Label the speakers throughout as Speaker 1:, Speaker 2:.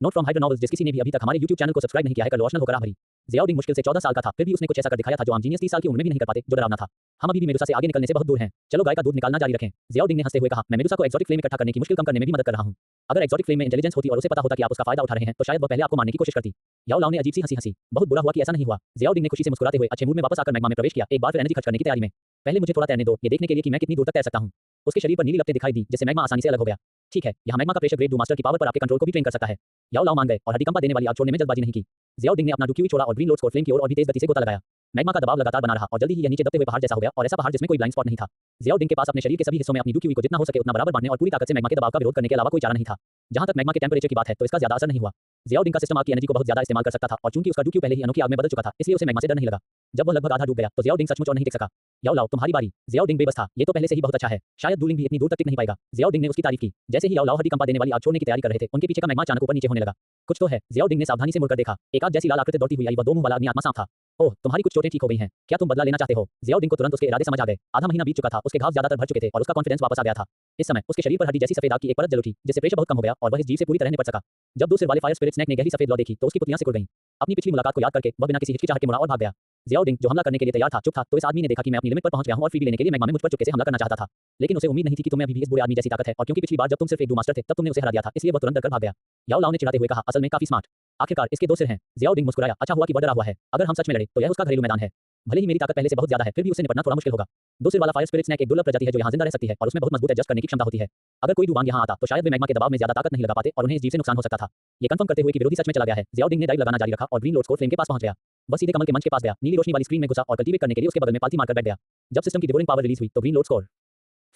Speaker 1: Note from hydra novels जिस किसी ने भी अभी तक हमारे YouTube चैनल को सब्सक्राइब नहीं किया है कर लो रोशनल होकर भरी। ज़ियाउद्दीन मुश्किल से 14 साल का था, फिर भी उसने कुछ ऐसा कर दिखाया था जो आम जीनियस 30 साल की उम्र में भी नहीं कर पाते, जो डरावना था। हम अभी भी मेडुसा से आगे निकलने से बहुत दूर हैं। चलो गाय का दूध निकालना जारी रखें। ज़ियाउद्दीन ने हंसते हुए कहा, मैं मेडुसा को एक्सोटिक फ्लेम इकट्ठा करने की मुश्किल कम करने में भी मदद कर रहा हूं। अगर एक्सोटिक फ्लेम में इंटेलिजेंस होती और उसे पता होता कि आप उसका फायदा उठा रहे हैं, तो शायद वह पहले आपको मारने की कोशिश करती। याओ लाओ ने अजीब सी हंसी हंसी। बहुत बुरा हुआ कि ऐसा नहीं हुआ। ज़ियाउद्दीन ने खुशी से मुस्कुराते हुए अच्छे मूड में वापस आकर मैग्मा में प्रवेश किया, एक बार फिर एनर्जी खर्च करने की तैयारी में। पहले मुझे थोड़ा तैरने दो, ये देखने के लिए कि मैं कितनी दूर तक तैर सकता हूं। उसके शरीर पर नीली लपटें दिखाई दी, जिससे मैग्मा आसानी से अलग हो गया। ठीक है, यहाँ मैग्मा का प्रेशर ग्रेड डू मास्टर की पावर पर आपके कंट्रोल को भी ट्रेन कर सकता है। याओ लाओ मान गए और हड्डीकंपा देने वाली आग छोड़ने में जल्दबाजी नहीं की। ज़ियाउद्दीन ने अपना डुक्यूई छोड़ा और ग्रीन लोड स्कोर फ्लेम की ओर और भी तेज गति से गोता लगाया। मैग्मा का दबाव लगातार बना रहा और जल्दी ही यह नीचे दबते हुए पहाड़ जैसा हो गया, और ऐसा पहाड़ जिसमें कोई ब्लाइंड स्पॉट नहीं था। ज़ियाउद्दीन के पास अपने शरीर के सभी हिस्सों में अपनी डुक्यूई को जितना हो सके उतना बराबर बांटने और पूरी ताकत से मैग्मा के दबाव का विरोध करने के अलावा कोई चारा नहीं था। जहां तक मैग्मा के टेंपरेचर की बात है तो इसका ज्यादा असर नहीं हुआ। ज़ियाउद्दीन का सिस्टम आग की एनर्जी को बहुत ज्यादा इस्तेमाल कर सकता था, और चूंकि उसका डुक्यू पहले ही अनोखी आग में बदल चुका था, इसलिए उसे मैग्मा से डर नहीं लगा। जब वह लगभग आधा डूब गया तो ज़ियाउद्दीन सचमुच और नहीं टिक सका। याओ लाओ तुम्हारी बारी। ज़ियाउद्दीन बेबस था, ये तो पहले से ही बहुत अच्छा है, शायद डूलिंग भी इतनी दूर तक टिक नहीं पाएगा। ज़ियाउद्दीन ने उसकी तारीफ की। जैसे ही याओ लाओ हड्डीकंपा देने वाली आग छोड़ने की तैयारी कर रहे थे, उनके पीछे का मैग्मा अचानक ऊपर नीचे होने लगा। कुछ तो है। ज़ियाउद्दीन ने सावधानी से मुड़कर देखा। एक आग जैसी लाल आकृति दौड़ती हुई आई, वह दो मुंह वाला अग्नि आत्मा सांप था। ओह, तुम्हारी कुछ चोटें ठीक हो गई हैं, क्या तुम बदला लेना चाहते हो? ज़ियाउद्दीन को तुरंत उसके इरादे समझ आ गए। आधा महीना बीत चुका था, उसके घाव ज्यादातर भर चुके थे और उसका कॉन्फिडेंस वापस आ गया था। इस समय उसके शरीर पर हड्डी जैसी सफेद आग की एक परत जल उठी, जिससे प्रेशर बहुत कम हो गया और वह इस जीव से पूरी तरह निपट सका। जब दो सिर वाले फायर स्पिरिट स्नेक ने गहरी सफेद लौ देखी तो उसकी पुतलियां सिकुड़ गईं। अपनी पिछली मुलाकात को याद करके वह बिना किसी हिचकिचाहट के मुड़ा और भाग गया। ज़ियाउद्दीन जो हमला करने के लिए तैयार था चुप था, तो इस आदमी ने देखा कि मैं अपनी लिमिट पर पहुंच गया हूं और फ्रीबी लेने के लिए मैग्मा में मुझ पर चुपके से हमला करना चाहता था। लेकिन उसे उम्मीद नहीं थी कि तुम्हें अभी भी इस बुरे आदमी जैसी ताकत है, और क्योंकि पिछली बार जब तुम सिर्फ एक डू मास्टर थे तब तुमने उसे हरा दिया था, इसलिए वह तुरंत डरकर भाग गया। याओ लाओ ने चिढ़ाते हुए कहा, असल में काफी स्मार्ट। आखिरकार इसके दो सिर हैं। ज़ियाउद्दीन मुस्कुराया, अच्छा हुआ कि वह डरा हुआ है। अगर हम सच में लड़े तो यह उसका घरेलू मैदान है। भले ही मेरी ताकत पहले से बहुत ज्यादा है, फिर भी उसे निपटना थोड़ा मुश्किल होगा। दो सिर वाला फायर स्पिरिट स्नेक एक दुर्लभ प्रजाति है जो यहाँ जिंदा रह सकती है और उसमें बहुत मजबूत एडजस्ट करने की क्षमता होती है। अगर कोई डुवांग यहाँ आता तो शायद वे मैग्मा के दबाव में ज्यादा ताकत नहीं लगा पाते और उन्हें इस जीव से नुकसान हो सकता था। ये कंफर्म करते हुए कि विरोधी सच में चला गया है, ज़ियाउद्दीन ने डाइव लगाना जारी रखा और ग्रीन लोड स्कोर फ्लेम के पास पहुंच गया। वह सीधे कमल के मंच के पास गया, नीली रोशनी वाली स्क्रीन में घुसा और कल्टीवेट करने के लिए उसके बगल में पालथी मारकर बैठ गया। जब सिस्टम की डिवोरिंग पावर रिलीज हुई तो ग्रीन लोड स्कोर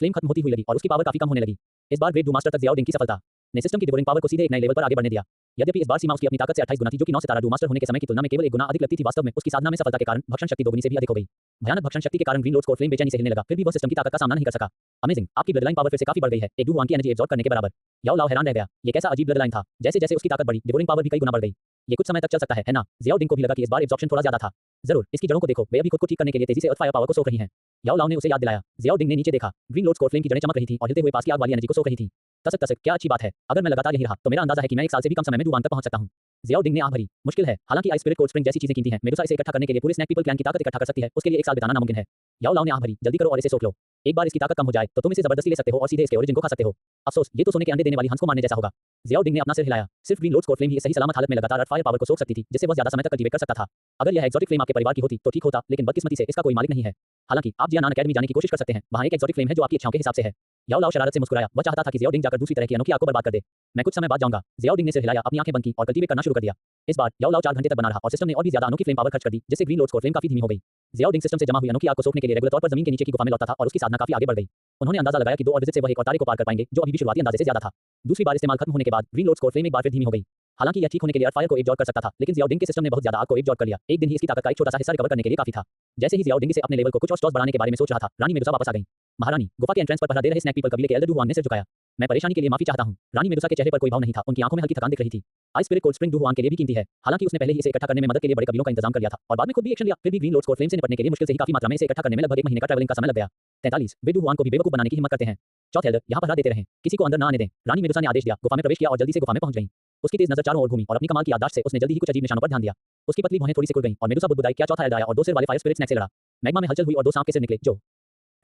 Speaker 1: फ्लेम खत्म होती हुई लगी और उसकी पावर काफी कम होने लगी। इस बार ग्रेट डू मास्टर तक ज़ियाउद्दीन की सफलता ने सिस्टम की डिवोरिंग पावर को सीधे एक नए लेवल पर आगे बढ़ने दिया। यद्यपि इस बार सीमा उसकी अपनी ताकत से 28 गुना थी, जो कि 9 सितारा डू मास्टर होने के समय की तुलना में केवल 1 गुना अधिक लगती थी। वास्तव में उसकी साधना में सफलता के कारण भक्षण शक्ति दोगुनी से भी अधिक हो गई। भयानक भक्षण शक्ति के कारण ग्रीन लोड स्कोर फ्लेम बेचैनी से हिलने लगा, फिर भी वह सिस्टम की ताकत का सामना नहीं कर सका। अमेजिंग, आपकी ब्लड लाइन पावर फिर से काफी बढ़ गई है, एक डू वान की एनर्जी एब्जॉर्ब करने के बराबर। याओ लाओ हैरान रह गया, ये कैसा अजीब ब्लड लाइन था। जैसे जैसे उसकी ताकत बढ़ी, डिवोरिंग पावर भी कई गुना बढ़ गई। ये कुछ समय तक चल सकता है ना? ज़ियाउद्दीन को भी लगा कि इस बार एब्जॉर्प्शन थोड़ा ज्यादा था। जरूर, इसकी जड़ों को देखो, वे अभी खुद को ठीक करने के लिए तेजी से अर्थ फायर पावर को सोख रही हैं। याओ लाओ ने उसे याद दिलाया। ज़ियाउद्दीन ने नीचे देखा, ग्रीन लोड स्कोर फ्लेम की जड़ें चमक रही थी और हिलते हुए पास की आग वाली एनर्जी को सोख रही थी। तसक तसक, क्या अच्छी बात है। अगर मैं लगातार यहीं रहा तो मेरा अंदाजा है कि मैं 1 साल से भी कम समय में डू वान तक पहुंच सकता हूं। ज़ियाउद्दीन ने आह भरी। मुश्किल है, हालांकि आइस स्पिरिट कोल्ड स्प्रिंग जैसी चीजें कीमती हैं। मेडुसा इसे इकट्ठा करने के लिए पूरे स्नैक पीपल क्लैन की ताकत इकट्ठा कर सकती है, उसके लिए 1 साल बिताना नामुमकिन है। याओ लाओ ने आह भरी, जल्दी करो और इसे सोख लो। एक बार इसकी ताकत कम हो जाए तो तुम इसे जबरदस्ती ले सकते हो और सीधे इसके ओरिजिन को खा सकते हो। अफसोस, ये तो सोने के अंडे देने वाली हंस को मारने जैसा होगा। ज़ियाउद्दीन ने अपना सिर हिलाया। सिर्फ ग्रीन लोड स्कोर फ्लेम ही सही सलामत हालत में लगातार अर्थ फायर पावर को सोख सकती थी, जिससे वह ज्यादा समय तक कल्टीवेट कर सकता था। अगर यह एक्सोटिक फ्लेम आपके परिवार की होती तो ठीक होता, लेकिन बदकिस्मती से इसका कोई मालिक नहीं है। हालांकि आप जियानान अकेडमी जाने की कोशिश कर सकते हैं, वहां एक एक्सोटिक फ्लेम है जो आपकी इच्छाओं के हिसाब से है। याओ लाओ शरारत से मुस्कुराया, वह चाहता था कि ज़ियाउद्दीन जाकर दूसरी तरह की अनोखी आग को बर्बाद कर दे। मैं कुछ समय बाद जाऊंगा। ज़ियाउद्दीन ने सिर हिलाया, अपनी आंखें बंद की और कल्टीवेट करना शुरू कर दिया। इस बार याओ लाओ 4 घंटे तक बना रहा और सिस्टम ने और भी ज्यादा अनोखी फ्लेम पावर खर्च कर दी, जिससे ग्रीन लोड स्कोर फ्लेम काफी धीमी हो गई। ज़ियाउद्दीन सिस्टम से जमा हुई अनोखी आग को सोखने के लिए रेगुलर तौर पर जमीन के नीचे की गुफा में लौटता था और उसकी साधना काफी आगे बढ़ गई। उन्होंने अंदाजा लगाया कि 2 और विजिट से वह एक और तारे को पार कर पाएंगे, जो अभी भी शुरुआती अंदाजे से ज्यादा था। दूसरी बार इस्तेमाल खत्म होने के बाद ग्रीन लोड स्कोर फ्लेम एक बार फिर धीमी हो गई। हालांकि यह ठीक होने के लिए अर्थ फायर को एब्जॉर्ब कर सकता था, लेकिन ज़ियाउद्दीन के सिस्टम ने बहुत ज्यादा आग को एब्जॉर्ब कर लिया। एक दिन ही इसकी ताकत का एक छोटा सा हिस्सा रिकवर करने के लिए काफी था। जैसे ही ज़ियाउद्दीन से अपने लेवल को कुछ और स्टॉस बढ़ाने के बारे में सोच रहा था, रानी मेडुसा वापस आ गई। महारानी, गुफा के एंट्रेंस पर पहरा दे रहे स्नैक पीपल कबीले के एल्डर डू हुआन ने सिर झुकाया। मैं परेशानी के लिए माफी चाहता हूं। रानी मेडुसा के चेहरे पर कोई भाव नहीं था, उनकी आंखों में हल्की थकान दिख रही थी। Ice spirit cold spring do Huan के लिए भी कीमती है, हालांकि उसने पहले ही इसे इकट्ठा करने में मदद के लिए बड़े कबीलों का इंतजाम कर लिया था और बाद में खुद भी एक्शन लिया। फिर भी ग्रीन लोड स्कोर फ्लेम से निपटने के लिए मुश्किल से ही काफी मात्रा में इसे इकट्ठा करने में लगभग 1 महीने का ट्रैवलिंग का समय लग गया। 43 वे डू हुआन को भी बेवकूफ बनाने की हिम्मत करते हैं। चौथे एल्डर, यहाँ पहरा देते रहें, किसी को अंदर न आने दें। रानी मेडुसा ने आदेश दिया, गुफा में प्रवेश किया और जल्दी से गुफा में पहुंच गई। उसकी तेज नजर चारों ओर घूमी और अपनी कमाल की याददाश्त से उसने जल्दी ही कुछ अजीब निशानों पर ध्यान दिया। उसकी पतली भौहें थोड़ी सिकुड़ गईं और मेडुसा बुदबुदाई, क्या चौथा एल्डर आया और 2 सिर वाले फायर स्पिरिट स्नैक से लड़ा। मैग्मा में हलचल हुई और 2 सांप के सिर निकले, जो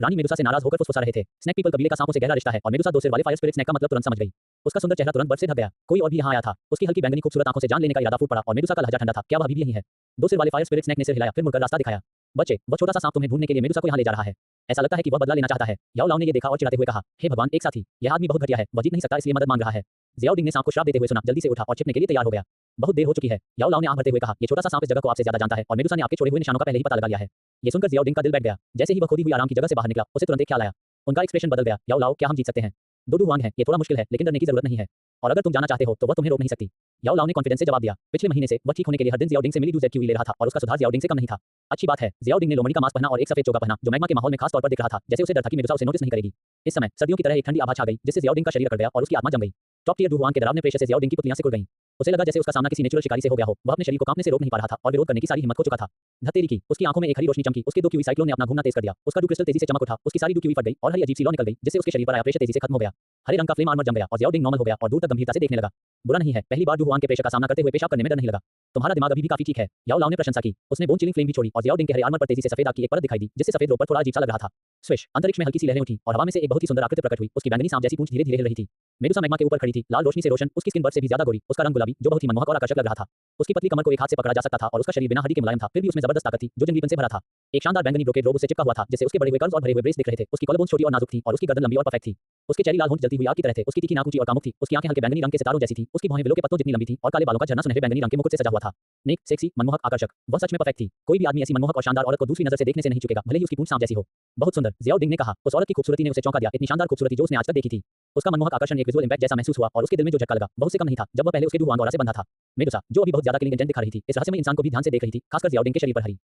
Speaker 1: रानी मेडुसा से नाराज होकर फुसफुसा रहे थे। स्नैक पीपल कबीले का सांपों से गहरा रिश्ता है और मेडुसा 2 सिर वाले फायर स्पिरिट स्नैक का मतलब तुरंत समझ गई। उसका सुंदर चेहरा तुरंत बर्फ से ढक गया। कोई और भी यहाँ आया था। उसकी हल्की बैंगनी खूबसूरत आंखों से जान लेने का इरादा फूट पड़ा और मेडुसा का लहजा ठंडा था। क्या वह अभी भी यहीं है? 2 सिर वाले फायर स्पिरिट स्नैक ने सिर हिलाया, फिर मुड़कर रास्ता दिखाया। बच्चे, वह छोटा सा सांप तुम्हें ढूंढने के लिए मेडुसा को यहाँ ले जा रहा है। ऐसा लगता है कि वह बदला लेना चाहता है। याओ लाओ ने ये देखा और चिढ़ाते हुए कहा, हे भगवान, एक साथी, यह आदमी बहुत घटिया है, वह जीत नहीं सकता इसलिए मदद मांग रहा है। ज़ियाउद्दीन ने सांप को श्राप देते हुए सुना, जल्दी से उठा और छिपने के लिए तैयार हो गया। बहुत देर हो चुकी है। याओ लाओ ने आह भरते हुए कहा, ये छोटा सा सांप इस जगह को आपसे ज्यादा जानता है और मेडुसा ने आपके छोड़े हुए निशानों का पहले ही पता लगा लिया है। ये सुनकर ज़ियाउद्दीन का दिल बैठ गया। जैसे ही वह खोदी हुई आराम की जगह से बाहर निकला, उसे तुरंत एक ख्याल आया। उनका एक्सप्रेशन बदल गया। याओ लाओ, क्या हम जीत सकते हैं? 2 डू हुआन है, ये थोड़ा मुश्किल है, लेकिन डरने की जरूरत नहीं है। और अगर तुम जाना चाहते हो तो वह तुम्हें रोक नहीं सकती। याओ लाओ ने कॉन्फिडेंस से जवाब दिया। पिछले महीने से वह ठीक होने के लिए हर दिन ज़ियाउद्दीन से मिली डू ज़ेड ले रहा था और उसका सुधार ज़ियाउद्दीन से कम नहीं था। अच्छी बात है। ज़ियाउद्दीन ने लोमड़ी का मास्क पहना और एक सफेद चोगा पहना, जो मैग्मा के माहौल में खास तौर पर दिख रहा था, जैसे उसे डर था कि मेडुसा उसे नोटिस नहीं करेगी। इस समय सर्दियों की तरह एक ठंडी आभा छा गई, जिससे ज़ियाउद्दीन का शरीर अकड़ गया और उसकी आत्मा जम गई। टॉप टियर डू हुआन के डरावने प्रेशर से ज़ियाउद्दीन की पुतलियां सिकुड़ गईं। उसे लगा जैसे उसका सामना किसी नेचुरल शिकारी से हो गया हो। वह अपने शरीर को कांपने से रोक नहीं पा रहा था और विरोध करने की सारी हिम्मत खो चुका था। धत्तेरी की, उसकी आंखों में एक हरी रोशनी चमकी। उसके 2 क्यूई साइक्लोन ने अपना घूमना तेज कर दिया। उसका डू क्रिस्टल तेजी से चमक उठा, उसकी सारी डू क्यूई फट गई और हरी अजीब सी लौ निकल गई, जिससे उसके शरीर पर आया प्रेशर तेजी से खत्म हो गया। हरे रंग का फ्लेम आर्मर जम गया और जियाओडिंग नॉर्मल हो गया और दूर तक गंभीरता से देखने लगा। बुरा नहीं है, पहली बार डू हुआन के प्रेशर का सामना करते हुए पेशाब करने में डर नहीं लगा। तुम्हारा दिमाग अभी भी काफी ठीक है, याओ लाओ ने प्रशंसा की। उसने बोन चिलिंग फ्लेम भी छोड़ी और जियाओडिंग के हरे आर्मर पर तेजी से सफेद आग की एक परत दिखाई दी, जिससे सफेद रोड पर थोड़ा अजीब सा लग रहा था। स्विश, अंतरिक्ष में हल्की सी लहरें उठी और हवा में से एक बहुत ही सुंदर आकृति प्रकट हुई। उसकी बैंगनी सांप जैसी पूंछ धीरे-धीरे हिल रही थी। मेडुसा मैग्मा के ऊपर खड़ी थी, लाल रोशनी से रोशन, उसकी स्किन बर्फ से भी ज्यादा गोरी, उसका रंग गुलाबी जो बहुत ही मनमोहक और आकर्षक लग रहा था। उसकी पतली कमर को एक हाथ से पकड़ा जा सकता था और उसका शरीर बिना हड्डी के मुलायम था, फिर भी उसमें जबरदस्त ताकत थी जो जंगलीपन से भरा था। एक शानदार बैंगनी ब्रोकेड रोब उससे चिपका हुआ था, जिससे उसके बड़े हुए कर्व्स और भरे हुए ब्रेस दिख रहे थे। उसकी कॉलरबोन्स छोटी और नाजुक थी और उसकी गर्दन लंबी और परफेक्ट थी। उसके चेहरी लाल होंठ जलती हुई आग की तरह थे। उसकी तीखी नाक ऊंची और कामुक थी। उसकी आंखें हल्के बैंगनी रंग के सितारों जैसी थी। उसकी भौहें विलो के पत्तों जितनी लंबी थी और काले बालों का झरना सुनहरे बैंगनी रंग के मुकुट से सजा हुआ था। नेक, सेक्सी, मनमोहक, आकर्षक, वह सच में परफेक्ट थी। कोई भी आदमी ऐसी मनमोहक और शानदार औरत को दूसरी नजर से देखने से नहीं चुकेगा, भले ही उसकी पूंछ सांप जैसी हो। बहुत सुंदर, जियाओडिंग ने कहा। उस औरत की खूबसूरती ने उसे चौंका दिया, इतनी शानदार खूबसूरती जो उसने आज तक देखी थी। उसका मनमोहक आकर्षण एक विजुअल इंपैक्ट जैसा महसूस हुआ और उसके दिल में जो झटका लगा वह उससे कम नहीं था जब वह पहले उसके डू हुआन द्वारा से बंधा था। मेडुसा, जो अभी बहुत ज्यादा किलिंग इंटेंट दिखा रही थी, इस रहस्यमय इंसान को भी ध्यान से देख रही थी, खासकर जियाओडिंग के शरीर पर हरी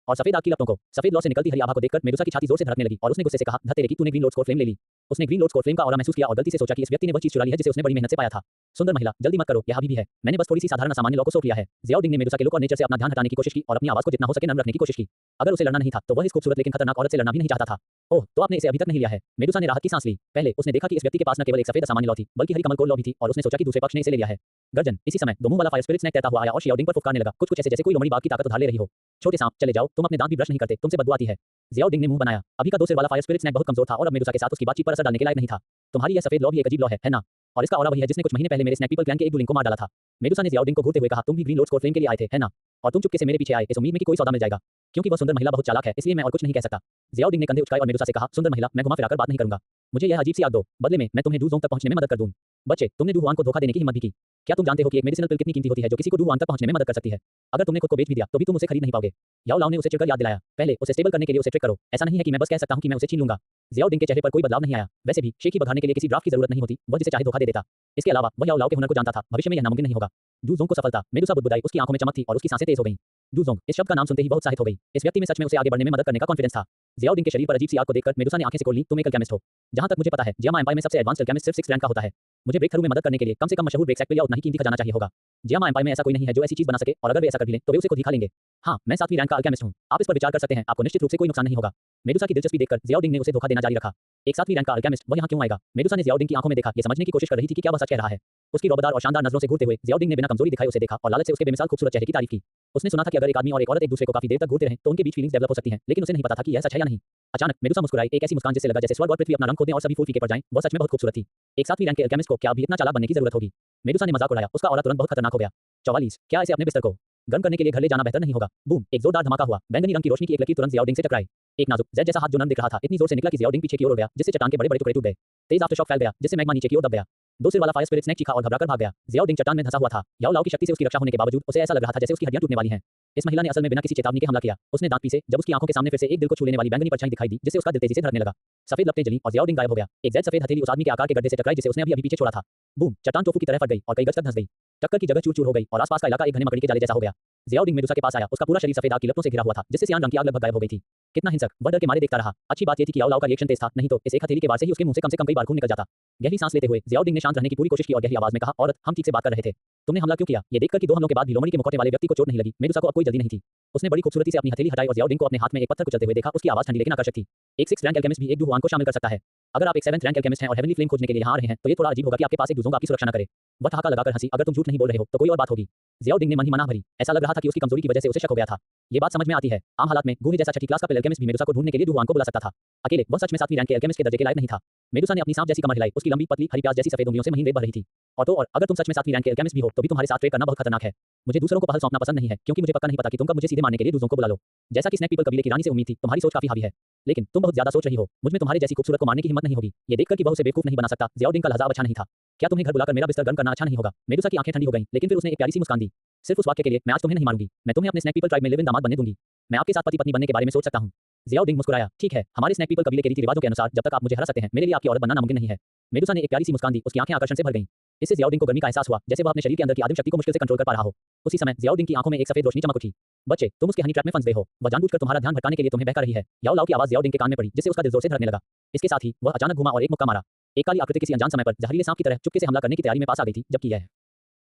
Speaker 1: और सफेद आग की लपटों को। सफेद लौ से निकलती हरी आभा को देखकर मेडुसा की छाती जोर से धड़कने लगी और उसने गुस्से से कहा, धत तेरे की, तूने ग्रीन लोड स्कोर फ्लेम ले ली। उसने ग्रीन लोड स्कोर फ्लेम का ऑरा महसूस किया और गलती से सोचा कि इस व्यक्ति ने वह चीज चुरा ली है जिसे उसने बड़ी मेहनत से पाया था। सुंदर महिला, जल्दी मत करो, यह अभी भी है। मैंने बस थोड़ी सी साधारण सामान्य लौ को सौंप लिया है। जियाओडिंग ने मेडुसा के लुक और नेचर से अपना ध्यान हटाने की कोशिश की और अपनी आवाज को जितना हो सके नम्र रखने की कोशिश की। अगर उसे लड़ना नहीं था तो वह इस खूबसूरत लेकिन खतरनाक औरत से लड़ना भी नहीं चाहता था। ओह, तो आपने इसे अभी तक नहीं लिया है। मेडुसा ने राहत की सांस ली। पहले उसने देखा कि इस व्यक्ति के पास न केवल एक सफेद सामान्य लौ थी बल्कि हरी कमल कोल लौ भी थी और उसने सोचा कि दूसरे पक्ष ने इसे ले लिया है। गर्जन, इसी समय दो मुंह वाला फायर स्पिरिट स्नैक तैरता हुआ आया और जियाओडिंग पर फुफकारने लगा, कुछ ऐसे जैसे कोई लोमड़ी बाग की ताकत उधार ले रही हो। छोटे सांप, चले जाओ, तुम अपने दांत भी ब्रश नहीं करते, तुमसे बदबू आती है। जियाओडिंग ने मुंह बनाया। अभी का दो सिर वाला फायर स्पिरिट स्नैक बहुत कमजोर था और अब मेडुसा के साथ उसकी बातचीत पर असर डालने के लायक नहीं था। तुम्हारी यह सफेद लौ भी एक अजीब लौ है ना? और इसका ऑरा वही है जिसने कुछ महीने पहले मेरे स्नैक पीपल क्लैन के एक डुलिंग को मार डाला था। मेडुसा ने जियाओडिंग को घूरते हुए कहा, तुम भी ग्रीन लोड स्कोर फ्लेम के लिए आए थे, है ना? और तुम चुपके से मेरे पीछे आए इस उम्मीद में कि कोई सौदा मिल जाएगा। क्योंकि वह सुंदर महिला बहुत चालाक है, इसलिए मैं और कुछ नहीं कह सकता। जियाओडिंग ने कंधे उचकाए और मेडुसा से कहा, सुंदर महिला, मैं घुमा फिराकर बात नहीं करूंगा। मुझे यह अजीब सी आग दो, बदले में मैं तुम्हें डू ज़ोंग तक पहुंचने में मदद कर दूं। बच्चे, तुमने डू हुआन को धोखा देने की हिम्मत भी की। क्या तुम जानते हो कि एक मेडिसिनल पिल कितनी कीमती होती है जो किसी को डू हुआन तक पहुंचने में मदद कर सकती है? अगर तुमने खुद को बेच भी दिया तो भी तुम उसे खरीद नहीं पाओगे। याओ लाओ ने उसे चिढ़कर याद दिलाया। पहले उसे स्टेबल करने के लिए उसे ट्रिक करो। ऐसा नहीं है कि मैं बस कह सकता हूं कि मैं उसे छीन लूंगा। जियाओडिंग के चेहरे पर कोई बदलाव नहीं आया। वैसे भी शेखी बघाने के लिए किसी ड्राफ्ट की जरूरत नहीं होती, वह जिसे चाहे धोखा दे देता। इसके अलावा वह याओ लाओ के हुनर को जानता था, भविष्य में यह नामुमकिन नहीं होगा। डू ज़ोंग को सफलता, मेडुसा बुदबुदाई, उसकी आंखों में चमक थी और उसकी सांसें तेज हो गईं। डू ज़ोंग, इस शब्द का नाम सुनते ही वह उत्साहित हो गई। इस व्यक्ति में सच में उसे आगे बढ़ने में मदद करने का कॉन्फिडेंस था। जियाओडिंग के शरीर पर अजीब सी आग को देखकर मेडुसा ने आंखें से खोल ली, तुम एक केमिस्ट हो। जहां तक मुझे पता है, जियामा एम्पायर में सबसे एडवांस केमिस्ट सिर्फ 6th रैंक का होता है। मुझे ब्रेक थ्रू में मदद करने के लिए कम से कम मशहूर ब्रेक सेक्ट या उतना ही कीमती खजाना चाहिए होगा। जियामा एम्पायर में ऐसा कोई नहीं है जो ऐसी चीज बना सके और अगर वे ऐसा कर भी लें तो वे उसे खुद ही खा लेंगे। हाँ, मैं 7वीं रैंक का अल्केमिस्ट हूं। आप इस पर विचार कर सकते हैं, आपको निश्चित रूप से कोई नुकसान नहीं होगा। मेडुसा की दिलचस्पी देखकर जियाओडिंग ने उसे धोखा देना जारी रखा। एक 7वीं रैंक का अल्केमिस्ट, वह यहाँ क्यों आएगा? मेडुसा ने जियाओडिंग की आंखों में देखा, ये समझने की कोशिश कर रही थी कि क्या वह सच कह रहा है। उसकी रौबदार और शानदार नजरों से घूरते हुए जियाओडिंग ने बिना कमजोरी दिखाए उसे देखा और लालच से उसके बेमिसाल खूबसूरत चेहरे की तारीफ की। उसने सुना था कि अगर एक आदमी और एक औरत एक दूसरे को काफी देर तक घूरते रहें तो उनके बीच फीलिंग्स डेवलप हो सकती हैं, लेकिन उसे नहीं पता था कि यह सच है या नहीं। अचानक मेडुसा मुस्कुराई, एक ऐसी मुस्कान जिससे लगा जैसे स्वर्ग और पृथ्वी अपना रंग खो दें और सभी फूल फीके पड़ जाएं। वह सच में बहुत खूबसूरत थी। एक 7वीं रैंक के अल्केमिस्ट को क्या अभी इतना चालाक बनने की जरूरत होगी? मेडुसा ने मजाक उड़ाया, उसका ऑरा तुरंत बहुत खतरनाक हो गया। 44, क्या इसे अपने बिस्तर को गर्म करने के लिए घर ले जाना बेहतर नहीं होगा? बूम, एक जोरदार धमाका हुआ। बैंगनी रंग की रोशनी की एक लकीर तुरंत जियाओडिंग से टकराई। एक नाजुक जेड जैसा हाथ जो नर्म दिख रहा था, इतनी जोर से निकला कि जियाओडिंग पीछे की ओर उड़ गया, जिससे चट्टान के बड़े-बड़े टुकड़े टूट गए। तेज आफ्टरशॉक फैल गया, जिससे मैग्मा नीचे की ओर दब गया। दो सिर वाला फायर स्पिरिट स्नैक चीखा और घबराकर भाग गया। जियाओडिंग चट्टान में धंसा हुआ था। याओ लाओ की शक्ति से उसकी रक्षा होने के बावजूद उसे ऐसा लग रहा था जैसे उसकी हड्डियां टूटने वाली हैं। इस महिला ने असल में बिना किसी चेतावनी के हमला किया। उसने दांत पीसे जब उसकी आंखों के सामने फिर से एक दिल को छू लेने वाली बैंगनी परछाई दिखाई दी, जिससे उसका दिल तेजी से धड़कने लगा। सफेद लपटें जली और जियाओडिंग गायब हो गया। एक जेड सफेद हथेली उस आदमी के आकार के गड्ढे से टकराई जिसे उसने अभी पीछे छोड़ा था। बूम, चट्टान टोफू की तरह फट गई और कई गज तक धंस गई। टक्कर की जगह चूर-चूर हो गई और आसपास का इलाका एक घने मकड़ी के जाले जैसा हो गया। जियाओडिंग मेडुसा के पास आया, उसका पूरा शरीर सफेद आग की लपटों से घिरा हुआ था, जिससे सियान रंग की आग लगभग गायब हो गई थी। कितना हिंसक, वह डर के मारे देखता रहा। अच्छी बात यह थी कि याओ लाओ का रिएक्शन तेज था, नहीं तो इस एक हथेली के वार से ही उसके मुंह से कम कई बार खून निकल जाता। गहरी सांस लेते हुए जियाओडिंग ने शांत रहने की पूरी कोशिश की और गहरी आवाज में कहा, औरत, हम ठीक से बात कर रहे थे। तुमने हमला क्यों किया? ये देखकर कि 2 हमलों के बाद भी लोमड़ी के मुखौटे वाले व्यक्ति को चोट नहीं लगी, मेडुसा को अब कोई जल्दी नहीं थी। उसने बड़ी खूबसूरती से अपनी हथेली हटाई और जियाओडिंग को अपने हाथ में एक पत्थर कुचलते हुए देखा। उसकी आवाज ठंडी लेकिन आकर्षक थी। एक 6th रैंक अल्केमिस्ट भी एक डू हुआन को शामिल कर सकता है। अगर आप एक 7th रैंक अल्केमिस्ट हैं और हेवनली फ्लेम खोजने के लिए यहाँ आ रहे हैं तो ये थोड़ा अजीब होगा कि आपके पास एक डू ज़ोंग आपकी सुरक्षा न करे। वह ठहाका लगाकर हंसी, अगर तुम झूठ नहीं बोल रहे हो तो कोई और बात होगी। जियाओडिंग ने मन ही मना भरी। ऐसा लग रहा था कि उसकी कमजोरी की वजह से उसे शक हो गया था। ये बात समझ में आती है। आम हालात में गूहे जैसा छठी क्लास का पिल अल्केमिस्ट भी मेडुसा को ढूंढने के लिए डू हुआन को बुला सकता था। अकेले वह सच में 7वीं रैंक के अल्केमिस्ट के दर्जे के लायक नहीं था। मेडुसा ने अपनी सांप जैसी कमर हिलाई, उसकी लंबी पतली हरी प्याज जैसी सफेद उंगलियों से महीन रेत बह रही थी। और अगर तुम सच में 7वीं रैंक के अल्केमिस्ट भी हो तो भी तुम्हारे साथ ट्रेड करना बहुत खतरनाक है। मुझे दूसरों को पहल सौंपना पसंद नहीं है क्योंकि मुझे पक्का नहीं पता कि तुम कब मुझे सीधे मारने के लिए डू ज़ोंग को बुला लो। जैसा कि स्नैक पीपल कबीले की रानी से उम्मीद थी, तुम्हारी सोच काफी हावी है, लेकिन तुम बहुत ज्यादा सोच रही हो। मुझ में तुम्हारे जैसी खूबसूरत को मारने की हिम्मत नहीं होगी। ये देखकर कि वह उसे बेवकूफ नहीं बना सकता, जियाओडिंग का लहजा अच्छा नहीं था। क्या तुम्हें घर बुलाकर मेरा बिस्तर गर्म करना अच्छा नहीं होगा? मेडुसा की आंखें ठंडी हो गईं, लेकिन फिर उसने एक प्यारी सी मुस्कान दी। सिर्फ उस वाक्य के लिए, मैं आज तुम्हें नहीं मारूंगी। मैं तुम्हें अपने स्नैक पीपल ट्राइब में लिव इन दामाद बनने दूंगी। मैं आपके साथ पति पत्नी बनने के बारे में सोच सकता हूं। जियाओडिंग मुस्कुराया, ठीक है, हमारे स्नैक पीपल कबीले के रीति रिवाजों के अनुसार जब तक आप मुझे हरा सकते हैं, मेरे लिए आपकी औरत बनना नामुमकिन नहीं है। मेडुसा ने एक प्यारी सी मुस्कान दी, उसकी आंखें आकर्षण से भर गईं। इससे जियाओडिंग को गर्मी का एहसास हुआ, जैसे वह अपने शरीर के अंदर की आदिम शक्ति को मुश्किल से कंट्रोल कर पा रहा हो। उसी समय जियाओडिंग की आंखों में एक सफेद रोशनी चमक उठी। बच्चे, तुम उसके हनी ट्रैप में फंस गए हो। वह जानबूझकर तुम्हारा ध्यान भटकाने के लिए तुम्हें बहका रही है। याओ लाओ की आवाज जियाओडिंग के कान में पड़ी, जिससे उसका दिल जोर से धड़कने लगा। इसके साथ ही वह अचानक घुमा और एक मुक्का मारा। एक काली आकृति किसी अनजान समय पर जहरीले सांप की तरह चुपके से हमला करने की तैयारी में पास आ गई थी, जबकि यह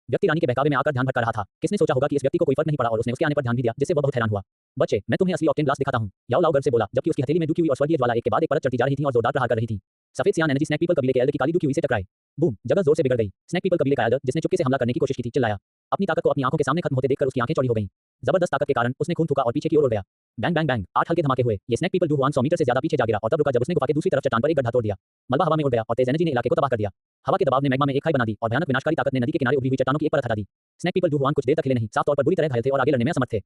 Speaker 1: व्यक्ति रानी के बहकावे में आकर ध्यान भटका रहा था। किसने सोचा होगा कि इस व्यक्ति को कोई फर्क नहीं पड़ा और उसने उसके आने पर ध्यान भी दिया, जिससे वह बहुत हैरान हुआ। बच्चे, मैं तुम्हें असली ऑक्टेन ब्लास्ट दिखाता हूं। याओ लाओ गर्व से बोला, जबकि उसकी हथेली में डू की हुई और स्वर्गीय ज्वाला एक के बाद एक परत चढ़ती जा रही थी और जोरदार प्रहार कर रही थी। सफेद सियान एनर्जी स्नैक पीपल कबीले के एल्डर की काली डू की से टकराए। बूम, जगह जोर से बिगड़ गई। स्नैक पीपल कबीले का एल्डर जिसने चुपके से हमला करने की कोशिश की थी चिल्लाया। अपनी ताकत को अपनी आंखों के सामने खत्म होते देखकर उसकी आंखें चौड़ी हो गईं। जबरदस्त ताकत के कारण उसने खून थूका और पीछे की ओर उड़ गया। बैंग बैंग बैंग, 8 हल्के धमाके हुए। ये snake people Du Huan 100 meter से ज्यादा पीछे जा गिरा और तब रुका जब उसने गुफा के दूसरी तरफ चट्टान पर एक गड्ढा तोड़ दिया। मलबा हवा में उड़ गया और तेज एनर्जी ने इलाके को तबाह कर दिया। हवा के दबाव ने मैग्मा में एक खाई बना दी और भयानक विनाशकारी ताकत ने नदी के किनारे उभरी हुई चट्टानों की एक परत हटा दी। स्नैक पीपल डू हुआन कुछ देर तक हिले नहीं, साफ तौर पर बुरी तरह घायल थे और आगे लड़ने में असमर्थ थे।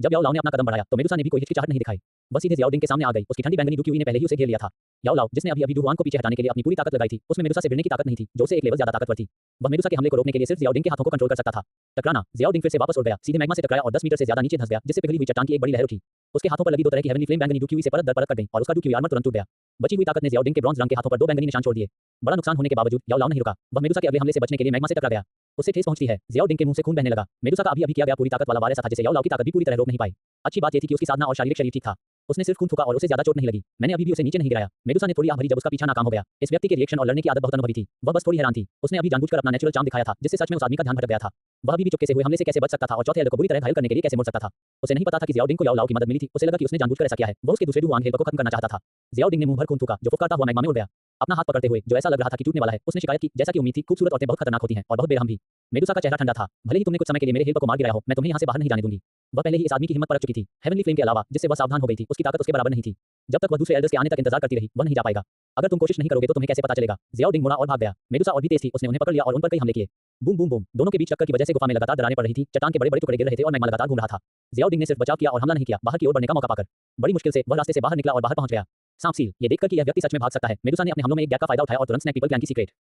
Speaker 1: जब याओ लाओ ने अपना कदम बढ़ाया तो मेडुसा ने भी कोई हिचकिचाहट नहीं दिखाई। बस सीधे जियाओ डिंग के सामने आ गई। उसकी ठंडी बैंगनी डू क्यूई ने पहले ही उसे घेर लिया था। याओ लाओ जिसने अभी डू हुआन को पीछे हटाने के लिए अपनी पूरी ताकत लगाई थी, उसमें मेडुसा से भिड़ने की ताकत नहीं थी, जो से एक लेवल ज्यादा ताकतवर थी। वह मेडुसा के हमले को रोकने के लिए सिर्फ जियाओ डिंग के हाथों को कंट्रोल कर सकता था। टकराना, जियाओ डिंग फिर से वापस उड़ गया, सीधे मैग्मा से टकराया और 10 मीटर से ज्यादा नीचे धंस गया, जिससे पिघली हुई चट्टान की एक बड़ी लहर उठी। उसके हाथों पर लगी दो तरह की हेवनली फ्लेम बैंगनी डू क्यूई से परत दर परत कट गई और उसका डू क्यूई आर्मर तुरंत टूट गया। बची हुई ताकत ने जियाओ डिंग के ब्रॉन्ज रंग के हाथों पर 2 बैंगनी निशान छोड़ दिए। बड़ा नुकसान होने के बावजूद याओ लाओ नहीं रुका। वह मेडुसा के अगले हमले से बचने के लिए मैग्मा से टकरा गया। उससे ठेस पहुंचती है। जियाओ डिंग के मुंह से खून बहने लगा। मेडुसा का अभी किया गया पूरी ताकत वाला वार ऐसा था जिसे याओ लाओ की ताकत भी पूरी तरह रोक नहीं पाई। अच्छी बात ये थी कि उसकी साधना और शारीरिक शरीर ठीक था। उसने सिर्फ खून थूका और उसे ज्यादा चोट नहीं लगी। मैंने अभी भी उसे नीचे नहीं गिराया। मेडुसा ने थोड़ी आह भरी जब उसका पीछा नाकाम हो गया। इस व्यक्ति के रिएक्शन और लड़ने की आदत बहुत अनुभवी थी। वह बस थोड़ी हैरान थी। उसने अभी जानबूझकर अपना नेचुरल चार्म दिखाया था, जिससे सच में उस आदमी का ध्यान भटक गया था। वह अभी भी चुपके से हुए हमले से कैसे बच सकता था और चौथे एल्डर को बुरी तरह घायल करने के लिए कैसे मोड़ सकता था। उसे नहीं पता था कि जियाओ डिंग को याओ लाओ की मदद मिली थी। उसे लगा कि उसने जानबूझकर ऐसा किया है। वह उसके दूसरे डू हुआन हेल को खत्म करना चाहता था। जियाओ डिंग ने मुंह भर खून थूका जो फुफकारता हुआ मैग्मा में उड़ गया। अपना हाथ पकड़ते हुए जो ऐसा लग रहा था कि टूटने वाला है, उसने शिकायत की, जैसा कि उम्मीद थी, खूबसूरत औरतें बहुत खतरनाक होती हैं और बहुत बेरहम भी। मेडुसा का चेहरा ठंडा था। भले ही तुमने कुछ समय के लिए मेरे हेल को मार गिराया हो, मैं तुम्हें यहाँ से बाहर नहीं जाने दूंगी। वह पहले ही इस आदमी की हिम्मत परख चुकी थी। हेवनली फ्लेम के अलावा जिससे वह सावधान हो गई थी, उसकी ताकत उसके बराबर नहीं थी। जब तक वह दूसरे एल्डर्स के आने तक इंतजार करती रही, वह नहीं जा पाएगा। अगर तुम कोशिश नहीं करोगे तो तुम्हें कैसे पता चलेगा। जियाओ डिंग मुड़ा और भाग गया। मेडुसा और भी तेज थी। उसने उन्हें पकड़ लिया और उन पर कई हमले किए। बूम बूम बूम, दोनों के बीच टक्कर की वजह से गुफा में लगातार दरारें पड़ रही थी। चट्टान के बड़े बड़े टुकड़े गिर रहे थे और मैग्मा लगातार घूम रहा था। जियाओ डिंग ने सिर्फ बचाव किया और हमला नहीं किया, बाहर की ओर बढ़ने का मौका पाकर। बड़ी मुश्किल से वह रास्ते से बाहर निकला और बाहर पहुंच गया। सांप सील, ये देखकर कि यह व्यक्ति सच में भाग सकता है, मेडुसा ने अपने हमलों में एक गैप का फायदा उठाया और तुरंत स्नैक पीपल क्लैन की सीक्रेट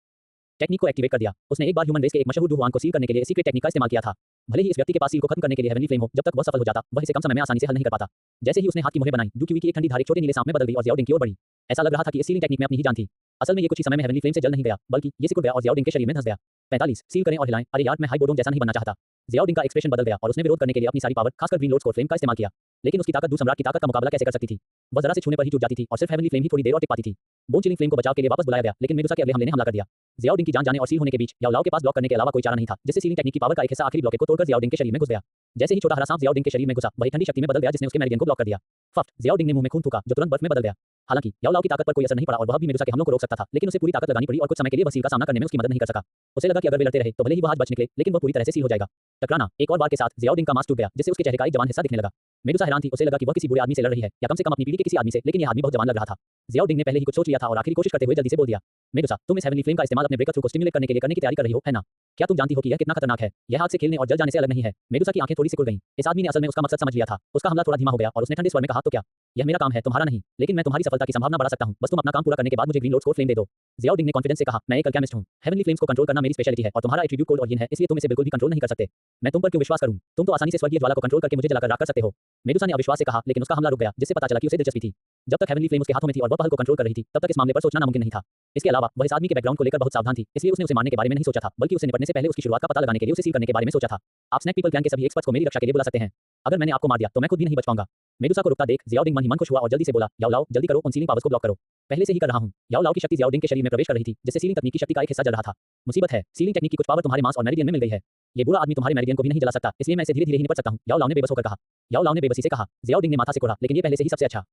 Speaker 1: टेक्निक को एक्टिवेट कर दिया। उसने एक बार ह्यूमन रेस के एक मशहूर डू हुआन को सील करने के लिए सीक्रेट टेक्निक का इस्तेमाल किया था। भले ही इस व्यक्ति के पास सील को खत्म करने के लिए हेवनली फ्लेम हो, जब तक वह सफल हो जाता, वह इसे कम समय में आसानी से हल नहीं कर पाता। जैसे ही उसने हाथ की मुहरें बनाई, डू क्यूई की एक ठंडी धार एक छोटे नीले सांप में बदल गई और जियाओ डिंग की ओर बढ़ी। ऐसा लग रहा था कि इस सीलिंग टेक्निक में अपनी ही जान थी। असल में ये कुछ ही समय में हेवनली फ्लेम से जल नहीं गया, बल्कि ये सिकुड़ गया और जियाओ डिंग के शरीर में धंस गया। 45 सील करें और हिलाएं। अरे यार, मैं हाई बोर्डों जैसा नहीं बनना चाहता। जियाओ डिंग का एक्सप्रेशन बदल गया और उसने विरोध करने के लिए अपनी सारी पावर, खासकर ग्रीन लोड्स कोर फ्लेम का इस्तेमाल किया। लेकिन उसकी ताकत डू सम्राट की ताकत का मुकाबला कैसे कर सकती थी। वह जरा से छूने पर ही टूट जाती थी और सिर्फ हेवनली फ्लेम ही थोड़ी देर और टिक पाती थी। बोन चिलिंग फ्लेम को बचाव के लिए वापस बुलाया गया, लेकिन मेडुसा के अगले हमले ने हमला कर दिया। जियाओ डिंग की जान जाने और सील होने के बीच याओ लाओ के पास ब्लॉक करने के अलावा कोई चारा नहीं था, जिससे सीलिंग टेक्निक की पावर का एक हिस्सा आखिरी ब्लॉकेट को तोड़कर जियाओ डिंग के शरीर में घुस गया। जैसे ही छोटा हरा सांप जियाओ डिंग के शरीर में घुसा, वही ठंडी शक्ति में बदल गया जिसने उसके मेरिडियन को ब्लॉक कर दिया। फट, जियाओ डिंग ने मुंह में खून थूका जो तुरंत बर्फ में बदल गया। हालांकि याओ लाओ की ताकत पर कोई असर नहीं पड़ा और वह भी मेडुसा के हमलों को रोक सकता था, लेकिन उसे पूरी ताकत लगानी पड़ी और कुछ समय के लिए वह सील का सामना करने में उसकी मदद नहीं कर सका। उसे लगा कि अगर वे लड़ते रहे तो भले ही वह आज बच निकले, लेकिन वह पूरी तरह से सील हो जाएगा। टकराना, एक और बार के साथ जियाओ डिंग का मास्क टूट गया, जिससे उसके चेहरे का एक जवान हिस्सा दिखने लगा। मेडुसा हैरान थी। उसे लगा कि वह किसी बुरे आदमी से लड़ रही है, या कम से कम अपनी पीढ़ी के किसी आदमी से, लेकिन यह आदमी बहुत जवान लग रहा था। जियाओ डिंग ने पहले ही कुछ सोच लिया था और आखिरी कोशिश करते हुए जल्दी से बोल दिया, मेडुसा, तुम इस हेवनली फ्लेम का इस्तेमाल अपने ब्रेकर थ्रू को स्टिमुलेट करने के लिए करने की तैयारी कर रही हो, है ना? क्या तुम जानती हो कि यह कितना खतरनाक है? यह आग से खेलने और जल जाने से अलग नहीं है। मेडुसा की आंखें थोड़ी सिकुड़ गईं। इस आदमी ने असल में उसका मकसद समझ लिया था। उसका हमला थोड़ा धीमा हो गया और उसने ठंडे स्वर में कहा, तो क्या यह मेरा काम है, तुम्हारा नहीं? लेकिन मैं तुम्हारी सफलता की संभावना बढ़ा सकता हूं। बस तुम अपना काम पूरा करने के बाद मुझे ग्रीन लोड्स कोर फ्लेम दे दो। जियाओ डिंग ने कॉन्फिडेंस से कहा, मैं एक अल्केमिस्ट हूं। हेवनली फ्लेम्स को कंट्रोल करना मेरी स्पेशलिटी है और तुम्हारा एट्रिब्यूट कोड और यिन है, इसलिए तुम इसे बिल्कुल भी कंट्रोल नहीं कर सकते। मैं तुम पर क्यों विश्वास करूं? तुम तो आसानी से स्वर्गीय ज्वाला को कंट्रोल करके मुझे जलाकर राख कर सकते हो। मेडुसा ने अविश्वास से कहा, लेकिन उसका हमला रुक गया, जिससे पता चला कि उसे दिलचस्पी थी। जब तक हेवनली फ्लेम उसके हाथों में थी और वह पहल को कंट्रोल कर रही थी, तब तक इस मामले पर सोचना नामुमकिन नहीं था। इसके अलावा वह इस आदमी के बैकग्राउंड को लेकर बहुत सावधान थी, इसलिए उसने उसे मारने के बारे में नहीं सोचा था, बल्कि उसे निपटने से पहले उसकी शुरुआत का पता लगाने के लिए उसे सील करने के बारे में सोचा था। आप स्नैक पीपल क्लैन के सभी एक्सपर्ट्स को मेरी रक्षा के लिए बुला सकते हैं। अगर मैंने आपको मार दिया तो मैं खुद भी नहीं बच पाऊंगा। मेडुसा को रुकता देख जियाओ डिंग मन ही मन खुश हुआ और जल्दी से बोला, याओ लाओ, जल्दी करो, उन सीलिंग पावर्स को ब्लॉक करो। पहले से ही कर रहा हूं। याओ लाओ की शक्ति जियाओ डिंग के शरीर में प्रवेश कर रही थी, जिससे सीलिंग तकनीक की शक्ति का एक हिस्सा जल रहा था। मुसीबत है, सीलिंग टेक्निक की कुछ पावर तुम्हारे मांस और मेरिडियन में मिल गई है। ये बुरा आदमी तुम्हारे मेरिडियन को भी नहीं जला सकता, इसलिए मैं इसे धीरे-धीरे ही निपट सकता हूं। याओ लाओ ने बेबस होकर कहा। याओ लाओ ने बेबसी से कहा। जियाओ डिंग ने माथा सिकोड़ा, लेकिन ये पहले से ही सबसे अच्छा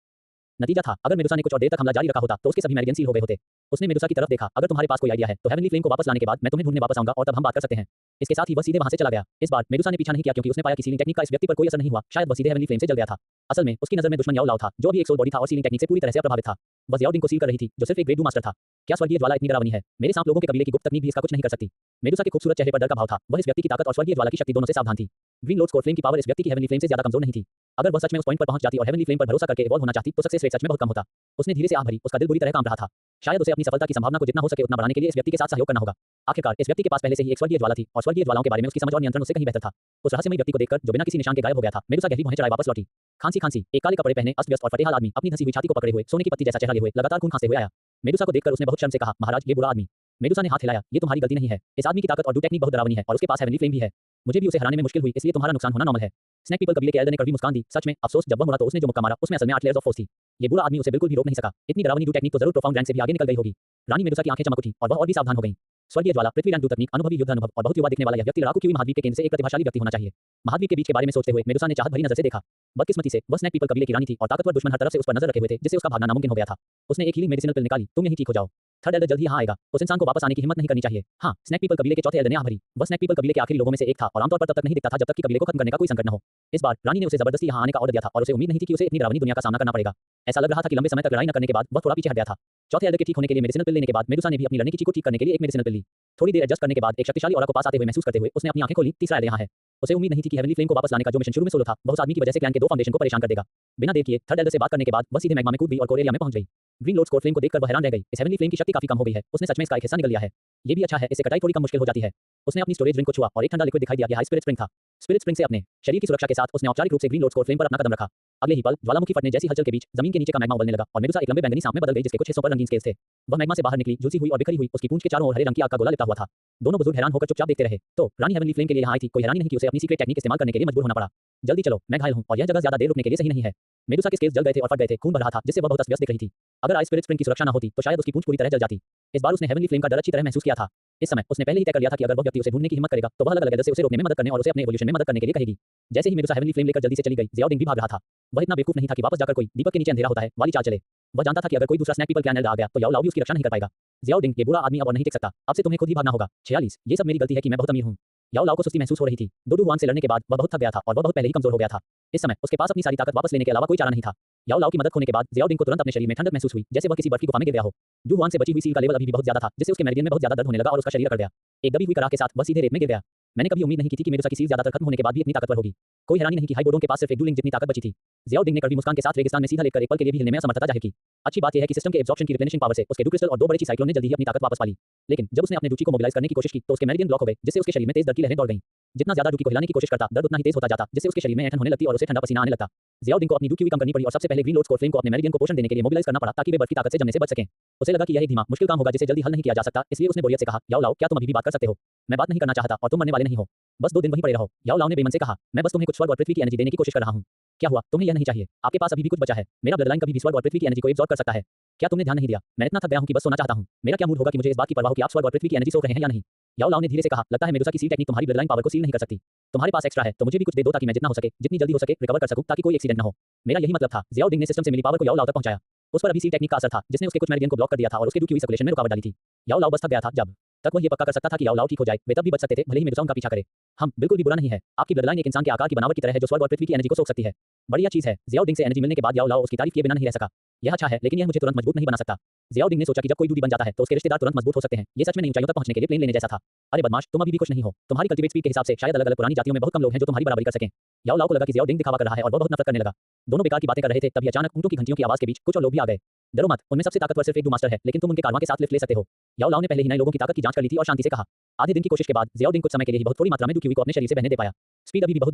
Speaker 1: नतीजा था। अगर मेडुसा ने कुछ और देर तक हमला जारी रखा होता तो उसके सभी मेरिडियन सील हो गए होते। उसने मेडुसा की तरफ देखा। अगर तुम्हारे पास कोई आइडिया है तो हेवनली फ्लेम को वापस लाने के बाद मैं तुम्हें ढूंढने वापस आऊंगा और तब हम बात कर सकते हैं। इसके साथ ही वह सीधे वहां से चला गया। इस बार मेडुसा ने पीछा नहीं किया क्योंकि उसने पाया कि सीलिंग टेक्निक का इस व्यक्ति पर कोई असर नहीं हुआ। शायद वह सीधे हेवनली फ्लेम से जल गया था। असल में उसकी नजर में दुश्मन याओ लाओ था, जो अभी एक सोल बॉडी था और सीलिंग टेक्निक से पूरी तरह से प्रभावित था। वह जियाओ डिंग को सील कर रही थी, जो सिर्फ एक ग्रेड डू मास्टर था। क्या स्वर्गीय ज्वाला इतनी डरावनी है? मेरे सांप लोगों के कबीले की गुप्त तकनीक भी इसका कुछ नहीं कर सकती। मेडुसा के खूबसूरत चेहरे पर डर का भाव था। वह इस व्यक्ति की ताकत और स्वर्गीय ज्वाला की शक्ति दोनों से सावधान थी। ग्रीन लोड्स कोर फ्लेम की पावर इस व्यक्ति की हेवनली फ्लेम से ज्यादा कमजोर नहीं थी। अगर वह सच में उस पॉइंट पर पहुंच जाती और हेवनली फ्लेम पर भरोसा करके इवॉल्व होना चाहती तो सक्सेस रेट सच में बहुत कम होता। उसने धीरे से आह भरी। उसका दिल बुरी तरह कांप रहा था। शायद उसे अपनी सफलता की संभावना को जितना हो सके उतना बढ़ाने के लिए इस व्यक्ति के साथ सहयोग करना होगा। आखिरकार इस व्यक्ति के पास पहले से ही एक स्वर्गीय ज्वाला थी और स्वर्गीय ज्वालाओं के बारे में उसकी समझ और नियंत्रण उससे कहीं बेहतर था। उस रहस्यमयी व्यक्ति को देखकर जो बिना किसी निशान के गायब हो गया था, मेडुसा गहरी भौहें चढ़ाए वापस लौटी। खांसी, एक काले कपड़े पहने अस्त व्यस्त और फटेहाल आदमी अपनी धंसी हुई छाती को पकड़े हुए, सोने की पत्ती जैसा चेहरा लिए हुए, लगातार खून खांसते हुए आया। मेडुसा को देखकर उसने बहुत शर्म से कहा, महाराज, ये बुरा आदमी। मेडुसा ने हाथ हिलाया। ये तुम्हारी गलती नहीं है। इस आदमी की ताकत और डू टेक्निक बहुत डरावनी है और उसके पास हेवनली फ्लेम भी है। मुझे भी उसे हराने में मुश्किल हुई, इसलिए तुम्हारा नुकसान होना नॉर्मल है। स्नैक पीपल कबीले के एल्डर ने कड़वी मुस्कान दी। सच में अफसोस, जब वह मुड़ा तो उसने जो मुक्का मारा उसमें असल में 8 लेयर्स ऑफ फोर्स थी। ये बुरा आदमी उसे बिल्कुल भी रोक नहीं सका। इतनी डरावनी डू टेक्निक तो जरूर प्रोफाउंड रैंक से भी आगे निकल गई होगी। रानी मेडुसा की आंखें चमक उठी और वह और भी सावधान हो गई। स्वर्गीय ज्वाला, पृथ्वी रैंक 2 तकनीक, अनुभवी युद्ध अनुभव और बहुत युवा दिखने वाला यह व्यक्ति लड़ाकू क्यूई महाद्वीप के केंद्र से एक प्रतिभाशाली व्यक्ति होना चाहिए। महाद्वीप के बीच के बारे में सोचते हुए मेडुसा ने चाहत भरी नजर से देखा। बदकिस्मती से वह स्नैक पीपल कबीले की रानी थी और ताकतवर दुश्मन हर तरफ से उस पर नजर रखे हुए थे, जिससे उसका भागना नामुमकिन हो गया था। उसने एक हीलिंग मेडिसिनल पिल निकाली। तुम यहीं ठीक हो जाओ, थर्ड एल्डर जल्द ही यहाँ आएगा। उस इंसान को वापस आने की हिम्मत नहीं करनी चाहिए। हाँ, स्नैक पीपल कबीले के चौथे एल्डर ने आह भरी। वह स्नैक पीपल कबीले के आखिरी लोगों में से एक था और आमतौर पर तब तक नहीं दिखता था जब तक कि कबीले को खत्म करने का कोई संकट न हो। इस बार रानी ने उसे जबरदस्ती यहाँ आने का ऑर्डर दिया था और उसे उम्मीद नहीं थी कि उसे इतनी डरावनी दुनिया का सामना करना पड़ेगा। ऐसा लग रहा था कि लंबे समय तक लड़ाई न करने के बाद वह थोड़ा पीछे हट गया था। चौथे एल्डर के ठीक होने के लिए मेडिसिनल पिल लेने के बाद मेडुसा ने भी अपनी लड़ने की चीख को ठीक करने के लिए एक मेडिसिनल पिल ली। थोड़ी देर एडजस्ट करने के बाद एक शक्तिशाली ऑरा को पास आते हुए महसूस करते हुए उसने अपनी आंखें खोली। तीसरा एल्डर यहाँ है। उसे उम्मीद नहीं थी कि हेवनली फ्लेम को वापस लाने का जो मिशन शुरू में सोलो था वह उस आदमी की वजह से क्लैन के 2 फाउंडेशन को परेशान कर देगा। बिना देर किए थर्ड एल्डर से बात करने के बाद वह सीधे मैग्मा में कूद गई और कोर एरिया में पहुंच गई। ग्रीन लॉर्ड स्कोर फ्लेम को देखकर वह हैरान रह गई। इस हेवनली फ्लेम की शक्ति काफी कम हो गई है। उसने सच में इसका एक हिस्सा निकल लिया है। ये भी अच्छा है, इससे कटाई थोड़ी कम मुश्किल हो जाती है। उसने अपनी स्टोरेज ड्रिंक को छुआ और एक ठंडा लिक्विड दिखाई दिया। यह स्पिरिट स्प्रिंग था। स्पिरिट स्प्रिंग से अपने शरीर की सुरक्षा के साथ उसने औपचारिक रूप से ग्रीन लॉर्ड स्कोर फ्लेम पर अपना कदम रखा। अगले ही पल ज्वालामुखी फटने जैसी हलचल के बीच जमीन के नीचे का मैग्मा उबलने लगा और मेडुसा एक लंबे बैंगनी सांप में बदल गई जिसके कुछ हिस्सों पर रंगीन स्केल्स थे। वह मैग्मा से बाहर निकली, झुलसी हुई और बिखरी हुई। उसकी पूंछ के चारों ओर हरे रंग की आग का गोला लिपटा हुआ था। दोनों बुजुर्ग हैरान होकर चुपचाप देखते रहे। तो रानी हेवनली फ्लेम के लिए यहाँ आई थी। कोई हैरानी नहीं कि उसे अपनी सीक्रेट टेक्निक इस्तेमाल करने के लिए मजबूर होना पड़ा। जल्दी चलो, मैं घायल हूँ और यह जगह ज्यादा देर रुकने के लिए सही नहीं है। मेडुसा के स्केल्स जल गए थे और फट गए थे। खून बह रहा था जिससे वह बहुत अस्त-व्यस्त दिख रही थी। अगर आइस स्पिरिट स्प्रिंग की सुरक्षा न होती तो शायद उसकी पूंछ पूरी तरह जल जाती। इस बार उसने हेवनली फ्लेम का डर अच्छी तरह महसूस किया था। इस समय उसने पहले ही तय कर लिया था कि अगर वह व्यक्ति उसे ढूंढने की हिम्मत करेगा तो वह अलग-अलग एल्डर से उसे रोकने में मदद करने और उसे अपने इवोल्यूशन में मदद करने के लिए कहेगी। जैसे ही मेडुसा हेवनली फ्लेम लेकर जल्दी से चली गई, ज़ियाओडिंग भी भाग रहा था। वह इतना बेवकूफ नहीं था कि वापस जाकर कोई दीपक के नीचे अंधेरा होता है वाली चाल चले। वह जानता था कि अगर कोई दूसरा स्नैक पीपल क्लैन एल्डर आ गया तो याओ लाओ भी उसकी रक्षा नहीं कर पाएगा। ज़ियाओडिंग, ये बुरा आदमी अब और नहीं टिक सकता। अब से तुम्हें खुद ही भागना होगा। 46 ये सब मेरी गलती है कि मैं बहुत अमीर हूँ। याओ लाओ को सुस्ती महसूस हो रही थी। डोडू हुआन से लड़ने के बाद वह बहुत थक गया था और वह बहुत पहले ही कमजोर हो गया था। इस समय उसके पास अपनी सारी ताकत वापस लेने के अलावा कोई चारा नहीं था। याओ लाओ की मदद होने के बाद ज़ियाओडिंग को तुरंत अपने शरीर में ठंडक महसूस हुई, जैसे वह किसी बर्फ की गुफा में गिर गया हो। डू हुआन से बची हुई सील का लेवल अभी भी बहुत ज्यादा था, जिससे उसके मेरिडियन में बहुत ज्यादा दर्द होने लगा और उसका शरीर अकड़ गया। एक दबी हुई कराह के साथ वह सीधे रेत में गिर गया। मैंने कभी उम्मीद नहीं की थी कि मेडुसा की सील ज्यादातर खत्म होने के बाद भी इतनी ताकतवर होगी। कोई हैरानी नहीं कि हाइबोडों के पास सिर्फ एक डूलिंग जितनी ताकत बची थी। ज़ियाओडिंग ने कड़वी मुस्कान के साथ रेगिस्तान में सीधा लेकर एक पल के लिए भी हिलने में असमर्थता जाहिर की। अच्छी बात यह है कि सिस्टम के एब्जॉर्प्शन की रिप्लेनिशिंग पावर से उसके डू क्रिस्टल और 2 बड़े ची साइक्लोन ने जल्दी ही अपनी ताकत वापस पा ली। लेकिन जब उसने अपने डूची को मोबिलाइज करने की कोशिश की तो उसके मेरिडियन ब्लॉक हो गए, जिससे उसके शरीर में तेज दर्द की लहरें दौड़ गईं। जितना ज्यादा डूकी को हिलाने की कोशिश करता, दर्द उतना ही तेज होता जाता, जिससे उसके शरीर में ऐंठन होने लगती और उसे ठंडा पसीना आने लगता। ज़ियाओडिंग को अपनी डूकी हुई कम करनी पड़ी और सबसे पहले ग्रीन लॉर्ड स्कोर फ्लेम को अपने मेरिडियन को पोषण देने के लिए मोबिलाइज करना पड़ा ताकि वे बर्फ की ताकत से जमने से बच सकें। उसे लगा कि यह एक धीमा मुश्किल काम होगा जिसे जल्दी हल नहीं किया जा सकता, इसलिए उसने बोरियत से कहा, याओ लाओ, क्या तुम अभी भी बात कर सकते हो? मैं बात नहीं करना चाहता और तुम मरने वाले नहीं हो। बस 2 दिन वहीं पड़े रहो। याओ लाओ ने बेमन से कहा, मैं बस तुम्हें कुछ स्वर्ग और पृथ्वी की एनर्जी देने की कोशिश कर रहा हूँ। क्या हुआ? तुम्हें यह नहीं चाहिए? आपके पास अभी भी कुछ बचा है। मेरा ब्लड लाइन कभी भी स्वर्ग और पृथ्वी की एनर्जी को एब्जॉर्ब कर सकता है। क्या तुमने ध्यान नहीं दिया? मैं इतना थक गया हूँ कि बस सोना चाहता हूँ। मेरा क्या मूड होगा कि मुझे इस बात की परवाह हो कि आप स्वर्ग और पृथ्वी की एनर्जी सोख रहे हैं या नहीं? याओ लाओ ने धीरे से कहा, लगता है मेडुसा की सील टेक्निक तुम्हारी ब्लड लाइन पावर को सील नहीं कर सकती। तुम्हारे पास एक्स्ट्रा है तो मुझे भी कुछ दे दो ताकि मैं जितना हो सके, जितनी जल्दी हो सके रिकवर कर सकूं ताकि कोई एक्सीडेंट न हो। मेरा यही मतलब था। ज़ियाओडिंग ने सिस्टम से मिली पावर को याओ लाओ तक पहुंचाया। उस पर अभी सील टेक्निक का असर था जिसने उसके कुछ मेरिडियन को ब्लॉक कर दिया था और उसके डूकी हुई सर्कुलेशन में रुकावट डाली थी। याओ लाओ बस थक गया था। जब तक वह ये पक्का कर सकता था कि याओ लाओ ठीक हो जाए, वे तब भी बच सकते थे, भले ही मेडुसा उनका पीछा करे। हम बिल्कुल भी बुरा नहीं है। आपकी ब्लड लाइन एक इंसान के आकार की बनावट की तरह है जो स्वर्ग और पृथ्वी की एनर्जी को सोख सकती है। बढ़िया चीज है। ज़ियाओडिंग से एनर्जी मिलने के बाद याओ लाओ उसकी तारीफ किए बिना नहीं रह सका। यह अच्छा है, लेकिन यह मुझे तुरंत मजबूत नहीं बना सकता। ज़ियाओडिंग ने सोचा कि जब कोई डूडी बन जाता है तो उसके रिश्तेदार तुरंत मजबूत हो सकते हैं। ये सच में नई ऊंचाइयों तक पहुंचने के लिए प्लेन लेने जैसा था। अरे बदमाश, तुम अभी भी खुश नहीं हो। तुम्हारी कल्टीवेट स्पीड के हिसाब से शायद अलग-अलग पुरानी जातियों में बहुत कम लोग हैं जो तुम्हारी बराबरी कर सकें। याओ लाओ को लगा कि ज़ियाओडिंग दिखावा कर रहा है और वह बहुत नफरत करने लगा। दोनों बेकार की बातें कर रहे थे, तभी अचानक ऊंटों की घंटियों की आवाज के बीच कुछ और लोग भी आ गए। डरो मत, उनमें सबसे ताकतवर सिर्फ एक डू मास्टर है, लेकिन तुम उनके कारवां के साथ लिफ्ट ले सकते हो। याओ लाओ ने पहले ही नए लोगों की ताकत की जांच कर ली थी और शांति से कहा। आधे दिन की कोशिश के बाद ज़ियाओडिंग कुछ समय के लिए ही बहुत थोड़ी मात्रा में डूकी हुई को अपने शरीर से बहने दे पाया। स्पीड अभी भी बहुत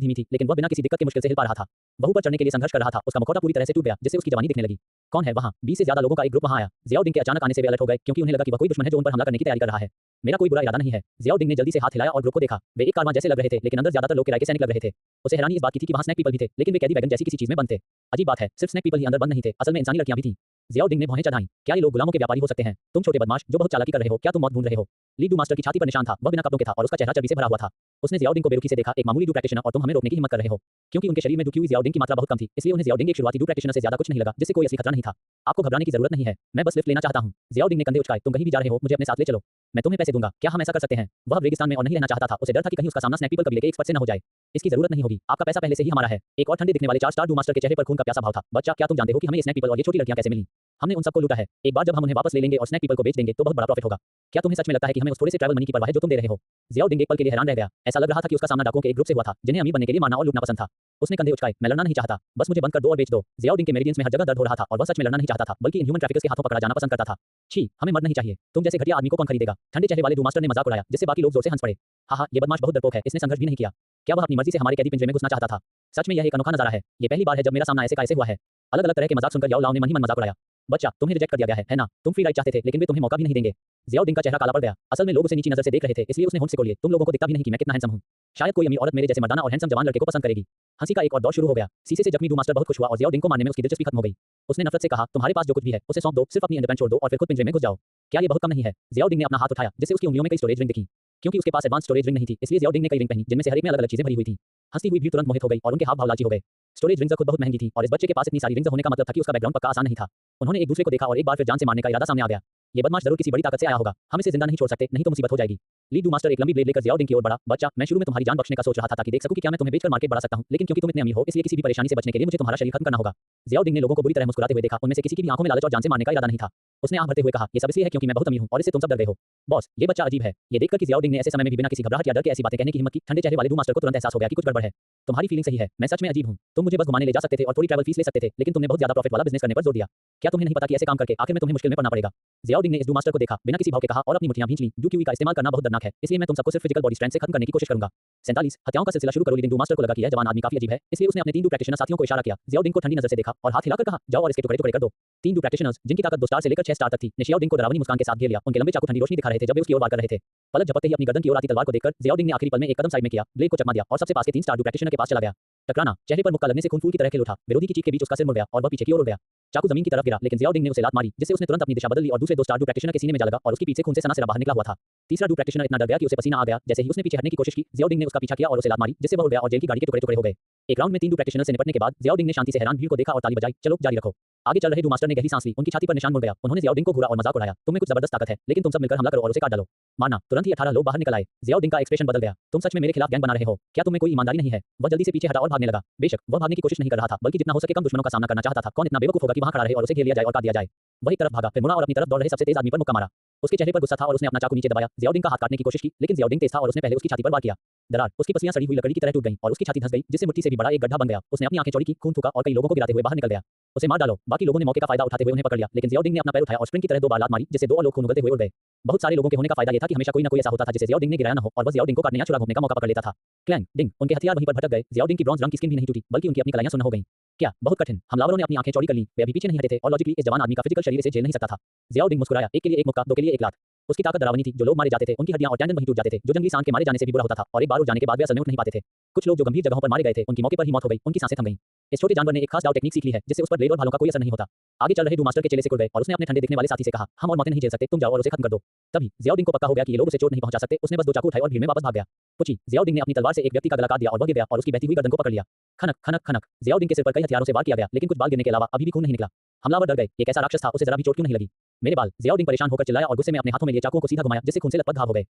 Speaker 1: धीमी थी, लेकिन वह बिना किसी दिक्कत के मुश्किल से हिल पा रहा था। वह ऊपर चढ़ने के लिए संघर्ष कर रहा था। उसका मुखौटा पूरी तरह से टूट गया, जिससे उसकी जवानी दिखने लगी। कौन है वहाँ? 20 से ज्यादा लोगों का एक ग्रुप वहाँ आया। ज़ियाओडिंग के अचानक आने से वे अलर्ट हो गए क्योंकि उन्हें लगा कि वह कोई दुश्मन है जो उन पर हमला करने की तैयारी कर रहा है। मेरा कोई बुरा इरादा नहीं है। ज़ियाओडिंग ने जल्दी से हाथ हिलाया और ग्रुप को देखा। वे एक कारवां जैसे लग रहे थे, लेकिन अंदर ज्यादातर लोग किराए के सैनिक लग रहे थे। उसे हैरानी इस बात की थी कि वहाँ स्नैक पीपल भी थे, लेकिन वे कैदी वैगन जैसी किसी चीज में बंद थे। अजीब बात है, सिर्फ स्नैक पीपल ही अंदर बंद नहीं थे, असल में इंसानी लड़कियां भी थीं। ज़ियाओडिंग ने भौहें चढ़ाईं। क्या ये लोग गुलामों के व्यापारी हो सकते हैं? तुम छोटे बदमाश जो बहुत चालाकी कर रहे हो, क्या तुम मौत ढूंढ रहे हो? ली डू मास्टर की छाती पर निशान था। वह बिना कपड़ों के था और उसका चेहरा चर्बी से भरा हुआ था। उसने ज़ियाओडिंग को बेरुखी से देखा। एक मामूली डू प्रैक्टिशनर और तुम हमें रोकने की हिम्मत कर रहे हो। क्योंकि उनके शरीर में डूकी हुई ज़ियाओडिंग की मात्रा बहुत कम थी, इसलिए उन्हें ज़ियाओडिंग एक शुरुआती डू प्रैक्टिशनर से ज्यादा कुछ नहीं लगा, जिससे कोई असली खतरा नहीं था। आपको घबराने की जरूरत नहीं है, मैं बस लिफ्ट लेना चाहता हूँ। ज़ियाओडिंग ने कंधे उचकाए। तुम कहीं भी जा रहे हो, मुझे अपने साथ ले चलो। मैं तुम्हें पैसे दूंगा। क्या हम ऐसा कर सकते हैं? वह रेगिस्तान में और नहीं रहना चाहता था। उसे डर था कि कहीं उसका सामना स्नैक पीपल कबीले के एक्सपर्ट से न हो जाए। इसकी जरूरत नहीं होगी, आपका पैसा पहले से ही हमारा है। एक और ठंडे दिखने वाले 4 स्टार डू मास्टर के चेहरे पर खून का प्यासा भाव था। बच्चा, क्या तुम जानते हो कि हमें ये स्नैक पीपल और ये छोटी लड़कियां कैसे मिली? हमने उन सबको लूटा है। एक बार जब हम उन्हें वापस ले लेंगे और स्नैक पीपल को बेच देंगे तो बहुत बड़ा प्रॉफिट होगा। क्या तुम्हें सच में लगता है कि हमें उस थोड़े से ट्रैवल मनी की परवाह है जो तुम दे रहे हो? ज़ियाओडिंग एक पल के लिए हैरान रह गया। ऐसा लग रहा था कि उसका सामना डाकुओं के एक ग्रुप से हुआ था, जिन्हें अमीर बनने के लिए मारना और लूटना पसंद था। उसने कंधे उचकाए। मैं लड़ना नहीं चाहता, बस मुझे बंद कर दो और बेच दो। ज़ियाओडिंग के मेरिडियंस में हर जगह दर्द हो रहा था और वह सच में लड़ना नहीं चाहता था, बल्कि इनह्यूमन ट्रैफिकर्स के हाथों पकड़ा जाना पसंद करता था। छी, हमें मर्द नहीं चाहिए। तुम जैसे घटिया आदमी को कौन खरीदेगा? ठंडे चेहरे वाले डू मास्टर ने मजाक उड़ाया, जिससे बाकी लोग जोर से हंस पड़े। हाँ, ये बदमाश बहुत डरपोक है। इसने संघर्ष भी नहीं किया। क्या वह अपनी मर्जी से हमारे कैदी पिंजरे में घुसना चाहता था? सच में यह एक अनोखा नजारा है। ये पहली बार है जब मेरा सामना ऐसे का ऐसे हुआ है। अलग-अलग तरह के मजाक सुनकर याओ लाओ ने मन ही मन मजाक उड़ाया। बच्चा, तुम्हें रिजेक्ट कर दिया गया है ना? तुम फ्री राइड चाहते थे, लेकिन वे तुम्हें मौका भी नहीं देंगे। जियाओडिंग का चेहरा काला पड़ गया। असल में लोग उसे नीची नजर से देख रहे थे, इसलिए उसने होंठ सिकोड़ लिए। तुम लोगों को दिखता भी नहीं कि मैं कितना हैंडसम हूँ। शायद कोई अमीर औरत मेरे जैसे मर्दाना और हैंडसम जवान लड़के को पसंद करेगी। हंसी का एक और दौर शुरू हो गया। शीशे से जख्मी डू मास्टर बहुत खुश हुआ और जियाओडिंग को मारने में उसकी दिलचस्पी खत्म हो गई। उसने नफरत से कहा, तुम्हारे पास जो कुछ भी है, उसे सौंप दो, सिर्फ अपनी अंडरपैंट छोड़ दो और फिर खुद पिंजरे में घुस जाओ। क्या ये बहुत कम नहीं है? जियाओडिंग ने अपना हाथ उठाया, जिससे उसकी उंगलियों में कई स्टोरेज रिंग दिखी। क्योंकि उसके पास एडवांस स्टोरेज रिंग नहीं थी, इसलिए जियाओडिंग ने कई रिंग पहनी, जिनमें से हर एक में अलग-अलग चीजें भरी हुई थी। हंसती हुई भीड़ तुरंत मोहित हो गई और उनके हाव भाव लालची हो गए। स्टोरेज रिंग्स खुद बहुत महंगी थी और इस बच्चे के पास इतनी सारी रिंग्स होने का मतलब था कि उसका बैकग्राउंड पक्का आसान नहीं था। उन्होंने एक दूसरे को देखा और एक बार फिर जान से मारने का इरादा सामने आ गया। ये बदमाश जरूर किसी बड़ी ताकत से आया होगा। हम इसे जिंदा नहीं छोड़ सकते, नहीं तो मुसीबत हो जाएगी। ली डू मास्टर एक लंबी ब्लेड लेकर जियाओडिंग की ओर बढ़ा। बच्चा, मैं शुरू में तुम्हारी जान बख्शने का सोच रहा था ताकि देख सकूं कि क्या मैं तुम्हें बेचकर मार्केट बढ़ा सकता हूं, लेकिन क्योंकि तुम इतने अमीर हो, इसलिए किसी भी परेशानी से बचने के लिए मुझे तुम्हारा शरीर खत्म करना होगा। जियाओडिंग ने लोगों को बुरी तरह मुस्कुराते हुए देखा। उनमें से किसी की भी आंखों में लालच और जान से मारने का इरादा नहीं था। उसने आंख भरते हुए कहा, ये सब इसलिए है क्योंकि मैं बहुत अमीर हूं और इससे तुम सब डर गए हो। बॉस, ये बच्चा अजीब है। ये देखकर कि जियाओडिंग ने ऐसे समय में भी बिना किसी घबराहट या डर के ऐसी बातें कहने की हिम्मत की, ठंडे चेहरे वाले डू मास्टर को तुरंत एहसास हो गया कि कुछ गड़बड़ है। तुम्हारी फीलिंग सही है, मैं सच में अजीब हूं। तुम मुझे बस घुमाने ले जा सकते थे और थोड़ी ट्रैवल फीस ले सकते थे, लेकिन तुमने बहुत ज्यादा प्रॉफिट वाला बिजनेस करने पर जोर दिया। क्या तुम्हें नहीं पता कि ऐसे काम करके आखिर में तुम्हें मुश्किल में पड़ना पड़ेगा? जियाओडिंग ने इस डू मास्टर को देखा, बिना किसी भाव के कहा और अपनी मुट्ठियां भींच लीं। डू क्यूई का इस्तेमाल करना बहुत दर्दनाक है, इसलिए मैं तुम सबको सिर्फ फिजिकल बॉडी स्ट्रेंथ से खत्म करने की कोशिश करूंगा। 47 हत्याओं का सिलसिला शुरू करो, लेकिन डू मास्टर को लगा कि यह जवान आदमी काफी अजीब है, इसलिए उसने अपने 3 डू प्रैक्टिशनर साथियों को इशारा किया। जियाओडिंग को ठंडी नजर से देखा और हाथ हिलाकर कहा, जाओ और इसके टुकड़े टुकड़े कर दो। 3 डू प्रैक्टिशनर्स, जिनकी ताकत 2 स्टार से लेकर 6 स्टार तक थी, ने जियाओडिंग को डरावनी मुस्कान के साथ घेर लिया। उनके लंबे चाकू ठंडी रोशनी दिखा रहे थे जब वे उसकी ओर वार कर रहे थे। पलक झपकते ही अपनी गर्दन की ओर आती तलवार को देखकर जियाओडिंग ने आखिरी पल में एक कदम साइड में किया, ब्लेड को चकमा दिया और सबसे पास के 3 स्टार डू प्रैक्टिशनर के पास चला गया। टकराना, चेहरे पर मुक्का लगने से खून फूल की तरह खिल उठा। विरोधी की चीख के बीच उसका सिर मुड़ गया और वह पीछे की ओर उड़ गया। चाकू जमीन की तरफ गिरा, लेकिन जियाओडिंग ने उसे लात मारी, जिससे उसने तुरंत अपनी दिशा बदल ली और दूसरे 2 स्टार डू प्रैक्टिशनर के सीने में जा लगा और उसके पीछे खून से सना-सिरा बाहर निकला हुआ था। तीसरा डू प्रैक्टिशनर इतना डर गया कि उसे पसीना आ गया। जैसे ही उसने पीछे हटने की कोशिश की, जियाओडिंग ने उसका पीछा किया और उसे लात मारी, जिससे वह उड़ गया और जेल की गाड़ी के टुकड़े-टुकड़े हो गए। एक राउंड में 3 डू प्रैक्टिशनर से निपटने के बाद जियाओडिंग ने शांति से हैरान भीड़ को देखा और ताली बजाई। चलो जारी रखो। आगे चल रहे डू मास्टर ने गहरी सांस ली, उनकी छाती पर निशान मुड़ गया। उन्होंने जियाओडिंग को घूरा और मजाक उड़ाया, तुम में कुछ जबरदस्त ताकत है, लेकिन तुम सब मिलकर हमला करो और उसे काट डालो। मारना, तुरंत ही 18 लोग बाहर निकल आए। जियाओडिंग का एक्सप्रेशन बदल गया। तुम सच में मेरे खिलाफ गैंग बना रहे हो? क्या तुम में कोई ईमानदारी नहीं है? वह जल्दी से पीछे हटा और भागने लगा। बेशक वह भागने की कोशिश नहीं कर रहा था, बल्कि जितना हो सके कम दुश्मनों का सामना करना चाहता था। कौन इतना बेवकूफ होगा कि वहां खड़ा रहे और उसे घेर लिया जाए और काट दिया जाए? वह एक तरफ भागा, फिर मुड़ा और अपनी तरफ दौड़ रहे सबसे तेज आदमी पर मुक्का मारा। उसके चेहरे पर गुस्सा था और उसने अपना चाकू नीचे दबाया। जियाओडिंग का हाथ काटने की कोशिश की, लेकिन जियाओडिंग तेज था और उसने पहले उसकी छाती पर वार किया। दरार, उसकी पसलियां सड़ी हुई लकड़ी की तरह टूट गईं और उसकी छाती धंस गई, जिससे मुट्ठी से भी बड़ा एक गड्ढा बन गया। उसने अपनी आंखें चौड़ी की, खून थूका और कई लोगों को गिराते हुए बाहर निकल गया। उसे मार डालो। बाकी लोगों ने मौके का फायदा उठाते हुए उन्हें पकड़ लिया, लेकिन जियाओडिंग ने अपना पैर उठाया और स्प्रिंग की तरह 2 बार लात मारी, जिससे 2 और लोग खून उगलते हुए उड़ गए। बहुत सारे लोगों के होने का फायदा यह था कि हमेशा कोई न कोई ऐसा होता था जिसे जियाओडिंग ने गिराया न हो और वह जियाओडिंग को काटने या छुरा घोंपने का मौका पकड़ लेता था। क्लैंग डिंग, उनके हथियार वहीं पर भटक गए। जियाओडिंग की ब्रॉन्ज रंग की स्किन भी नहीं टूटी, बल्कि उनकी अपनी कलाइयां सुन्न हो गईं। क्या बहुत कठिन। हमलावरों ने अपनी आंखें चौड़ी कर ली, वे अभी पीछे नहीं हटे थे और लॉजिकली इस जवान आदमी का फिजिकल शरीर इसे झेल नहीं सकता था। जियाओडिंग मुस्कुराया, एक के लिए एक मुक्का, 2 के लिए एक लात। उसकी ताकत डरावनी थी। जो लोग मारे जाते थे उनकी हड्डियां और टेंडन वहीं टूट जाते थे, जो जंगली सांड के मारे जाने से भी बुरा होता था और एक बार उड़ जाने के बाद वे असल में उठ नहीं पाते थे। कुछ लोग जो गंभीर जगहों पर मारे गए थे, उनकी मौके पर ही मौत हो गई, उनकी सांसें थम गईं। इस छोटे जानवर ने एक खास दाव टेक्निक सीख ली है, जिससे उस पर ब्लेड और भालों का कोई असर नहीं होता। आगे चल रहे डू मास्टर के चेले से कुड़ गए और उसने अपने ठंडे दिखने वाले साथी से कहा, हम और मौतें नहीं झेल सकते, तुम जाओ और उसे खत्म कर दो। तभी जियाओडिंग को पक्का हो गया कि ये लोग उसे चोट नहीं पहुंचा सकते। उसने बस 2 चाकू उठाए और भीड़ में वापस भाग गया। पुची, जियाओडिंग ने अपनी तलवार से एक व्यक्ति का गला काट दिया और वह गिर गया और उसकी बहती हुई गर्दन को पकड़ लिया। खनक खनक खनक, जियाओडिंग के सिर पर कई हथियारों से वार किया गया, लेकिन कुछ बाल गिरने के अलावा अभी भी खून नहीं निकला। हमलावर डर गए, ये कैसा राक्षस था, उसे जरा भी चोट क्यों नहीं लगी? मेरे बाल, जियाओडिंग परेशान होकर चिल्लाया और गुस्से में अपने हाथों में लिए चाकुओं को सीधा घुमाया, जिससे खून से लथपथ घाव हो गए।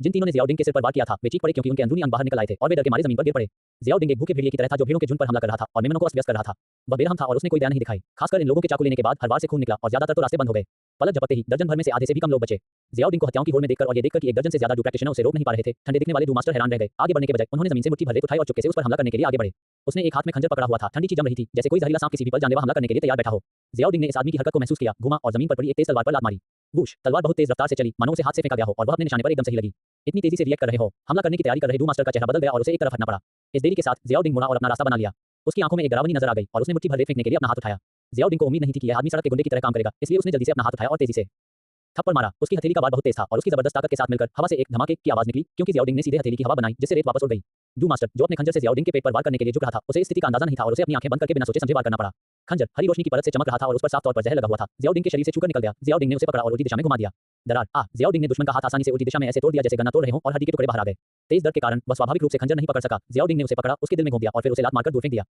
Speaker 1: जिन तीनों ने जियाओडिंग के सिर पर वार किया था, वे चीख पड़े क्योंकि उनके अंदरूनी अंग बाहर निकल आए थे और वे डर के मारे जमीन पर गिर पड़े। जियाओडिंग एक भूखे भेड़िए की तरह था जो भेड़ों के झुंड पर हमला कर रहा था और मेमनों को अस्त-व्यस्त कर रहा था। वह बेरहम था और उसने कोई दया नहीं दिखाई। खासकर इन लोगों के चाकू लेने के बाद हर बार से खून निकला और ज्यादातर तो रास्ते बंद हो गए। पलक झपकते ही दर्जन भर में से आधे से भी कम लोग बचे। जियाओडिंग को हत्याओं की होड़ में देखकर और ये देखकर कि एक दर्जन से ज्यादा डू प्रैक्टिशनर उसे रोक नहीं पा रहे थे, ठंडे दिखने वाले डू मास्टर हैरान रह गए। आगे बढ़ने के बजाय उन्होंने जमीन से मुट्ठी भर रेत उठाई और चुपके से उस पर हमला करने के लिए आगे बढ़े। उसने एक हाथ में खंजर पकड़ा हुआ था, ठंडी चीज जम रही थी, जैसे कोई जहरीला सांप किसी भी पल जानलेवा हमला करने के लिए तैयार बैठा हो। जियाओडिंग ने इस आदमी की हरकत को महसूस किया, घुमा और जमीन पर पड़ी एक तेज तलवार पर लात मारी। वूश, तलवार बहुत तेज रफ्तार से चली, मानो उसे हाथ से फेंका गया हो और वह अपने निशाने पर एकदम सही लगी। इतनी तेजी से रिएक्ट कर रहे हो, हमला करने की तैयारी कर रहे डू मास्टर का चेहरा बदल गया और उसे एक तरफ हटना पड़ा। इस देरी के साथ जियाओडिंग मुड़ा और अपना रास्ता बना लिया। उसकी आंखों में एक डरावनी नजर आ गई और उसने मुट्ठी भर रेत फेंकने के लिए अपना हाथ उठाया। जियाओडिंग को उम्मीद नहीं थी कि यह आदमी सड़क के गुंडे की तरह काम करेगा, इसलिए उसने जल्दी से अपना हाथ उठाया और तेजी से थप्पड़ मारा। उसकी हथेली का वार बहुत तेज था और उसकी जबरदस्त ताकत के साथ मिलकर हवा से एक धमाके की आवाज निकली, क्योंकि जियाओडिंग ने सीधे हथेली की हवा बनाई, जिससे रेत वापस उड़ गई। डू मास्टर, जो अपने खंजर से जियाओडिंग के पेट पर वार करने के लिए झुक रहा था, उसे इस स्थिति का अंदाजा नहीं था और उसे अपनी आंखें बंद करके बिना सोचे समझे वार करना पड़ा। खंजर हरी रोशनी की परत से चमक रहा था और उस पर साफ तौर पर जहर लगा हुआ था। जियाओडिंग के शरीर से छूकर निकल गया। जियाओडिंग ने उसे पकड़ा और उल्टी दिशा में घुमा दिया। दरार, जियाओडिंग ने दुश्मन का हाथ आसानी से उल्टी दिशा में ऐसे तोड़ दिया जैसे गन्ना तोड़ रहे हों और हड्डी के टुकड़े बाहर आ गए। तेज दर्द के कारण वह स्वाभाविक रूप से खंजर नहीं पकड़ सका। जियाओडिंग ने उसे पकड़ा, उसके दिल में घोंप दिया और फिर उसे लात मारकर दूर फेंक दिया।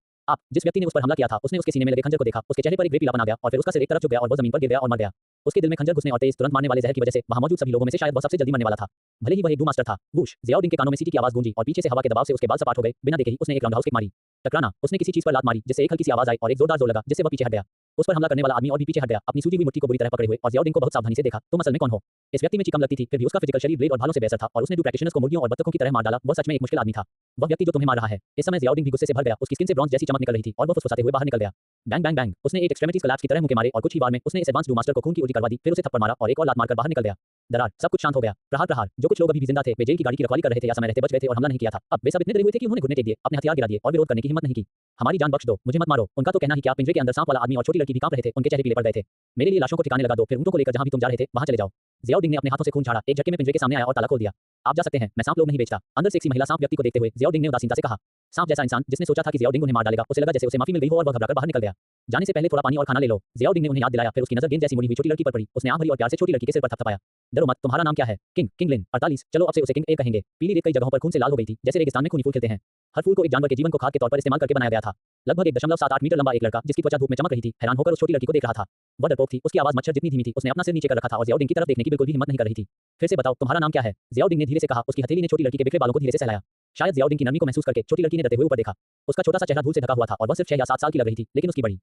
Speaker 1: जिस व्यक्ति ने उस पर हमला किया था, उसने उसके सीने में लगे खंजर को देखा। उसके चेहरे पर एक ग्रे पीलापन आ गया और फिर उसका सिर एक तरफ झुक गया और वह जमीन पर गिर गया और मर गया। उसके दिल में खंजर घुसने और तेज तुरंत मारने वाले जहर की वजह से वहां मौजूद सभी लोगों में से शायद वह सबसे जल्दी मरने वाला था। भले ही वह एक डू मास्टर था। वूश, जियाओडिंग के कानों में सीटी की आवाज गूंजी और पीछे से हवा के दबाव से उसके बाल सपाट हो गए। बिना देखे ही उसने एक राउंड हाउस किक मारी। टकराना, उसने किसी चीज पर लात मारी, जिससे एक हल्की सी आवाज आई और एक जोरदार जोर लगा, जिससे वह पीछे हट गया। उस पर हमला करने वाला आदमी और भी पीछे हट गया, अपनी सूजी हुई मुट्ठी को बुरी तरह पकड़े हुए, और जियाओडिंग को बहुत सावधानी से देखा। तुम असल में कौन हो? इस व्यक्ति में चिकन लगती थी, फिर भी उसका फिजिकल शरीर ब्लेड और भालों से बेहतर था और उसने डू प्रैक्टिशनर्स को मुर्गियों और बत्तखों की तरह मार डाला। वह सच में एक मुश्किल आदमी था। वह व्यक्ति जो तुम्हें मार रहा है। इस समय जियाओडिंग भी गुस्से से भर गया। उसकी स्किन से ब्रॉन्ज जैसी चमक निकल रही थी और वह फुसफुसाते हुए बाहर निकल गया। बैंग बैंग बैंग, उसने एक एक्सट्रीमिटीज कोलैप्स की तरह मुंह के मारे और कुछ ही बार में उसने इस एडवांस डू मास्टर को खून की उल्टी करवा दी, फिर उसे थप्पड़ मारा और एक और लात मारकर बाहर निकल गया। दरार, सब कुछ शांत हो गया। प्रहार प्रहार, जो कुछ लोग अभी भी जिंदा थे, वे जेल की गाड़ी की रखवाली कर रहे थे या समय रहते बच गए थे और हमला नहीं किया था। अब वे सब इतने डरे हुए थे कि उन्होंने घुटने टेक दिए, अपने हथियार गिरा दिए और विरोध करने की हिम्मत नहीं की। हमारी जान बख्श दो, मुझे मत मारो। उनका तो कहना ही क्या, पिंजरे के अंदर सांप वाला आदमी और छोटी लड़की भी कांप रहे थे, उनके चेहरे पीले पड़ गए थे। मेरे लिए लाशों को ठिकाने लगा दो, फिर ऊँटों को लेकर जहाँ भी तुम जा रहे थे वहाँ चले जाओ। ज़ियाउद्दीन ने अपने हाथों से खून झाड़ा, एक झटके में पिंजरे के सामने आया और ताला खोल दिया। आप जा सकते हैं, मैं सांप लोग नहीं बेचता। अंदर से एक सी महिला सांप व्यक्ति को देखते हुए ज़ियाउद्दीन ने उदासीनता से कहा। सांप जैसा इंसान जिसने सोचा था कि ज़ियाउद्दीन उन्हें मार डालेगा, उसे लगा जैसे उसे माफी मिल गई हो और वह घबराकर बाहर निकल गया। जाने से पहले थोड़ा पानी और खाना ले लो। ज़ियाउद्दीन ने उन्हें याद दिलाया, फिर उसकी नजर गेंद जैसी मुड़ी हुई छोटी लड़की पर पड़ी। उसने आंख भरी और प्यार से छोटी लड़की के सिर पर थपथपाया। डरो मत, तुम्हारा नाम क्या है? King, Kinglin, 48। चलो अब से उसे किंग ए कहेंगे। पीली रेत कई जगहों पर खून से लाल हो गई थी, जैसे रेगिस्तान में खूनी फूल खिलते हैं। हर फूल को एक जानवर के जीवन को खाद के तौर पर इस्तेमाल करके बनाया गया था। लगभग 1.78 मीटर लंबा एक लड़का जिसकी त्वचा धूप में चमक रही थी, हैरान होकर उस छोटी लड़की को देख रहा था। वह डरपोक थी, उसकी आवाज मच्छर जितनी धीमी थी। उसने अपना सिर नीचे कर रखा था और ज़ियाउद्दीन की तरफ देखने की बिल्कुल भी हिम्मत नहीं कर रही थी। फिर से बताओ, तुम्हारा नाम क्या है? ज़ियाउद्दीन ने धीरे से कहा। उसकी हथेली ने छोटी लड़की के बिखरे बालों को धीरे से सहलाया। शायद ज़ियाउद्दीन की नरमी को महसूस करके छोटी लड़की ने डरते हुए ऊपर देखा। उसका छोटा सा चेहरा धूल से ढका हुआ था और वह सिर्फ 6 या 7 साल की लग रही थी, लेकिन उसकी बड़ी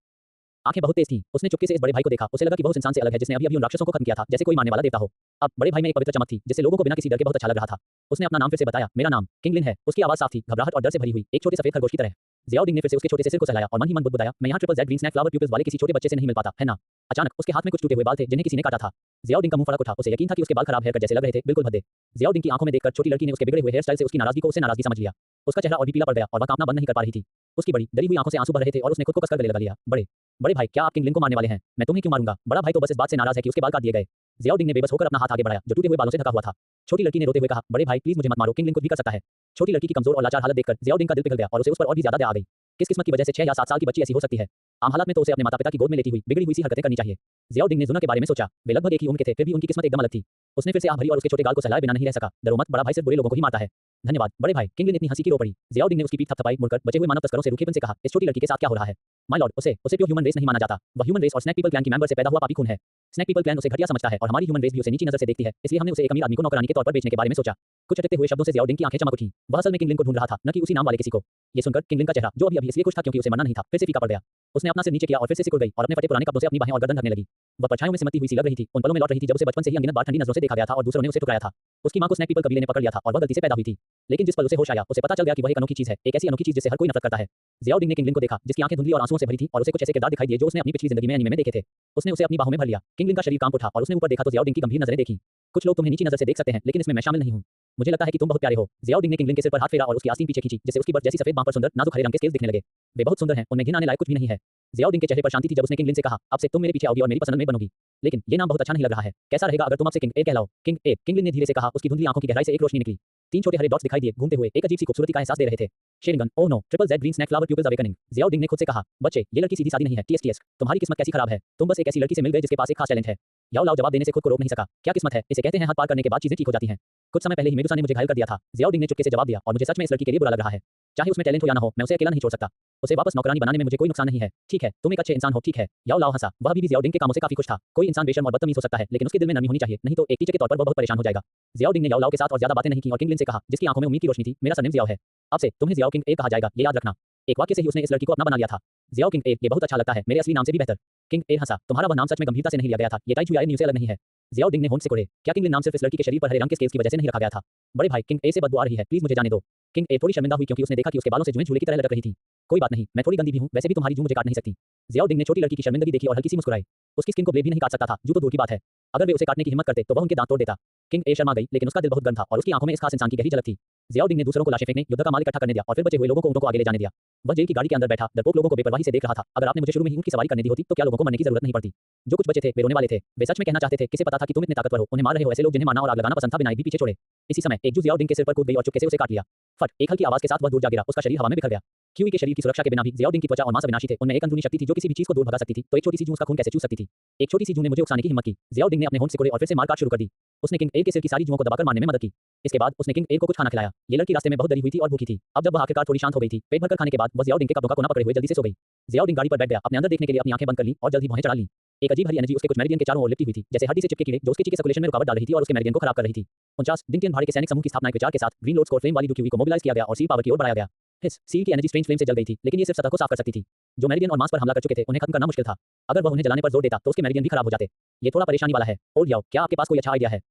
Speaker 1: आंखें बहुत तेज थीं। उसने चुपके से इस बड़े भाई को देखा। उसे लगा कि वह उस इंसान से अलग है जिसने अभी-अभी उन राक्षसों को खत्म किया था, जैसे कोई मारने वाला देवता हो। अब बड़े भाई में एक पवित्र चमक थी, जिससे लोगों को बिना किसी डर के बहुत अच्छा लग रहा था। उसने अपना नाम फिर से बताया, मेरा नाम किंगलिन है। उसकी आवाज साफ थी, घबराहट और डर से भरी हुई, एक छोटे सफेद खरगोश की तरह। ज़ियाउद्दीन ने फिर से उसके छोटे से सिर को सहलाया और मन ही मन बुदबुदाया, मैं यहाँ triple Z green snake flower pupils वाले किसी छोटे बच्चे से नहीं मिल पाता, है ना? अचानक उसके हाथ में कुछ टूटे हुए बाल थे जिन्हें किसी ने काटा था। ज़ियाउद्दीन का मुंह फड़क उठा। उसे यकीन था कि उसके बाल खराब हेयर कट जैसे लग रहे थे, बिल्कुल भद्दे। ज़ियाउद्दीन की आंखों में देखकर छोटी लड़की ने उसके बिगड़े हुए हेयर स्टाइल से उसकी नाराजगी को उससे नाराजगी समझ लिया। उसका चेहरा और भी पीला पड़ गया और वह कांपना बंद नहीं कर पा रही थी। उसकी बड़ी डरी हुई आंखों से आंसू बह रहे थे और उसने खुद को कसकर गले लगा लिया। बड़े भाई, क्या आप किंगलिन को मारने वाले हैं? मैं तुम्हें क्यों मारूंगा? बड़ा भाई तो बस इस बात से नाराज है कि उसके बाल काट दिए गए। ज़ियाउद्दीन ने बेबस होकर अपना हाथ आगे बढ़ाया, जो टूटे हुए बालों से ढका हुआ था। छोटी लड़की ने रोते हुए कहा, बड़े भाई प्लीज मुझे मत मारो, किंगलिन कुछ भी कर सकता है। छोटी लड़की की कमजोर और लाचार हालत देखकर ज़ियाउद्दीन का दिल पिघल गया और उसे उस पर और भी ज्यादा दया आ गई। किस किस्मत की वजह से 6 या 7 साल की बच्ची ऐसी हो सकती है? आम हालत में तो उसे अपने माता-पिता की गोद में लेती हुई बिगड़ी हुई सी हरकतें करनी चाहिए। ज़ियाउद्दीन ने जुना के बारे में सोचा। वे लगभग एक ही उम्र के थे, फिर भी उनकी किस्मत एकदम अलग थी। उसने फिर से आह भरी और उसके छोटे गाल को सहलाए बिना नहीं रह सका। डरो मत, बड़ा भाई सिर्फ बुरे लोगों को ही मारता है। धन्यवाद बड़े भाई। किंगलिन इतनी हंसी की रो पड़ी। ज़ियाउद्दीन ने उसकी पीठ थपथपाई। मुड़कर बचे हुए मानव तस्करों से रूखेपन से कहा, इस छोटी लड़की के साथ क्या हो रहा है? माय लॉर्ड, उसे प्योर ह्यूमन रेस नहीं माना जाता। वह ह्यूमन रेस और स्नैक पीपल क्लैन की मेंबर से पैदा हुआ पापी खून है। स्नैक पीपल क्लैन उसे घटिया समझता है और हमारी ह्यूमन रेस भी उसे नीची नजर से देखती है, इसलिए हमने उसे एक अमीर आदमी को नौकरानी के तौर पर बेचने के बारे में सोचा। कुछ अटकते हुए शब्दों से ज़ियाउद्दीन की आंखें चमक उठीं। वह असल में किंगलिन को ढूंढ रहा था, न कि उसी नाम वाले किसी को। ये सुनकर किंगलिन का चेहरा, जो अभी-अभी इसलिए खुश था क्योंकि उसे मरना नहीं था, फिर से फीका पड़ गया। उसने अपना सिर नीचे किया और फिर से सिकुड़ गई और अपने फटे पुराने कपड़ों से अपनी बाहें और गर्दन ढकने लगी। वह परछाइयों में सिमटती हुई सी लग रही थी, उन पलों में लौट रही थी जब उसे बचपन से ही अनगिनत बार ठंडी नजरों से देखा गया था और दूसरों ने उसे ठुकराया था। उसकी मां को स्नैक पीपल कबीले ने पकड़ लिया था और वह गलती से पैदा हुई थी। लेकिन जिस पल उसे होश आया, उसे पता चल गया कि वह एक अनोखी चीज है, एक ऐसी अनोखी चीज जिससे हर कोई नफरत करता है। ज़ियाउद्दीन ने किंगलिन को देखा, जिसकी आंखें धुंधली और आंसुओं से भरी थीं और उसे कुछ ऐसे किरदार दिखाई दिए जो उसने अपनी पिछली जिंदगी में एनीमे में देखे थे। उसने उसे अपनी बाहों में भर लिया। किंगलिन का शरीर कांप उठा और उसने ऊपर देखा तो ज़ियाउद्दीन की गंभीर नजरें देखीं। कुछ लोग तुम्हें नीची नजर से देख सकते हैं, लेकिन इसमें मैं शामिल नहीं हूं। मुझे लगता है कि तुम बहुत प्यारे हो। ज़ियाउद्दीन ने किंगलिन के सिर पर हाथ फेरा और उसकी आस्तीन पीछे खींची, जिससे उसकी बर्फ जैसी सफेद बांह पर सुंदर नाजुक हरे रंग के स्केल्स दिखने लगे। वे बहुत सुंदर हैं, उनमें घिन आने लायक कुछ भी नहीं है। ज़ियाउद्दीन के चेहरे पर शांति थी जब उसने किंगलिन से कहा, अब से तुम मेरे पीछे आओगी और मेरी पसंद में बनोगी। लेकिन ये नाम बहुत अच्छा नहीं लग रहा है। कैसा रहेगा अगर तुम अब से किंग ए कहलाओ? किंग ए, किंगलिन ने धीरे से कहा। उसकी धुंधली आंखों की गहराई से एक रोशनी निकली। 3 छोटे हरे डॉट्स दिखाई दिए, घूमते हुए एक अजीब सी खूबसूरती का एहसास दे रहे थे। Sharingan, oh no, triple Z green snake flower pupils awakening. Ziauddin ने खुद से कहा, बच्चे, ये लड़की सीधी-सादी नहीं है। टीएस, तुम्हारी किस्मत कैसी खराब है। तुम बस एक ऐसी लड़की से मिल गए जिसके पास एक खास टैलेंट है। याओ लाओ जवाब देने से खुद को रोक नहीं सका। क्या किस्मत है, इसे कहते हैं हाथ पार करने के बाद चीजें ठीक हो जाती हैं। कुछ समय पहले ही मेडुसा ने मुझे घायल कर दिया था। ज़ियाउद्दीन ने चुपके से जवाब दिया, और मुझे सच में इस लड़की के लिए बुरा लग रहा है। चाहे उसमें टैलेंट हो या ना हो, मैं उसे अकेला नहीं छोड़ सकता। उसे वापस नौकरानी बनाने में मुझे कोई नुकसान नहीं है। ठीक है, तुम एक अच्छे इंसान हो, ठीक है। याओ लाओ हंसा। वह भी ज़ियाउद्दीन के कामों से काफी खुश था। कोई इंसान बेशर्म और बदतमीज हो सकता है, लेकिन उसके दिल में नरमी होनी चाहिए, नहीं तो एक टीचर के तौर पर वह बहुत परेशान हो जाएगा। ज़ियाउद्दीन ने याओ लाओ के साथ और ज्यादा बातें नहीं की और किंगलिन से कहा, जिसकी आंखों में उम्मीद की रोशनी थी, मेरा सरनेम ज़ियाओ है। अब से तुम्हें ज़ियाओ किंग ए कहा जाएगा, ये याद रखना। एक वाक्य से ही उसने इस लड़की को अपना बना लिया था। ज़ियाओ किंग ए, ये बहुत अच्छा लगता है, मेरे असली नाम से भी बेहतर। किंग ए हंसा। तुम्हारा वह नाम सच में गंभीरता से नहीं लिया गया था। ये टाई चुयाई न्यू से अलग नहीं है। ज़ियाउद्दीन ने होंठ से कोड़े। क्या किंगलिन नाम सिर्फ इस लड़की के शरीर पर हरे रंग के स्केल्स की वजह से नहीं रखा गया था? बड़े भाई, किंग ए से बदबू आ रही है, प्लीज मुझे जाने दो। किंग ए थोड़ी शर्मिंदा हुई क्योंकि उसने देखा कि उसके बालों से जुएं झूले की तरह लटक रही थी। कोई बात नहीं, मैं थोड़ी गंदी भी हूं, वैसे भी तुम्हारी जूं मुझे काट नहीं सकती। ज़ियाउद्दीन ने छोटी लड़की की शर्मिंदगी देखी और हल्की सी मुस्कुराई। उसकी स्किन को ब्लेड भी नहीं काट सकता था, जूं तो दूर की बात है। अगर वे उसे काटने की हिम्मत करते तो वह उनके दांत तोड़ देता। किंग ए शर्मा गई, लेकिन उसका दिल बहुत गर्म था और उसकी आंखों में इस खास इंसान की गहरी झलक थी। ज़ियाउद्दीन ने दूसरों को लाशें फेंकने, युद्ध का माल इकट्ठा करने दिया और फिर बचे हुए लोगों को ऊँटों को आगे ले जाने दिया। वह जेल की गाड़ी के अंदर बैठा डरपोक लोगों को बेपरवाही से देख रहा था। अगर आपने मुझे शुरू में ही ऊँट की सवारी करने दी होती तो क्या लोगों को मरने की जरूरत नहीं पड़ती। जो कुछ बचे थे वे रोने वाले थे। वे सच में कहना चाहते थे, किसे पता था कि तुम इतने ताकतवर हो, उन्हें मार रहे हो ऐसे लोग जिन्हें मारना और आग लगाना पसंद था, बिना एक भी पीछे छोड़े। इसी समय एक जू ज़ियाउद्दीन के सिर पर कूद गई और चुपके से उसे काट लिया। फट, एक हल्की आवाज के साथ वह दूर जा गिरा, उसका शरीर हवा में बिखर गया। क्यूई के शरीर की सुरक्षा के बिना भी ज़ियाउद्दीन की त्वचा और मांस अविनाशी थे। उनमें एक अंदरूनी शक्ति थी जो किसी भी चीज को दूर भगा सकती थी। तो एक छोटी सी जू उसका खून कैसे चूस सकती थी? एक छोटी सी जू ने मुझे उकसाने की हिम्मत की। ज़ियाउद्दीन ने अपने होंठ सिकोड़े और फिर से मारकाट शुरू कर दी। उसने किंग ए के सिर की सारी जुओं को दबाकर मारने में मदद की। इसके बाद उसने किंग ए को कुछ खाना खिलाया। ये लड़की रास्ते में बहुत डरी हुई थी और भूखी थी। अब जब वह आखिरकार थोड़ी शांत हो गई थी, पेट भरकर खाने के बाद वह ज़ियाउद्दीन के कपड़ों का कोना पकड़े हुए जल्दी से सो गई। ज़ियाउद्दीन गाड़ी पर बैठ गया, अपने अंदर देखने के लिए अपनी आंखें बंद कर ली और जल्दी भौहें चढ़ा ली। एक अजीब हरी एनर्जी उसके कुछ मेरिडियन के चारों ओर लिपटी हुई थी, जैसे हड्डी से चिपके कीड़े जो उसके चीकी सर्कुलेशन में रुकावट डाल रही थी और उसके मेरिडियन को खराब कर रही थी। 49 दिन के भाड़े के सैनिक समूह की स्थापना एक विचार के साथ ग्रीन लोड स्कोर फ्लेम वाली क्यूई को मोबिलाइज किया गया और सील पावर की ओर बढ़ाया गया। सील की एनर्जी स्ट्रेंज फ्लेम से जल गई थी, लेकिन ये सिर्फ सतह को साफ कर सकती थी। जो मेरिडियन और मांस पर हमला कर चुके थे उन्हें खत्म करना मुश्किल था। अगर वह उन्हें जलाने पर जोर देता तो उसके मेरिडियन भी खराब हो जाते। ये थोड़ा परेशानी वाला है। ओल्ड याओ, क्या आपके पास कोई अच्छा आइडिया है?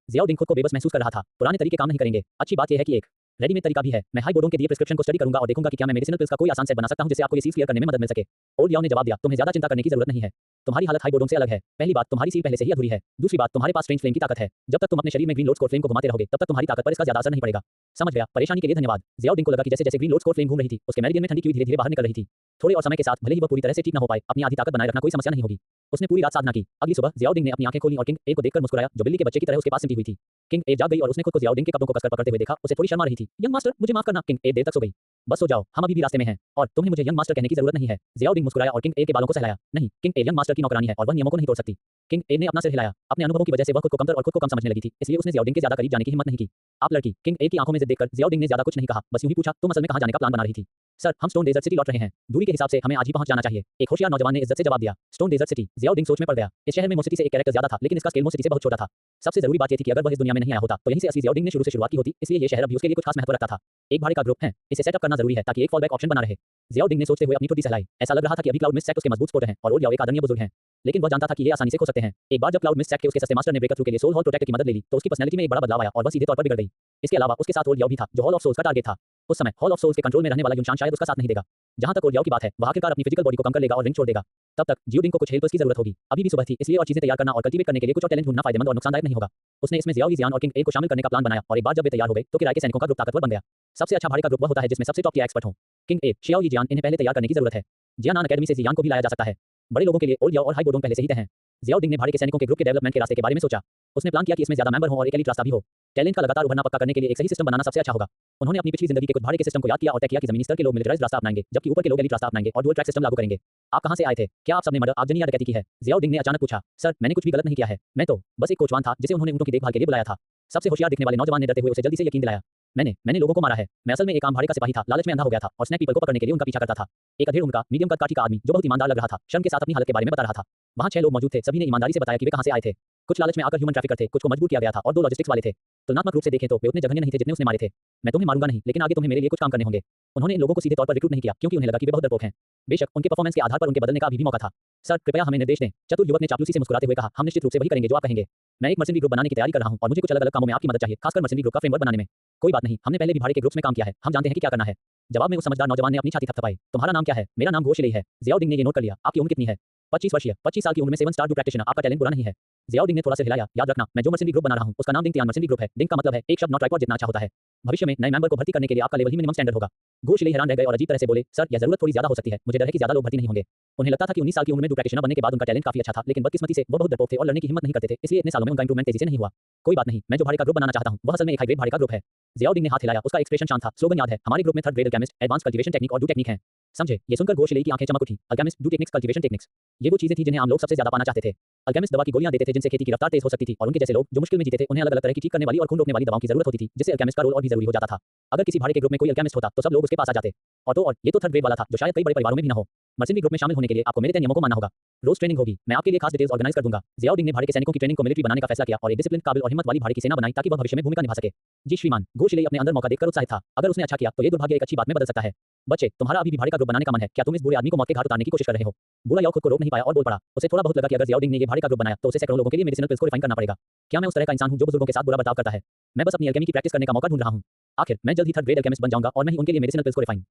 Speaker 1: ज़ियाउद्दीन खुद को बेबस महसूस कर रहा था। पुराने तरीके काम नहीं करेंगे। अच्छी बात यह है कि एक रेडीमेड तरीका भी है। मैं हाई बोर्डों के दिए प्रिस्क्रिप्शन को स्टडी करूंगा और देखूंगा कि क्या मैं मेडिसिनल पिल्स का कोई आसान सेट बना सकता हूं जिससे आपको ये सील क्लियर करने में मदद मिल सके। ओल्ड याओ ने जवाब दिया, तुम्हें ज्यादा चिंता करने की जरूरत नहीं है। तुम्हारी हालत हाई बोर्डों से अलग है। पहली बात, तुम्हारी सील पहले से ही अधूरी है। दूसरी बात, तुम्हारे पास स्ट्रेंज फ्लेम की ताकत है। जब तक तुम अपने शरीर में ग्रीन लोड स्कोर फ्लेम को घुमाते रहोगे तब तक तुम्हारी ताकत पर इसका ज्यादा असर नहीं पड़ेगा। समझ गया, परेशानी के लिए धन्यवाद। जियाओ डिंग को लगा कि जैसे जैसे ग्रीन लोड स्कोर फ्लेम घूम रही थी उसके मेरिडियन में ठंडी की धीरे धीरे बाहर निकल रही थी। थोड़े और समय के साथ भले ही वह पूरी तरह से ठीक न हो पाए, अपनी आधी ताकत बनाए रखना कोई समस्या नहीं होगी। उसने पूरी रात साधना की। अगली सुबह जियाओ डिंग ने अपनी आंखें खोली और किंग ए को देखकर मुस्कुराया जो बिल्ली के बच्चे की तरह उसके पास सिमटी हुई थी। किंग ए जाग गई और उसने खुद को जियाओ डिंग के कपड़ों को कसकर पकड़ते हुए देखा। उसे थोड़ी शर्म आ रही थी। यंग मास्टर, मुझे माफ करना। किंग ए देर तक सो गई। बस सो जाओ, हम अभी भी रास्ते में हैं और तुम्हें मुझे यंग मास्टर कहने की जरूरत नहीं है। जियाओ डिंग मुस्कुराया और किंग ए के बालों को सहलाया। नहीं, किंग ए यंग मास्टर की नौकरानी है और वह नियमों को नहीं तोड़ सकती। किंग ए ने अपना सिर हिलाया। अपने अनुभवों की वजह से वह खुद को कमतर और खुद को कम समझने लगी थी, इसलिए उसने जियाओ डिंग के ज्यादा करीब जाने की हिम्मत नहीं की। आप लड़की, किंग ए की आंखों में जिद देखकर जियाओ डिंग ने ज्यादा कुछ नहीं कहा, बस यूं ही पूछा, तुम असल में कहां जाने का प्लान बना रही थी? सर, हम स्टोन डेजर्ट सिटी लौट रहे हैं। दूरी के हिसाब से हमें आज ही पहुंच जाना चाहिए। एक होशियार नौजवान ने इज्जत से जवाब दिया। Stone desert city. Xiao Ding सोच में पड़ गया। इस शहर में मोसिटी से एक कैरेक्टर ज्यादा था, लेकिन इसका स्केल मोसिटी से बहुत छोटा था। सबसे जरूरी बात यह थी कि अगर वह इस दुनिया में नहीं आया होता तो यहीं से असली जियाओ डिंग ने शुरू से शुरुआत की होती, इसलिए ये शहर अभी उसके लिए कुछ खास महत्व रखता था। एक भाड़े का ग्रुप है, इसे सेटअप करना जरूरी है ताकि एक फॉल बैक ऑप्शन बना रहे। जियाओ डिंग ने सोचते हुए अपनी ठोड़ी सहलाई। ऐसा लग रहा था कि अभी क्लाउड मिस्ट सेक्ट उसके मजबूत स्पोर्ट हैं और ओल्ड याओ एक आदरणीय बुजुर्ग हैं। लेकिन वह जानता था कि ये आसानी से खो सकते हैं। एक बार जब क्लाउड मिस्ट सेक्ट के उसके सस्ते मास्टर ने ब्रेकर थ्रू के लिए सोल हॉल प्रोटेक्टर की मदद ले ली तो उसकी पर्सनैलिटी में एक बड़ा बदलाव आया और वह सीधे तौर पर बिगड़ गई। इसके अलावा उसके साथ ओल्ड याओ भी था जो हॉल ऑफ सोल्स का टारगेट था। उस समय हॉल ऑफ सोल्स के कंट्रोल में रहने वाला युनशान शायद उसका साथ नहीं देगा। जहां तक ओल्ड याओ की बात है, वह आखिरकार अपनी फिजिकल बॉडी को कम कर लेगा और रिंग छोड़ देगा। तब तक जियो डिंग को कुछ हेल्पर्स की जरूरत होगी। अभी भी सुबह थी, इसलिए और चीजें तैयार करना और कल्टीवेट करने के लिए कुछ और टैलेंट ढूंढना फायदेमंद और नुकसानदायक नहीं होगा। उसने इसमें जियाओ जियान और किंग ए को शामिल करने का प्लान बनाया और एक बार जब वे तैयार हो गए तो किराए के सैनिकों का ग्रुप ताकतवर बन गया। सबसे अच्छा भाड़े का ग्रुप वह होता है जिसमें सबसे टॉप टियर एक्सपर्ट हो। किंग ए, शियाओ जियान, इन्हें पहले तैयार करने की जरूरत है। जियानान अकेडमी से जियान को भी लाया जा सकता है। बड़े लोगों के लिए ओल्ड याओ और हाई बोर्डों पहले से ही तय हैं। जियाओ डिंग ने भाड़े के सैनिकों के ग्रुप के डेवलपमेंट के रास्ते के बारे में सोचा। उसने प्लान किया कि इसमें ज्यादा मेंबर हों और एक एलीट रास्ता भी हो। टैलेंट का लगातार उभरना पक्का करने के लिए एक सही सिस्टम बनाना सबसे अच्छा होगा। उन्होंने अपनी पिछली जिंदगी के कुछ भाड़े के सिस्टम को याद किया और तय किया कि जमीनी स्तर के लोग मिलिटराइज्ड रास्ता अपनाएंगे जबकि ऊपर के लोग एलीट रास्ता अपनाएंगे और डुअल ट्रैक सिस्टम लागू करेंगे। आप कहां से आए थे? क्या आप सबने मर्डर, आगजनी या डकैती की है? जियाओ डिंग ने अचानक पूछा। सर, मैंने कुछ भी गलत नहीं किया है। मैं तो बस एक कोचवान था जिसे उन्होंने ऊंटों की देखभाल के लिए बुलाया था। सबसे होशियार दिखने वाले नौजवान ने डरते हुए उसे जल्दी से यकीन दिलाया। मैंने लोगों को मारा है। मैं असल में एक आम भाड़े का सिपाही था, लालच में अंधा हो गया था और स्नैक पीपल को पकड़ने के लिए उनका पीछा करता था। एक अधेड़ उनका मीडियम कद काठी का आदमी जो बहुत ईमानदार लग रहा था, शर्म के साथ अपनी हालत के बारे में बता रहा था। वहां 6 लोग मौजूद थे, सभी ने ईमानदारी से बताया कि वे कहां से आए थे। कुछ लालच में आकर ह्यूमन ट्रैफिकर थे, कुछ को मजबूर किया गया था और 2 लॉजिस्टिक्स वाले थे। तुलनात्मक रूप से देखें तो वे उतने जघन्य नहीं थे जितने उसने मारे थे। मैं तुम्हें मारूंगा नहीं, लेकिन आगे तुम्हें मेरे लिए कुछ काम करने होंगे। उन्होंने इन लोगों को सीधे तौर पर रिक्रूट नहीं किया क्योंकि उन्हें लगा कि वे बहुत डरपोक हैं। बेशक उनके परफॉर्मेंस के आधार पर उनके बदलने का अभी भी मौका था। सर, कृपया हमें निर्देश दें। चतुर युवक ने चापलूसी से मुस्कुराते हुए कहा, हम निश्चित रूप से वही करेंगे जो आप कहेंगे। मैं एक मर्सेनरी ग्रुप बनाने की तैयारी कर रहा हूं और मुझे कुछ अलग-अलग कामों में आपकी मदद चाहिए, खासकर मर्सेनरी ग्रुप का फ्रेमवर्क बनाने में। कोई बात नहीं, हमने पहले भी भाड़े के ग्रुप्स में काम किया है, हम जानते हैं कि क्या करना है। जवाब में उस समझदार नौजवान ने अपनी छाती थपथपाई। तुम्हारा नाम क्या है? मेरा नाम गो शिलेई है। जियाओ डिंग ने ये नोट कर लिया। आपकी उम्र कितनी है? 25 वर्षीय। 25 साल की उम्र में 7 स्टार डू प्रैक्टिशनर, आपका टैलेंट बुरा नहीं है। जियाओ डिंग ने थोड़ा सा हिलाया। याद रखना, मैं जो मर्सेनरी ग्रुप बना रहा हूं उसका नाम डिंग तियान मर्सेनरी ग्रुप है। डिंग का मतलब है एक शब्द नॉट ट्राइपॉड जितना अच्छा होता है। भविष्य में नए मेंबर को भर्ती करने के लिए आपका लेवल ही मिनिमम स्टैंडर्ड होगा। गो शिलेई हैरान रह गए और अजीब तरह से बोले, सर, यह जरूरत थोड़ी ज्यादा हो सकती है। मुझे डर है कि ज्यादा लोग भर्ती नहीं होंगे। उन्हें लगता था कि 19 साल की उम्र में डू प्रैक्टिशनर बनने के बाद उनका टैलेंट काफी अच्छा था, लेकिन बदकिस्मती से वो बहुत डरपोक थे और लड़ने की हिम्मत नहीं करते थे, इसलिए इतने सालों में उनका इंप्रूवमेंट तेजी से नहीं हुआ। कोई बात नहीं, मैं जो भाड़े का ग्रुप बनाना चाहता हूं वह असल में एक हाई ग्रेड भाड़े का ग्रुप है। जियाओ डिंग ने हाथ हिलाया, उसका एक्सप्रेशन शांत था। स्लोगन याद है, हमारे ग्रुप में 3rd grade alchemist, advance cultivation technique और डू टेक्निक है। समझे? ये सुनकर गो शिलेई की आंखें चमक उठी। Alchemist, do techniques, cultivation techniques, ये वो चीजें थी जिन्हें आम लोग सबसे ज्यादा पाना चाहते थे। अल्केमिस्ट दवा की गोलियां देते थे जिनसे खेती की रफ्तार तेज हो सकती थी और उनके जैसे लोग जो मुश्किल में जीते थे उन्हें अलग-अलग तरह की ठीक करने वाली और खून रोकने वाली दवाओं की जरूरत होती थी, जिससे अल्केमिस्ट का रोल और भी जरूरी हो जाता था। अगर किसी भाड़े के ग्रुप में कोई अल्केमिस्ट होता तो सब लोग उसके पास आ जाते। और ये तो 3rd ग्रेड वाला था जो शायद कई बड़े परिवारों में भी न हो। मर्सेनरी ग्रुप में शामिल होने के लिए आपको मेरे तय नियमों को मानना होगा। रोज ट्रेनिंग होगी, मैं आपके लिए खास डिटेल्स ऑर्गेनाइज कर दूंगा। जियाओ डिंग ने भाड़े के सैनिकों की ट्रेनिंग को मिलिट्री बनाने का फैसला किया और एक डिसिप्लिन, काबिल और हिम्मत वाली भाड़े की सेना बनाई ताकि वह भविष्य में भूमिका निभा सके। जी श्रीमान। गो शिलेई अपने अंदर मौका देखकर उत्साहित था। अगर उसने अच्छा किया तो ये दुर्भाग्य एक अच्छी बात में बदल सकता है। बच्चे, तुम्हारा अभी भी भाड़े का ग्रुप बनाने का मन है? क्या तुम इस बुरे आदमी को मौत के घाट उतारने की कोशिश कर रहे हो? बुरा याओ खुद को रोक नहीं पाया और बोल पड़ा। उसे थोड़ा बहुत लगा कि अगर जियाओ डिंग ने ये भाड़े का ग्रुप बनाया तो उसे सैकड़ों लोगों के लिए मेडिसिनल पिल्स को रिफाइन करना पड़ेगा। क्या मैं उस तरह का इंसान हूं जो बुजुर्गों के साथ बुरा बर्ताव करता है? मैं बस अपनी अल्केमी की प्रैक्टिस करने का मौका ढूंढ रहा हूं। आखिर मैं जल्द ही 3rd ग्रेड अल्केमिस्ट बन जाऊंगा और मैं ही उनके लिए मेडिसिनल पिल्स को रिफाइन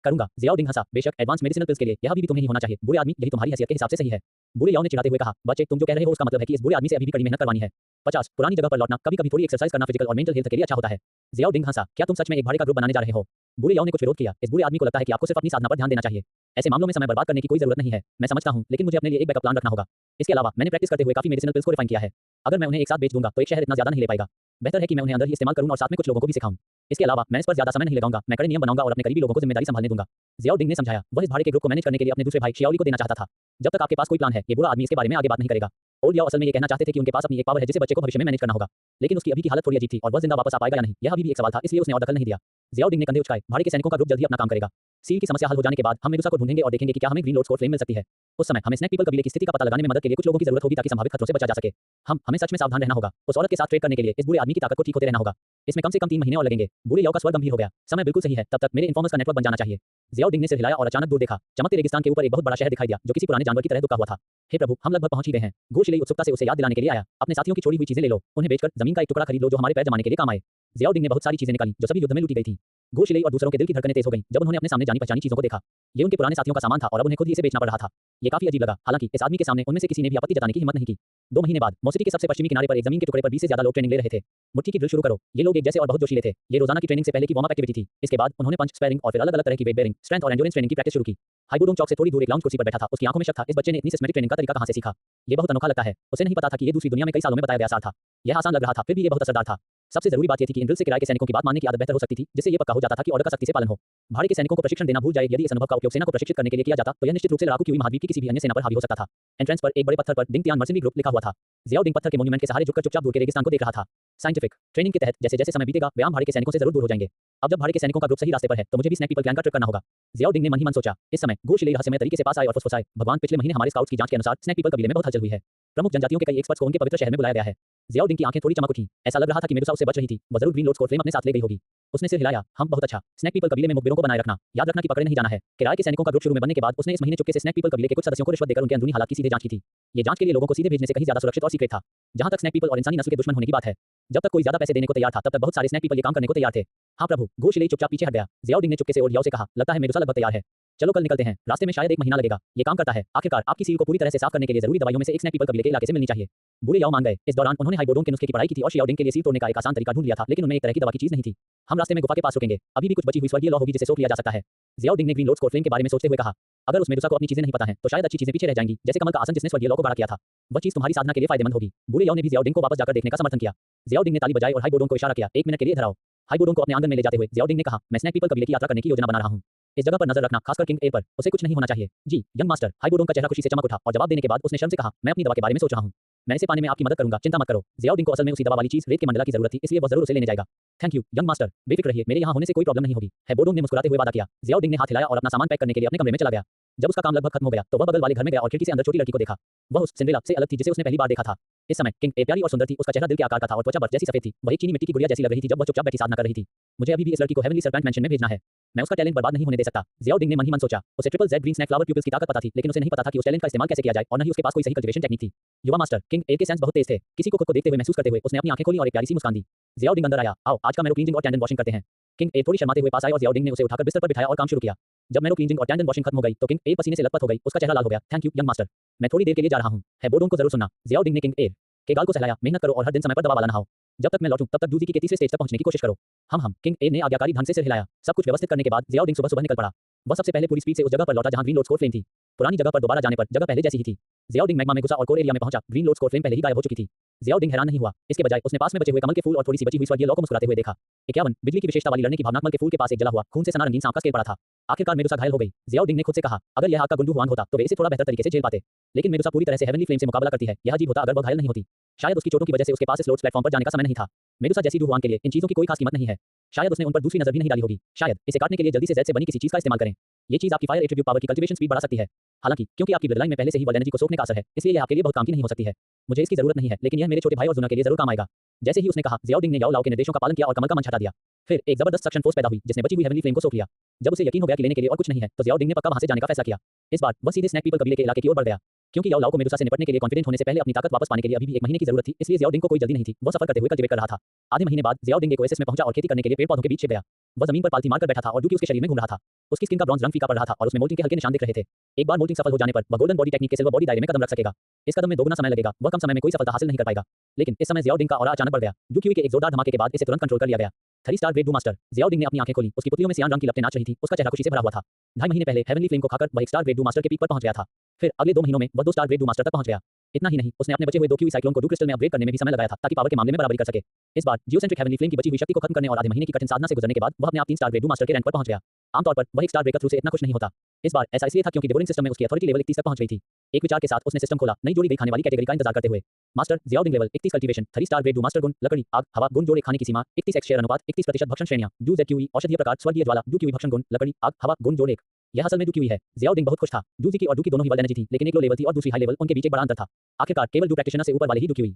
Speaker 1: करूंगा। जियाओ डिंग हंसा। बेशक एडवांस मेडिसिनल पिल्स के लिए यह अभी भी तुम्हें ही होना चाहिए। बुरे आदमी, यही तुम्हारी हैसियत के हिसाब से सही है। बुरे याओ ने चिढ़ाते हुए कहा, बच्चे, तुम जो कह रहे हो उसका मतलब है कि इस बुरे आदमी से अभी भी कड़ी मेहनत करवानी है। 50 पुरानी जगह पर लौटना, कभी-कभी थोड़ी एक्सरसाइज करना फिजिकल और मेंटल हेल्थ के लिए अच्छा होता है। जियाओ डिंग हंसा। क्या तुम सच में एक भाड़े का ग्रुप बनाने जा रहे हो? बुरे याओ ने कुछ विरोध किया। इस बुरे आदमी को लगता है कि आपको सिर्फ अपनी साधना पर ध्यान देना चाहिए। ऐसे मामलों में समय बर्बाद करने की कोई जरूरत नहीं है। मैं समझता हूं, लेकिन मुझे अपने लिए एक बैकअप प्लान रखना होगा। इसके अलावा मैंने प्रैक्टिस करते हुए काफी मेडिसिनल पिल्स को रिफाइन किया है। अगर मैं उन्हें एक साथ बेच दूंगा तो एक शहर इतना ज्यादा नहीं ले पाएगा। बेहतर है कि मैं उन्हें अंदर ही इस्तेमाल करूं और साथ में कुछ लोगों को भी सिखाऊं। इसके अलावा मैं इस पर ज्यादा समय नहीं लगाऊंगा। मैं कड़े नियम बनाऊंगा और अपने करीबी लोगों को जिम्मेदारी संभालने दूंगा। जियाओ डिंग ने समझाया। वह इस भाड़े के ग्रुप को मैनेज करने के लिए अपने दूसरे भाई शियाओली को देना चाहता था। जब तक आपके पास कोई प्लान है, ये बुरा आदमी इसके बारे में आगे बात नहीं करेगा। ओल्ड याओ असल में ये कहना चाहते थे कि उनके पास अपनी एक पावर है जिसे बच्चे को भविष्य में मैनेज करना होगा, लेकिन उसकी अभी की हालत थोड़ी अजीब थी और वह जिंदा वापस आ पाएगा या नहीं, यह अभी भी एक सवाल था, इसलिए उसने और दखल नहीं दिया। जियाओ डिंग ने कंधे उचकाए। भाड़े के सैनिकों का ग्रुप जल्द ही अपना काम करेगा। सील की समस्या हल हो जाने के बाद हम मेडुसा को ढूंढेंगे और देखेंगे कि क्या हमें ग्रीन लोड स्कोर फ्लेम मिल सकती है। उस समय हमें स्नैक पीपल कबीले की स्थिति का पता लगाने में मदद के लिए कुछ लोगों की जरूरत होगी ताकि संभावित खतरों से बचा जा सके। हमें सच में सावधान रहना होगा। उस औरत के साथ ट्रेड करने के लिए इस बुरे आदमी की ताकत को ठीक होते रहना होगा। इसमें कम से कम 3 महीने और लगेंगे। बुरे याओ का स्वर गंभीर हो गया। समय बिल्कुल सही है, तब तक मेरे इन्फॉर्मर्स का नेटवर्क बन जाना चाहिए। जियाओ डिंग ने सिर हिलाया और अचानक दूर देखा। चमकते रेगिस्तान के ऊपर एक बहुत बड़ा शहर दिखाई दिया जो किसी पुराने जानवर की तरह दुबका हुआ था। हे प्रभु, हम लगभग पहुंच ही गए हैं। गो शिलेई उत्सुकता से उसे याद दिलाने के लिए आया। अपने साथियों की छोड़ी हुई चीजें ले लो, उन्हें बेचकर जमीन का एक टुकड़ा खरीद लो जो हमारे पैर जमाने के लिए काम आए। जियाओडिंग ने बहुत सारी चीजें निकाली जो सभी युद्ध में लूटी गई थी। गो शिलेई और दूसरों के दिल की धड़कनें तेज हो गईं जब उन्होंने अपने सामने जानी पहचानी चीजों को देखा। ये उनके पुराने साथियों का सामान था और अब उन्हें खुद ही इसे बेचना पड़ रहा था। ये काफी अजीब लगा, हालांकि इस आदमी के सामने उनमें से किसी ने भी आपत्ति जताने की हिम्मत नहीं की। 2 महीने बाद मोसिटी के सबसे पश्चिमी किनारे पर एक जमीन के टुकड़े पर 20 से ज्यादा लोग ट्रेनिंग ले रहे थे। मुट्ठी की ड्रिल शुरू करो। ये लोग एक जैसे और बहुत जोशीले थे। ये रोजाना की ट्रेनिंग से पहले की वार्म अप एक्टिविटी थी। इसके बाद उन्होंने पंच, स्पैरिंग और फिर अलग अलग तरह की वेट बेयरिंग, स्ट्रेंथ और एंड्योरेंस ट्रेनिंग की प्रैक्टिस शुरू की। हाइबोडोंग चौक से थोड़ी दूर एक लाउंज कुर्सी पर बैठा था। उसकी आंखों में शक था, इस बच्चे ने इतनी सिस्टमैटिक ट्रेनिंग का तरीका कहां से सीखा। ये बहुत अनोखा लगता है। उसे नहीं पता था कि ये दूसरी दुनिया में कई सालों में बताया गया आसार था। यह आसान लग रहा था, फिर भी ये बहुत असरदार था। सबसे जरूरी बात यह थी कि इन ड्रिल से किराए के सैनिकों की बात मानने की आदत बेहतर हो सकती थी, जिससे ये पक्का हो जाता था कि ऑर्डर का सख्ती से पालन हो। भाड़े के सैनिकों को प्रशिक्षण देना भूल जाए। यदि इस अनुभव का उपयोग सेना को प्रशिक्षित करने के लिए किया जाता तो यह निश्चित रूप से लड़ाकू क्यूई महाद्वीप की किसी भी अन्य सेना पर हावी हो सकता था। एंट्रेंस पर एक बड़े पत्थर पर डिंग तियान मर्सिनरी ग्रुप लिखा हुआ था। जियाओडिंग पत्थर के मोन्यूमेंट के सहारे झुककर चुपचाप दूर के रेगिस्तान को देख रहा था। साइंटिफिक ट्रेनिंग के तहत जैसे जैसे समय बीतेगा व्यायाम भाड़े के सैनिकों से जरूर दूर हो जाएंगे। अब जब भाड़े के सैनिकों का ग्रुप सही रास्ते पर है तो मुझे भी स्नैक पीपल क्लैन का ट्रिक करना होगा। जियाओडिंग ने मन ही मन सोचा। इस समय गो शिलेई रहस्यमय तरीके से पास आए और फुसफुसाए, भगवान, पिछले महीने हमारे स्काउट्स की जांच के अनुसार स्नैक पीपल कबीले में बहुत हलचल हुई है। प्रमुख जनजातियों के कई एक्सपर्ट्स को उनके पवित्र शहर में बुलाया गया है। जियाओडिंग की आंखें थोड़ी चमक उठी। ऐसा लग रहा था कि मेडुसा उससे बच रही थी। वह जरूर ग्रीन लोड्स को फ्लेम अपने साथ ले गई होगी। उसने सिर हिलाया। हम बहुत अच्छा। स्नैक पीपल कबीले में मुखबिरों को बनाए रखना। याद रखना कि पकड़े नहीं जाना है। किराए के सैनिकों का ग्रुप शुरू में बनने के बाद उसने इस महीने चुपके से स्नैक पीपल कबीले के कुछ सदस्यों को रिश्वत देकर उनके अंदरूनी हालात की सीधे जांच की थी। ये जांच के लिए लोगों को सीधे भेजने से कहीं ज्यादा सुरक्षित और सीक्रेट था। जहां तक स्नैक पीपल और इंसानी नस्ल के दुश्मन होने की बात है, जब तक कोई ज्यादा पैसे देने को तैयार था तब तक बहुत सारे स्नैक पीपल ये काम करने को तैयार थे। हाँ प्रभु। गो शिलेई चुपचाप पीछे हट गया। जियाओडिंग ने चुपके से ओडियाओ से कहा, लगता है मेडुसा लगभग तैयार है। चलो कल निकलते हैं। रास्ते में शायद 1 महीना लगेगा। ये काम करता है। आखिरकार आपकी सील को पूरी तरह से साफ करने के लिए जरूरी दवाइयों में से एक स्नैक पीपल कबीले के इलाके से मिलनी चाहिए। बूढ़े याओ मान गए। इस दौरान उन्होंने हाइबोडोंग के नुस्खे की पढ़ाई की थी और शियाओडिंग के लिए सील तोड़ने का एक आसान तरीका ढूंढ लिया था, लेकिन उनमें एक तरह की दवा की चीज नहीं थी। हम रास्ते में गुफा के पास रुकेंगे। अभी भी कुछ बची हुई स्वर्गीय लॉ होगी जिसे सोख लिया जा सकता है। जियाओडिंग ने ग्रीन लोड्स कोर्ट फ्लेम के बारे में सोचते हुए कहा, अगर उस मेडुसा को अपनी चीजें नहीं पता है तो शायद अच्छी चीजें पीछे रह जाएंगी, जैसे कमल का आसन जिसने स्वर्गीय लॉ को बड़ा किया था। वह चीज तुम्हारी साधना के लिए फायदेमंद होगी। बूढ़े याओ ने भी जियाओडिंग को वापस जाकर देखने का समर्थन किया। जियाओडिंग ने ताली बजाई और हाइबोडोंग को इशारा किया, 1 मिनट के लिए इधर आओ। हाइबोडोंग को अपने आंगन में ले जाते हुए जियाओडिंग ने कहा, मैं स्नैक पीपल कबीले की यात्रा करने की योजना बना रहा हूं। इस जगह पर नजर रखना, खासकर किंग एयर पर। उसे कुछ नहीं होना चाहिए। जी यंग मास्टर। हाइबोडोंग का चेहरा खुशी से चमक उठा और जवाब देने के बाद उसने शर्म से कहा, मैं अपनी दवा के बारे में सोच रहा हूं। मैं इसे पाने में आपकी मदद करूंगा, चिंता मत करो। जियाओडिंग को असल में उसी दवा वाली चीज रेत के मंडला की जरूरत थी, इसलिए वह जरूर उसे लेने जाएगा। Thank you young master. बेफिक्र रहिए, मेरे यहाँ होने से कोई प्रॉब्लम नहीं होगी। हाइबोडोंग ने मुस्कुराते हुए वादा किया। जियाओडिंग ने हाथ हिलाया और अपना सामान पैक करने के लिए अपने कमरे में चला गया। जब उसका काम लगभग खत्म हो गया तो वह बगल वाले घर में गया और खिड़की से अंदर छोटी लड़की को देखा। वह उस सिंड्रेला से अलग थी जिसे उसने पहली बार देखा था। इस समय किंग ए प्यारी और सुंदर थी। उसका चेहरा दिल के आकार का था और त्वचा बर्फ जैसी सफेद थी। वह एक चीनी मिट्टी की गुड़िया जैसी लग रही थी जब वह चुपचाप बैठी साधना कर रही थी। मुझे अभी भी इस लड़की को हेवनली सर्पेंट मैंशन में भेजना है। मैं उसका टैलेंट बर्बाद नहीं होने दे सकता। जियाओडिंग ने मन ही मन सोचा। उसे triple Z green snake flower pupils की ताकत पता थी, लेकिन उसे नहीं पता था कि उस टैलेंट का इस्तेमाल कैसे किया जाए और न ही उसके पास कोई सही कल्टीवेशन टेक्निक थी। युवा मास्टर। किंग ए के सेंस बहुत तेज थे। किसी को खुद को देखते हुए महसूस करते हुए उसने अपनी आंखें खोली और एक प्यारी सी मुस्कान दी। जियाओडिंग अंदर आया। आओ आज का मैरो क्लीनिंग और टैंडन वॉशिंग करते हैं। किंग ए थोड़ी शर्माते हुए पास आए और जियाओडिंग ने उसे उठाकर बिस्तर पर बिठाया और काम शुरू किया। जब मैरो क्लीनिंग और टैंडन वॉशिंग खत्म हो गई तो किंग ए पसीने से लथपथ हो गई। उसका चेहरा लाल हो गया। Thank you young master. मैं थोड़ी देर के लिए जा रहा हूं। हाइबोडोंग को जरूर सुनना। जियाओडिंग ने किंग ए के गाल को सहलाया। मेहनत करो और हर दिन समय पर दवा वाला नहाओ। जब तक मैं लौटूं तब तक जूजी के तीसरे स्टेज तक पहुंचने की कोशिश करो। हम किंग ए ने आज्ञाकारी ढंग से सिर हिलाया। सब कुछ व्यवस्थित करने के बाद जियाओडिंग सुबह सुबह निकल पड़ा। वह सबसे पहले पूरी स्पीड से उस जगह पर लौटा जहां ग्रीन लोड्स कोर फ्लेम थी। पुरानी जगह पर दोबारा जाने पर जगह पहले जैसी ही थी। जियाओडिंग मैग्मा में घुसा और कोर एरिया में पहुंचा। ग्रीन लोड्स कोर फ्लेम पहले ही गायब हो चुकी थी। जियाओडिंग हैरान नहीं हुआ। इसके बजाय उसने पास में बचे हुए कमल के फूल और थोड़ी सी बची हुई स्वर्गीय लॉ को मुस्कुराते हुए देखा। 51 बिजली की विशेषता वाली लड़ने की भावना कमल के फूल के पास एक जला हुआ खून से सना रंगीन सांप का स्केल पड़ा था। आखिरकार मेडुसा घायल हो गई। जियाओडिंग ने खुद से कहा, अगर यह आग का गुंडू हुआंग होता तो वे इसे थोड़ा बेहतर तरीके से झेल पाते, लेकिन मेडुसा पूरी तरह से हेवनली फ्लेम से मुकाबला करती है। यह अजीब होता अगर वह घायल नहीं होती। शायद उसकी चोटों की वजह से उसके पास इस लोड्स प्लेटफॉर्म पर जाने का समय नहीं था। मेडुसा जैसी डू हुआंग के लिए इन चीजों की कोई खास कीमत नहीं है। शायद उसने उन पर दूसरी नजर भी नहीं डाली होगी। शायद इसे काटने के लिए जल्दी से जेड से बनी किसी चीज का इस्तेमाल करें। ये चीज आपकी फायर एट्रिब्यूट पावर की कल्टीवेशन स्पीड बढ़ा सकती है। हालांकि क्योंकि आपकी ब्लड लाइन में पहले से ही वर्ल्ड एनर्जी को सोखने का असर है, इसलिए यह आपके लिए बहुत काम की नहीं हो सकती है। मुझे इसकी जरूरत नहीं है, लेकिन यह मेरे छोटे भाई और जुना के लिए जरूर काम आएगा। जैसे ही उसने कहा, जियाओडिंग ने याओ लाओ के निर्देशों का पालन किया और कमल का मंच हटा दिया। फिर एक जबरदस्त सक्शन फोर्स पैदा हुई जिसने बची हुई हेवनली फ्लेम को सोख लिया। जब उसे यकीन हो गया कि लेने के लिए और कुछ नहीं है तो जियाओडिंग ने पक्का वहां से जाने का फैसला किया। इस बार वह सीधे स्नैक पीपल कबीले के इलाके की ओर बढ़ गया। क्योंकि याओ लाओ को मेडुसा से निपटने के लिए कॉन्फिडेंट होने से पहले अपनी ताकत वापस पाने के लिए अभी भी 1 महीने की जरूरत थी, इसलिए जियाओडिंग को कोई जल्दी नहीं थी। वह सफर करते हुए कल्टीवेट कर रहा था। आधे महीने बाद जियाओडिंग एक ओएसिस में पहुंचा और खेती करने के लिए पेड़ पौधों के बीच छिप गया। वह जमीन पर पालती मारकर बैठा था और डुकी उसके शरीर में घूम रहा था। उसकी स्किन का ब्रॉन्ज रंग फीका पड़ रहा था और उसमें मोल्टिंग के हल्के निशान दिख रहे थे। एक बार मोल्टिंग सफल हो जाने पर वह गोल्डन बॉडी टेक्निक के सिल्वर बॉडी दायरे में कदम रख सकेगा। इस कदम में दोगुना समय लगेगा। वह कम समय में कोई सफलता हासिल नहीं कर पाएगा। लेकिन इस समय जियाओडिंग का ऑरा अचानक बढ़ गया। डुक्यूई के एक जोरदार धमाके के बाद इसे तुरंत कंट्रोल कर लिया गया। 3 स्टार ग्रेड डू मास्टर। जियाओडिंग ने अपनी आंखें खोली। उसकी पुतलियों में सियान रंग की लपटें नाच रही थी। उसका चेहरा खुशी से भरा हुआ था। 2.5 महीने पहले हेवनली फ्लेम को खाकर वह 1 स्टार ग्रेड डू मास्टर के पीक पर पहुंच गया था। फिर अगले 2 महीनों में वह 2 स्टार ग्रेड डू मास्टर तक पहुंच गया। इतना ही नहीं, उसने अपने बचे हुए 2 क्यूई साइक्लोन को डू क्रिस्टल में अपग्रेड करने में भी समय लगाया था ताकि पावर के मामले में बराबरी कर सके। इस बार जियोसेंट्रिक हेवनली फ्लेम की बची हुई शक्ति को खत्म करने और आधे महीने की कठिन साधना से गुजरने के बाद वह अपने आप 3 स्टार ग्रेड डू मास्टर के रैंक पर पहुंच गया। आमतौर पर वह 1 स्टार ब्रेकर थ्रू से इतना खुश नहीं होता। इस बार ऐसा इसलिए था क्योंकि डिवोरिंग सिस्टम में उसकी अथॉरिटी लेवल 31 तक पहुंच गई थी। एक विचार के साथ उसने सिस्टम खोला, नई जोड़ी गई खाने वाली कैटेगरी का इंतजार करते हुए। Master Jiaoding level 31 cultivation 3 star grade डू मास्टर गुण लकड़ी आग हवा गुण जोड़े खाने की सीमा 31 एक्स शेयर अनुपात 31% भक्षण श्रेणियां डू जेक्यूई औषधीय प्रकार स्वर्गीय ज्वाला डू क्यूई भक्षण गुण लकड़ी आग हवा गुण जोड़े। यह असल में डू क्यूई है। जियाओडिंग बहुत खुश था। डूजी की और डू की दोनों ही वर्ल्ड एनर्जी थी, लेकिन एक लो लेवल थी और दूसरी हाई लेवल, उनके बीच एक बड़ा अंतर था। आखिरकार केवल डू प्रैक्टिशनर से ऊपर वाले ही डू क्यूई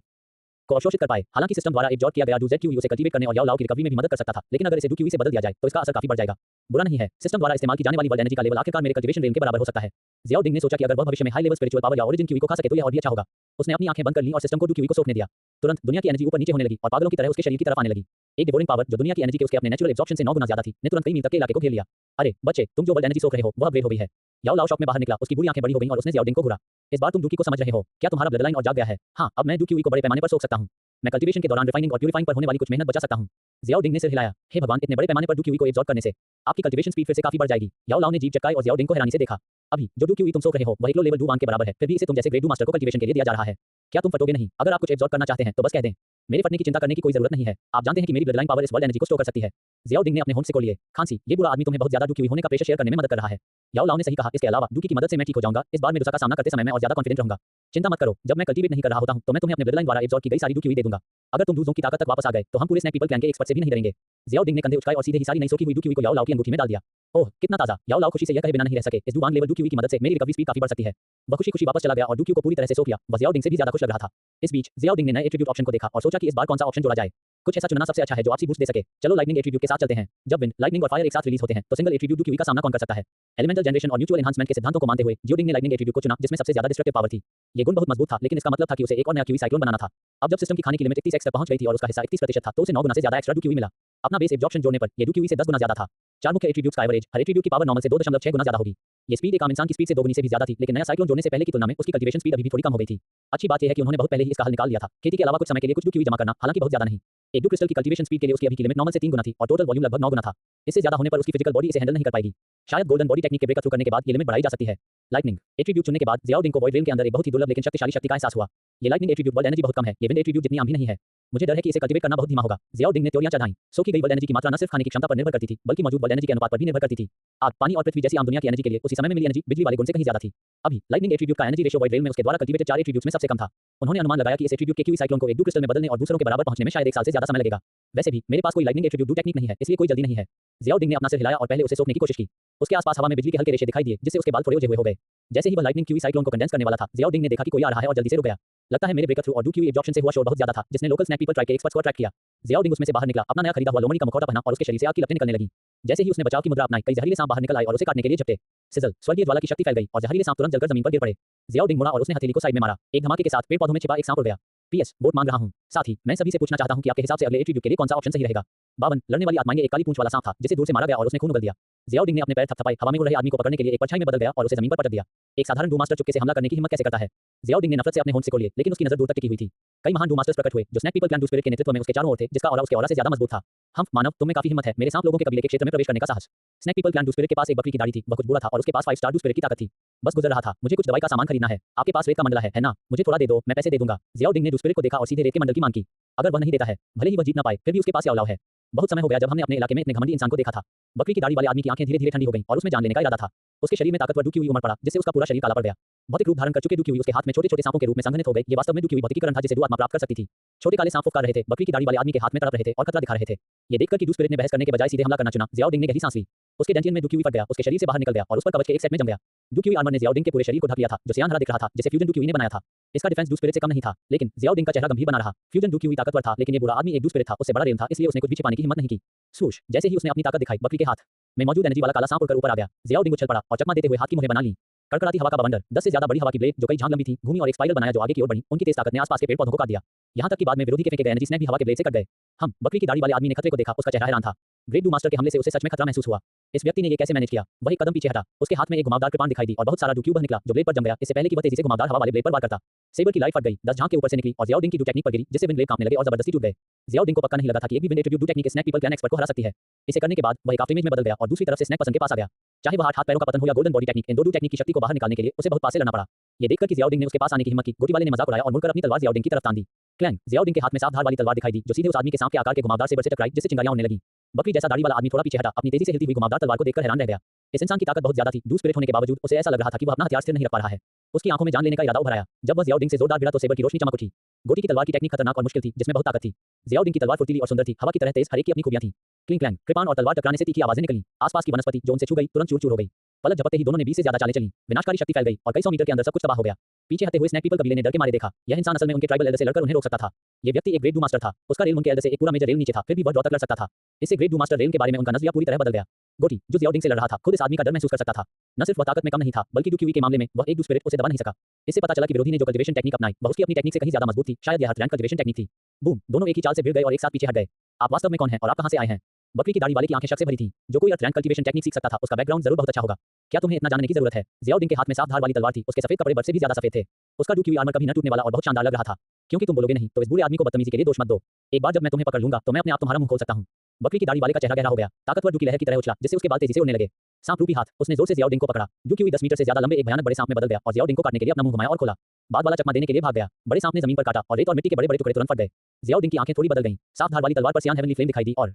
Speaker 1: को अवशोषित कर पाए। हालांकि सिस्टम द्वारा एब्जॉर्ब किया गया डू उसे कल्टीवेट करने और याओ लाओ की रिकवरी में भी मदद कर सकता था, लेकिन अगर इसे डू से बदल दिया जाए तो इसका असर काफी बढ़ जाएगा। बुरा नहीं है, सिस्टम द्वारा इस्तेमाल की जाने वाली वर्ल्ड एनर्जी का लेवल आखिरकार मेरे कल्टीवेशन रेल के बराबर हो सकता है। जियाओ डिंग ने सोचा कि अगर वह भविष्य में हाई लेवल स्पिरिचुअल पावर या ओरिजिन क्यूई को खा सके तो यह और भी अच्छा होगा। उसने अपनी आंखें बंद कर ली और सिस्टम को डू को सोखने दिया। तुरंत दुनिया की एनर्जी ऊपर नीचे होने लगी और पागलों की तरह उसके शरीर की तरफ आने लगी। एक डिवोरिंग पावर जो दुनिया की एनर्जी के उसके अपने नेचुरल एब्जॉर्प्शन से 9 गुना ज्यादा थी, ने तुरंत कई मील तक के इलाके को घेर लिया। अरे बच्चे, तुम जो वर्ल्ड एनर्जी सोख रहे हो वह अपग्रेड हो गई है। याओ लाओ शॉक में बाहर निकला, उसकी बुरी आंखें बड़ी हो गईं और उसने जियाओ डिंग को घूरा। इस बार तुम डू को समझ रहे हो, क्या तुम्हारा ब्लड लाइन और जाग गया है? हाँ, अब मैं डू को बड़े पैमाने पर सोख सकता हूँ। मैं कल्टीवेशन के दौरान रिफाइनिंग और प्यूरिफाइंग पर होने वाली कुछ मेहनत बचा सकता हूँ। जियाओ डिंग ने सिर हिलाया। हे भगवान, इतने बड़े पैमाने पर डू को एब्जॉर्ब करने से आपकी कल्टीवेशन स्पीड फिर से काफी बढ़ जाएगी। याओ लाओ ने जीभ चटकाई और जियाओ डिंग को हैरानी से देखा। अभी जो डू तुम सोख रहे हो वह एक लो लेवल डू वान के बराबर है, फिर भी इसे तुम जैसे ग्रेड डू मास्टर को कल्टीवेशन के लिए दिया जा रहा है। क्या तुम फटोगे नहीं? अगर आप कुछ एब्जॉर्ब करना चाहते हैं तो बस कह दें। मेरे फटने की चिंता करने की कोई जरूरत नहीं है। आप जानते हैं कि मेरी ब्लड लाइन पावर इस वर्ल्ड एनर्जी को स्टोर कर सकती है। जियाओ डिंग ने अपने होंठ से को लिए। खांसी, ये बुरा आदमी तुम्हें बहुत ज्यादा डू होने का प्रेशर शेयर करने में मदद कर रहा है। याओ लाओ ने सही कहा, इसके अलावा डू की मदद से मैं ठीक हो जाऊंगा। इस बार मेडुसा का सामना करते समय मैं और ज्यादा कॉन्फिडेंट रहूंगा। चिंता मत करो, जब मैं कल्टीवेट नहीं कर रहा होता हूं तो मैं तुम्हें अपने ब्लड लाइन द्वारा एब्जॉर्ब की गई सारी डू दे दूंगा। अगर तुम डूजों की ताकत तक वापस आ गए तो हम पूरे स्नैक पीपल क्लैन के एक्सपर्ट से भी नहीं डरेंगे। जियाओ डिंग ने कंधे उचकाए और सीधे ही सारी नई सोखी हुई डू को याओ लाओ की अंगूठी में डाल दिया। ओह कितना ताजा! याओ लाओ खुशी से यह कहे बिना नहीं रह सके, इस डू वान लेवल डू की मदद से मेरी रिकवरी स्पीड काफी बढ़ सकती है। वह खुशी-खुशी वापस चला गया और डू को पूरी तरह से सोख लिया। वह जियाओ डिंग से भी ज्यादा खुश लग रहा था। इस बीच जियाओ डिंग ने नए एट्रीब्यूट ऑप्शन को देखा और सोचा कि इस बार कौन सा ऑप्शन जोड़ा जाए। कुछ ऐसा चुनना सबसे अच्छा है जो आपसी बूस्ट दे सके। चलो लाइटनिंग एट्रीब्यूट के साथ चलते हैं। जब विंड, लाइटनिंग और फायर एक साथ रिलीज होते हैं तो सिंगल एट्रीब्यूट डू का सामना कौन कर सकता है? एलिमेंटल जनरेशन और म्यूचुअल एनहांसमेंट के सिद्धांतों को मानते हुए जियो डिंग ने लाइटनिंग एट्रीब्यूट को चुना, जिसमें सबसे ज्यादा डिस्ट्रक्टिव पावर थी। ये गुण बहुत मजबूत था, लेकिन इसका मतलब था कि उसे एक और नया क्यूई साइक्लोन बनाना था। अब जब सिस्टम की खाने की लिमिट 31x तक पहुंच गई थी और उसका हिस्सा 31% था तो उसे 9 गुना से ज्यादा एक्स्ट्रा डू मिला। अपना बेस एब्जॉर्प्शन जोड़ने पर ये डू से 10 गुना ज्यादा था। चार मुख्य एट्रीब्यूट्स का एवरेज, हर एट्रीब्यूट की पावर नॉर्मल से 2.6 गुना ज्यादा होगी। ये स्पीड एक आम इंसान की स्पीड से 2 गुनी से भी ज्यादा थी, लेकिन नया साइक्लोन जोड़ने से पहले की तुलना में उसकी कल्टीवेशन स्पीड अभी भी थोड़ी कम हो गई थी। अच्छी बात यह है कि उन्होंने बहुत पहले ही इसका हल निकाल लिया था। खेती के अलावा कुछ समय के लिए कुछ डू जमा करना, हालांकि बहुत ज्यादा नहीं। एक डू क्रिस्टल की कल्टीवेशन स्पीड के लिए उसकी अभी की लिमिट नॉर्मल से 3 गुना थी और टोटल वॉल्यूम लगभग 9 गुना था। इससे ज्यादा होने पर उसकी फिजिकल बॉडी इसे हैंडल नहीं कर पाएगी। शायद गोल्डन बॉडी टेक्निक के ब्रेक थ्रू करने के बाद ये लिमिट बढ़ाई जा सकती है। लाइटनिंग एट्रीब्यूट चुनने के बाद जियाओ डिंग को वॉइड रेल के अंदर एक बहुत ही दुर्लभ लेकिन शक्तिशाली शक्ति का एहसास हुआ। ये लाइटनिंग एट्रीब्यूट वर्ल्ड एनर्जी बहुत कम है, ये विंड एट्रीब्यूट जितनी आम भी नहीं है। मुझे डर है कि इसे कल्टीवेट करना बहुत धीमा होगा। जियाओ डिंग ने त्योरियां चढ़ाई। सोखी गई वर्ल्ड एनर्जी की मात्रा न सिर्फ खाने की क्षमता पर निर्भर करती थी, बल्कि मौजूद वर्ल्ड एनर्जी के अनुपात पर भी निर्भर करती थी। आग, पानी और पृथ्वी जैसी आम दुनिया की एनर्जी के लिए उसी समय में मिली एनर्जी बिजली वाले गुण से कहीं ज्यादा थी। अभी लाइटनिंग एट्रीब्यूट का एनर्जी रेशियो वॉइड रेल में उसके द्वारा कल्टीवेटेड 4 एट्रीब्यूट्स में सबसे कम था। उन्होंने अनुमान लगाया कि इस एट्रीब्यूट के क्यूई साइक्लोन को एक डू क्रिस्टल में बदलने और दूसरों के बराबर पहुंचने में शायद 1 साल से ज्यादा समय लगेगा। वैसे भी मेरे पास कोई लाइटनिंग एट्रीब्यूट डू टेक्निक नहीं है, इसलिए कोई जल्दी नहीं है। जियाओ डिंग ने अपना सिर हिलाया और पहले उसे सोखने की कोशिश की। उसके आसपास हवा में बिजली के हल्के रेशे दिखाई दिए, जिससे उसके बाल थोड़े उलझे हुए हो गए। जैसे ही वह लाइटनिंग क्यूई साइक्लोन को कंडेंस करने वाला था, जियाओ डिंग ने देखा कि कोई आ रहा है और जल्दी से रुक गया। लगता है मेरे ब्रेक थ्रू और डू एब्जॉर्प्शन से हुआ शोर बहुत ज्यादा था, जिसने लोकल स्नैक पीपल ट्राई के एक्सपर्ट्स को अट्रैक्ट किया। जियाओ डिंग उसमें से बाहर निकला, अपना नया खरीदा हुआ लोमड़ी का मुखौटा पहना और उसके शरीर से आग की लपटें निकलने लगी। जैसे ही उसने बचाव की मुद्रा अपनाई, कई जहरीले सांप बाहर निकल आए और उसे काटने के लिए झपटे। सिजल, स्वर्गीय ज्वाला की शक्ति फैल गई और जहरीले सांप तुरंत जलकर जमीन पर गिर पड़े। जियाओ डिंग मुड़ा और उसने हथेली को साइड में मारा। एक धमाके के साथ पेड़ पौधों में छिपा एक सांप उड़ गया। पीएस, वोट मांग रहा हूं। साथ ही मैं सभी से पूछना चाहता हूं कि आपके हिसाब से अगले एट्रीब्यूट के लिए कौन सा ऑप्शन सही रहेगा? 52 लड़ने वाली आत्माएं एक काली पूंछ वाला सांप था, जिसे दूर से मारा गया और उसने खून उगल दिया। जियाओ डिंग ने अपने पैर थपथपाए, हवा में उड़ रहे आदमी को पकड़ने के लिए एक परछाई में बदल गया और उसे जमीन पर पटक दिया। एक साधारण डू मास्टर चुपके से हमला करने की हिम्मत कैसे करता है? जियाओ डिंग ने नफरत से अपने होंठ से को लिए, लेकिन उसकी नजर दूर तक टिकी हुई थी। कई महान डू मास्टर्स प्रकट हुए जो snake people clan Du spirit के नेतृत्व में उसके चारों ओर थे, जिसका ऑरा उसके ऑरा से ज्यादा मजबूत था। हम मानव, तुम में काफी हिम्मत है, मेरे सांप लोगों के कबीले के क्षेत्र में प्रवेश करने का साहस। Snake people clan Du spirit के पास एक बकरी की दाढ़ी थी, वह कुछ बूढ़ा था और उसके पास 5 स्टार डू स्पिरिट की ताकत थी। बस गुजर रहा था, मुझे कुछ दवाई का सामान खरीदना है। आपके पास रेत का मंडला है ना? मुझे थोड़ा दे दो, मैं पैसे दे दूंगा। जियाओ डिंग ने डू स्पिरिट को देखा और सीधे रेत के मंडल की मांग की। अगर वह नहीं देता है, भले ही वह जीत ना पाए, फिर भी उसके पास याओ लाओ है। बहुत समय हो गया जब हमने अपने इलाके में इतने घमंडी इंसान को देखा था। बकरी की दाढ़ी वाले आदमी की आंखें धीरे-धीरे ठंडी हो गईं और उसमें जान लेने का इरादा था। उसके शरीर में ताकतवर डू उमड़ पड़ा, जिससे उसका पूरा शरीर काला पड़ गया। भौतिक रूप धारण कर चुके डू उसके हाथ में छोटे-छोटे सांपों के रूप में संघनित हो गए। ये वास्तव में डू भौतिकीकरण था जिसे डू आत्मा प्राप्त कर सकती थी। छोटे काले सांप फुफकार रहे थे, बकरी की दाढ़ी वाले आदमी के हाथ में तड़प रहे थे और खतरा दिखा रहे थे। ये देखकर कि डू स्पिरिट ने बहस करने के बजाय सीधे हमला करना चुना, जियाओ डिंग ने गहरी सांस ली। उसके डेंटियन में डू फट गया, उसके शरीर से बाहर निकल गया और उस पर कवच के एक सेट में जम गया। डू आर्मर ने जियाओ डिंग के पूरे शरीर को ढक लिया था, जो सियान हरा दिख रहा था, जिसे फ्यूजन डू ने बनाया था। इसका डिफेंस डू स्पिरिट से कम नहीं था, लेकिन जियाओ डिंग का चेहरा गंभीर बना रहा। फ्यूजन डू ताकतवर था, लेकिन ये बुरा आदमी एक डू स्पिरिट था, उससे बड़ा रेल था, इसलिए उसने कुछ भी छिपाने की हिम्मत नहीं की। सूश, जैसे ही उसने अपनी ताकत दिखाई, बकरी के हाथ में मौजूद एनर्जी वाला काला सांप उड़कर ऊपर आ गया। जियाओ डिंग उछल पड़ा और चकमा देते हुए हाथ की मुहर बना ली। कड़कड़ाती हवा का बवंडर, 10 से ज्यादा बड़ी हवा की ब्लेड जो कई झांग लंबी थी, घूमी और एक स्पाइरल बनाया जो आगे की ओर बढ़ी। उनकी तेज ताकत ने आसपास के पेड़ पौधों को काट दिया। यहां तक कि बाद में विरोधी के फेंके गए एनर्जी स्नैक भी हवा के ब्लेड से कट गए। हम बकरी की दाढ़ी वाले आदमी ने खतरे को देखा, उसका चेहरा हैरान था। ग्रेट डू मास्टर के हमले से उसे सच में खतरा महसूस हुआ। इस व्यक्ति ने ये कैसे मैनेज किया? वह एक कदम पीछे हटा, उसके हाथ में एक घुमावदार कृपाण दिखाई दी और बहुत सारा डू निकला जो ब्लेड पर जम गया, इससे पहले कि वह तेजी से घुमावदार हवा वाले ब्लेड पर वार करता। सेबर की लाइट फट गई, 10 झांग के ऊपर से निकली और जियाओ डिंग की डू टेक्निक पर गिरी, जिससे विंड ब्लेड कांपने लगे और जबरदस्ती टूट गए। जियाओ डिंग को पक्का नहीं लगा था कि एक भी wind attribute Du technique snake people clan expert को हरा सकती है। इसे करने के बाद वह एक आफ्टरइमेज में बदल गया और दूसरी तरफ से स्नैक पर्सन के पास आ गया। चाहे वह 8 हाथ पैरों का पतन हो या गोल्डन बॉडी टेक्निक, इन दो डू टेक्निक की शक्ति को बाहर निकालने के लिए उसे बहुत पास से लड़ना पड़ा। ये देखकर कि जियाओ डिंग ने उसके पास आने की हिम्मत की, गोटी वाले ने मजाक उड़ाया और मुड़कर अपनी तलवार जियाओ डिंग की तरफ तान दी। क्लैंग, जियाओ डिंग के हाथ में साफ धार वाली तलवार दिखाई दी, जो सीधे उस आदमी के सांप के आकार के घुमावदार सेबर से टकराई, जिससे चिंगारियां उड़ने लगी। बकरी जैसा दाढ़ी वाला आदमी थोड़ा पीछे हटा, अपनी तेजी से हिलती हुई घुमावदार तलवार को देखकर हैरान रह गया। इस इंसान की ताकत बहुत ज्यादा थी, डू स्पिरिट होने के बावजूद उसे ऐसा लग रहा था कि वह अपना हथियार स्थिर नहीं रख पा रहा है। उसकी आंखों में जान लेने का इरादा उभर आया। जब वह जियाओ डिंग से जोरदार भिड़ा तो सेबर की रोशनी चमक उठी। गोटी की तलवार की टेक्निक खतरनाक और मुश्किल थी, जिसमें बहुत ताकत थी। जियाओ डिंग की तलवार फुर्तीली और सुंदर थी, हवा की तरह तेज, हर एक की अपनी खूबियां थी। क्लिंग क्लैंग, कृपाण और तलवार टकराने से तीखी आवाजें निकली। आसपास की वनस्पति जो उनसे छू गई तुरंत चूर-चूर हो गई। पलक झपकते ही दोनों ने 20 से ज्यादा चालें चली। विनाशकारी शक्ति फैल गई और कई सौ मीटर के अंदर सब कुछ तबाह हो गया। पीछे हटते हुए स्नैक पीपल कबीले ने डर के मारे देखा। यह इंसान असल में उनके ट्राइबल एल्डर से लड़कर उन्हें रोक सकता था। ये व्यक्ति एक ग्रेट डू मास्टर था। उसका रेल उनके एल्डर से एक पूरा मेजर रेल नीचे था, फिर भी वह ड्रॉ तक लड़ सकता था। इससे ग्रेट डू मास्टर रेल के बारे में उनका नजरिया पूरी तरह बदल गया। गोटी, जो ज़ियाओ डिंग से लड़ रहा था, खुद इस आदमी का डर महसूस कर सकता था। न सिर्फ वह ताकत में कम नहीं था, बल्कि डू क्यूई के मामले में वह एक डू स्पिरिट उसे दबा नहीं सका। इससे पता चला कि विरोधी ने जो कल्टीवेशन टेक्निक अपनाई, वह उसकी अपनी टेक्निक से कहीं ज्यादा मजबूत थी। शायद यह हर्ट कल्टीवेशन टेक्निक थी। बूम, दोनों एक ही चाल से भिड़ गए और एक साथ पीछे हट गए। आप वास्तव में कौन हैं और आप कहां से आए हैं? बकरी की दाढ़ी वाले की आंखें शक से भरी थीं। जो कोई अर्थ कल्टीवेशन टेक्निक सीख सकता था, उसका बैकग्राउंड जरूर बहुत अच्छा होगा। क्या तुम्हें इतना जानने की जरूरत है? ज़ियाओ डिंग के हाथ में साफ धार वाली तलवार थी। उसके सफेद कपड़े बर्फ से भी ज्यादा सफेद थे। उसका डू क्यूई आर्मर कभी न टूटने वाला और बहुत शानदार लग रहा था। क्योंकि तुम बोलोगे नहीं, तो इस बुरे आदमी को बदतमीजी के लिए दोष मत दो। एक बार जब मैं तुम्हें पकड़ लूंगा, तो मैं अपने आप तुम्हारा मुंह खोल सकता हूं। बकरी की दाढ़ी वाले का चेहरा गहरा हो गया। ताकतवर डू की लहर की तरह उछला, जिससे उसके बाल तेजी से उड़ने लगे। सांप रूपी हाथ, उसने जोर से ज़ियाओ डिंग को पकड़ा। डू क्यूई 10 मीटर से ज्यादा लंबे एक भयानक बड़े सांप में बदल गया और ज़ियाओ डिंग को काटने के लिए अपना मुंह घुमाया और खोला। बाद वाला चकमा देने के लिए भाग गया। बड़े सांप ने जमीन पर काटा और रेत और मिट्टी के बड़े-बड़े टुकड़े तुरंत फट गए। ज़ियाओ डिंग की आंखें थोड़ी बदल गईं। साफ धार वाली तलवार पर सियान हेवनली फ्लेम दिखाई दी और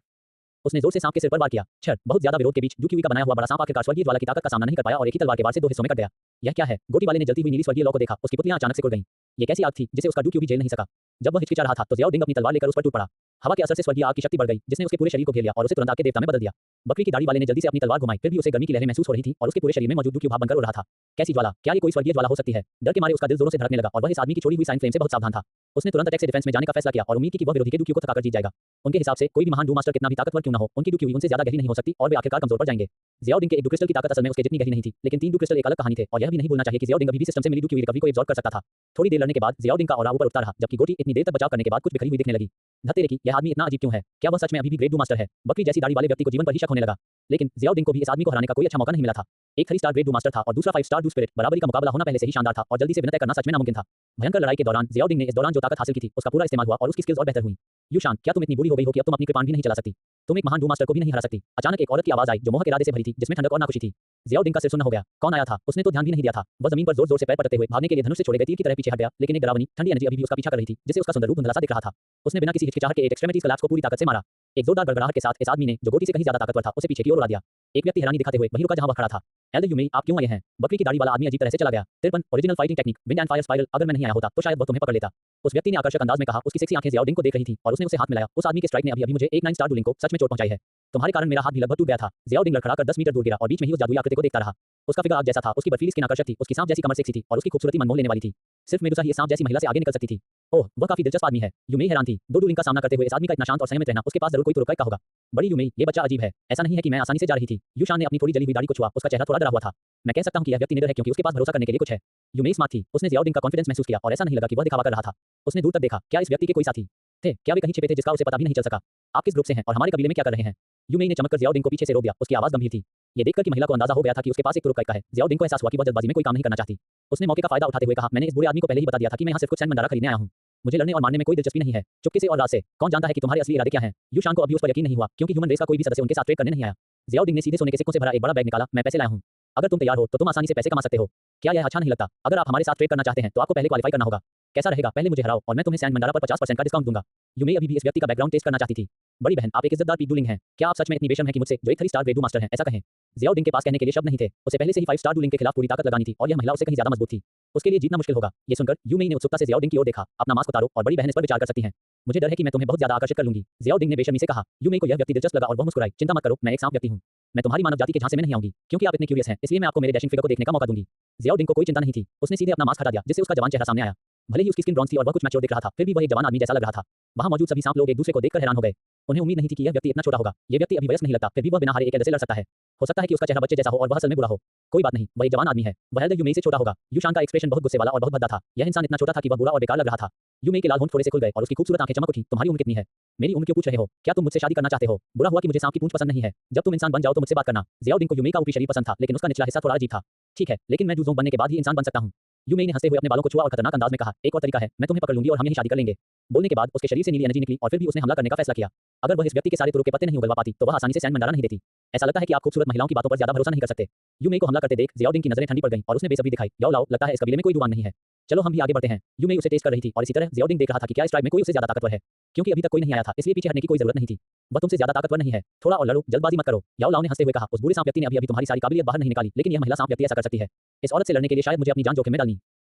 Speaker 1: उसने जोर से सांप के सिर पर वार किया। छर, बहुत ज्यादा विरोध के बीच डू क्यूई का बनाया हुआ बड़ा सांप आखिरकार स्वर्गीय ज्वाला की ताकत का सामना नहीं कर पाया और एक ही तलवार के वार से दो हिस्सों में कट गया। यह क्या है? गोटी वाले ने जलती हुई नीली स्वर्गीय लौ को देखा। उसकी पुतलियां अचानक से उड़ गईं। ये कैसी आग थी जिसे उसका डू क्यूई झेल नहीं सका? जब वह हिचकिचा रहा था, तो ज़ियाओ डिंग अपनी तलवार लेकर उस पर टूट पड़ा। हवा के असर से स्वर्गीय आग की शक्ति बढ़ गई, जिसने उसके पूरे शरीर को घेर लिया और उसे तुरंत आग के देवता में बदल दिया। बकरी की दाढ़ी वाले ने जल्दी से अपनी तलवार घुमाई, फिर भी उसे गर्मी की लहरें महसूस हो रही थी और उसके पूरे शरीर में मौजूद डू क्यूई भाप बनकर उड़ रहा था। कैसी ज्वाला? क्या ये कोई स्वर्गीय ज्वाला हो सकती है? डर के मारे उसका दिल जोरों से धड़कने लगा और वह इस आदमी की छोड़ी हुई साइन फ्लेम से बहुत सावधान था। उसने तुरंत अटैक से डिफेंस में जाने का फैसला किया और उम्मीद की कि वह विरोधी के डू क्यूई को थकाकर जीत जाएगा। उनके हिसाब से कोई भी महान डू मास्टर कितना भी ताकतवर क्यों न हो, उनकी डू क्यूई उनसे ज्यादा गहरी नहीं हो सकती और वे आखिरकार कमजोर पड़ जाएंगे। ज़ियाओ डिंग के एक डू क्रिस्टल की ताकत असल में उसके जितनी गहरी नहीं थी, लेकिन 3 डू क्रिस्टल एक अलग कहानी थे और यह भी नहीं भूलना चाहिए कि ज़ियाओ डिंग अभी भी सिस्टम से मिली डू क्यूई रिकवरी को एब्जॉर्ब कर सकता था। थोड़ी देर लड़ने के बाद ज़ियाओ डिंग का ऑरा ऊपर उठता रहा, जबकि गोटी इतनी देर तक बचाव करने के बाद कुछ बिखरी हुई दिखने लगी। धत्तेरे की, यह आदमी इतना अजीब क्यों है? क्या वह सच में अभी भी ग्रेट डू मास्टर है? बकरी जैसी दाढ़ी वाले व्यक्ति को जीवन पर ही शक होने लगा। लेकिन ज़ियाओ डिंग को भी इस आदमी को हराने का कोई अच्छा मौका नहीं मिला था। एक 3 स्टार ग्रेट डू मास्टर था और दूसरा 5 स्टार डू स्पिरिट। बराबरी का मुकाबला होना पहले से ही शानदार था और जल्दी से विनय करना सच में नामुमकिन था। भयंकर लड़ाई के दौरान ज़ियाओ डिंग ने इस दौरान जो ताकत हासिल की थी, उसका पूरा इस्तेमाल हुआ और उसकी स्किल्स और बेहतर हुई। युशान, क्या तुम इतनी बुरी हो गई हो कि अब तुम अपनी कृपाण भी नहीं चला सकती? तुम एक महान डू मास्टर को भी नहीं हरा सकती। अचानक एक औरत की आवाज आई जो मोह के इरादे से भरी थी, जिसमें ठंडक और नाखुशी थी। ज़ियाओ डिंग का सिर सुन्न हो गया। कौन आया था? उसने तो ध्यान भी नहीं दिया था। वह जमीन पर जोर-जोर से पैर पटकते हुए भागने के लिए धनुष से छोड़े गए तीर की तरह पीछे हट गया, लेकिन एक डरावनी ठंडी एनर्जी अभी भी उसका पीछा कर रही थी, जिससे उसका सुंदर रूप धुंधला सा दिख रहा था। उसने बिना किसी हिचकिचाहट के एक एक्सट्रीमिटीज कोलैप्स को पूरी ताकत से मारा। एक जोरदार गड़गड़ाहट के साथ इस आदमी ने, जो गोटी से कहीं ज्यादा ताकतवर था, उसे पीछे की ओर उड़ा दिया। एक व्यक्ति हैरानी दिखाते हुए वहीं रुका जहां वह खड़ा था। एल्डर यूमेई, आप क्यों आए हैं? बकरी की दाढ़ी वाला आदमी अजीब तरह से चला गया। 53 original fighting technique wind and fire spiral. अगर मैं नहीं आया होता तो शायद वह तुम्हें पकड़ लेता। उस व्यक्ति ने आकर्षक अंदाज में कहा। उसकी सेक्सी आंखें ज़ियाओ डिंग को देख रही थीं और उसने उसे हाथ मिलाया। उस आदमी के स्ट्राइक ने अभी-अभी मुझे एक 9 स्टार डूलिंग को सच में चोट पहुंचाई है। तुम्हारे कारण मेरा हाथ भी लगभग टूट गया था। ज़ियाओ डिंग लड़खड़ाकर 10 मीटर दूर गिरा और बीच में ही उस जादुई आकृति को देखता रहा। उसका फिगर आग जैसा था, उसकी बर्फीली स्किन आकर्षक थी, उसकी सांप जैसी कमर सेक्सी थी और उसकी खूबसूरती मनमोह लेने वाली थी। सिर्फ मेडुसा ही इस सांप जैसी महिला से आगे निकल सकती थी। ओह, वह काफी दिलचस्प आदमी है। यूमेई हैरान थी। 2 डूलिंग का सामना करते हुए इस आदमी का इतना शांत और संयमित रहना, उसके पास जरूर कोई तुरुकाई का होगा। बड़ी यूमेई, ये बच्चा अजीब है। ऐसा नहीं है कि मैं आसानी से जा रही थी। युशान ने अपनी थोड़ी जली हुई दाढ़ी को छुआ। उसका चेहरा थोड़ा डरा हुआ था। मैं कह सकता हूं कि यह व्यक्ति निडर है क्योंकि उसके पास भरोसा करने के लिए कुछ है। यूमेई स्मार्ट थी। उसने ज़ियाओ डिंग का कॉन्फिडेंस महसूस किया और ऐसा नहीं लगा कि वह दिखावा कर रहा था। उसने दूर तक देखा। क्या इस व्यक्ति के कोई साथी थे? क्या वे कहीं छिपे थे जिसका उसे पता भी नहीं चल सका? आप किस ग्रुप से हैं और हमारे कबीले में क्या कर रहे हैं? यूमेई ने चमककर ज़ियाओ डिंग को पीछे से रोक दिया। उसकी आवाज गंभीर थी। ये देखकर कि महिला को अंदाजा हो गया था कि उसके पास एक तुरुकाई का है, ज़ियाओ डिंग को एहसास हुआ कि वह जल्दबाजी में कोई काम नहीं करना चाहती। उसने मौके का फायदा उठाते हुए कहा, मैंने इस बुरे आदमी को पहले ही बता दिया था कि मैं यहाँ सिर्फ कुछ सैंड मंडारा खरीदने आया हूँ। मुझे लड़ने और मारने में कोई दिलचस्पी नहीं है। चुपके से और राज से। कौन जानता है कि तुम्हारे असली इरादे क्या हैं? युशान को अभी उस पर यकीन नहीं हुआ क्योंकि ह्यूमन रेस का कोई भी सदस्य उनके साथ ट्रेड करने नहीं आया। ज़ियाओ डिंग ने सीधे सोने के सिक्कों से भरा एक बड़ा बैग निकाला। मैं पैसे लाया हूँ। अगर तुम तैयार हो तो तुम आसानी से पैसे कमा सकते हो। क्या यह अच्छा नहीं लगता? अगर आप हमारे साथ ट्रेड करना चाहते हैं तो आपको पहले क्वालीफाई करना होगा। कैसा रहेगा? पहले मुझे हराओ और मैं तुम्हें सैंड मंडारा पर 50% का डिस्काउंट दूंगा। यूमेई अभी भी इस व्यक्ति का बैकग्राउंड टेस्ट करना चाहती थी। बड़ी बहन, आप एक इज्जतदार पीक डूलिंग हैं। क्या आप सच में इतनी बेशर्म हैं कि मुझसे, जो एक 3 स्टार ग्रेड डू मास्टर हैं, ऐसा कहें? ज़ियाओ डिंग के पास कहने के लिए शब्द नहीं थे। उसे पहले से ही 5 स्टार डूलिंग के खिलाफ पूरी ताकत लगानी थी और यह महिला उससे कहीं ज्यादा मजबूत थी। उसके लिए जीतना मुश्किल होगा। ये सुनकर यूमेई ने उत्सुकता से ज़ियाओ डिंग की ओर देखा। अपना मास्क उतारो और बड़ी बहन इस पर विचार कर सकती हैं। मुझे डर है कि मैं तुम्हें बहुत ज्यादा आकर्षित कर लूंगी। ज़ियाओ डिंग ने बेशर्मी से कहा। यूमेई को यह व्यक्ति दिलचस्प लगा और वह मुस्कुराई। चिंता मत करो, मैं एक सांप व्यक्ति हूँ। मैं तुम्हारी मानव जाति के झांसे में नहीं आऊंगी। क्योंकि आप इतने क्यूरियस हैं, इसलिए मैं आपको मेरे डैशिंग फिगर को देखने का मौका दूंगी। ज़ियाओ डिंग को कोई चिंता नहीं थी। उसने सीधे अपना मास्क हटा दिया, जिससे उसका जवान चेहरा सामने आया। भले ही उसकी स्किन ब्रॉन्ज थी और वह कुछ मैच्योर दिख रहा था, फिर भी वह एक जवान आदमी जैसा लग रहा था। वहां मौजूद सभी सांप लोग एक दूसरे को देखकर हैरान हो गए। उन्हें उम्मीद नहीं थी कि यह व्यक्ति इतना छोटा होगा। यह व्यक्ति अभी वयस्क नहीं लगता, फिर भी वह बिना हारे एक एल्डर से लड़ सकता है। हो सकता है कि उसका चेहरा बच्चे जैसा हो और वह असल में बुरा हो। कोई बात नहीं, वह एक जवान आदमी है। वह एल्डर यूमेई से छोटा होगा। युशान का एक्सप्रेशन बहुत गुस्से वाला और बहुत भद्दा था। यह इंसान इतना छोटा था कि वह बुरा और बेकार लग रहा था। यूमेई के लाल होंठ थोड़े से खुल गए और उसकी खूबसूरत आंखें चमक उठी। तुम्हारी उम्र कितनी है? मेरी उम्र क्यों पूछ रहे हो? क्या तुम मुझसे शादी करना चाहते हो? बुरा हुआ कि मुझे सांप की पूंछ पसंद नहीं है। जब तुम इंसान बन जाओ तो मुझसे बात करना। ज़ियाओ डिंग को यूमेई का ऊपरी शरीर पसंद था, लेकिन उसका निचला हिस्सा थोड़ा अजीब था। ठीक है, लेकिन मैं डू बनने के बाद ही इंसान बन सकता हूँ। यूमेई ने हंसते हुए अपने बालों को छुआ और खतरनाक अंदाज में कहा, एक और तरीका है, मैं तुम्हें पकड़ लूंगी और हम यहीं शादी कर लेंगे। बोलने के बाद उसके शरीर से नीली एनर्जी निकली और फिर भी उसने हमला करने का फैसला किया। अगर वह इस व्यक्ति के सारे तुरुप के पत्ते नहीं उगलवा पाती तो वह आसानी से सैंड मंडारा नहीं देती। ऐसा लगता है कि आप खूबसूरत महिलाओं की बातों पर ज्यादा भरोसा नहीं कर सकते। यूमेई को हमला करते देख ज़ियाओ डिंग की नजरें ठंडी पड़ गईं और उसने बेसब्री दिखाई। याओ लाओ, लगता है इस कबीले में कोई डूवान नहीं है। चलो हम भी आगे बढ़ते हैं। यूमेई उसे टेस्ट कर रही थी और इसी तरह ज़ियाओ डिंग देख रहा था कि क्या इस ट्राइब में कोई उससे ज्यादा ताकतवर है। क्योंकि अभी तक कोई नहीं आया था, इसलिए पीछे हटने की कोई जरूरत नहीं थी। वह तुमसे ज्यादा ताकतवर नहीं है। थोड़ा और लड़ो, जल्दबाजी मत करो। याओ लाओ ने हंसते हुए कहा। उस बुरे सांप व्यक्ति ने अभी तुम्हारी सारी काबिलियत बाहर नहीं निकाली, लेकिन यह महिला सांप व्यक्ति ऐसा कर सकती है। इस औरत से लड़ने के लिए शायद मुझे अपनी जान जोखिम में डालनी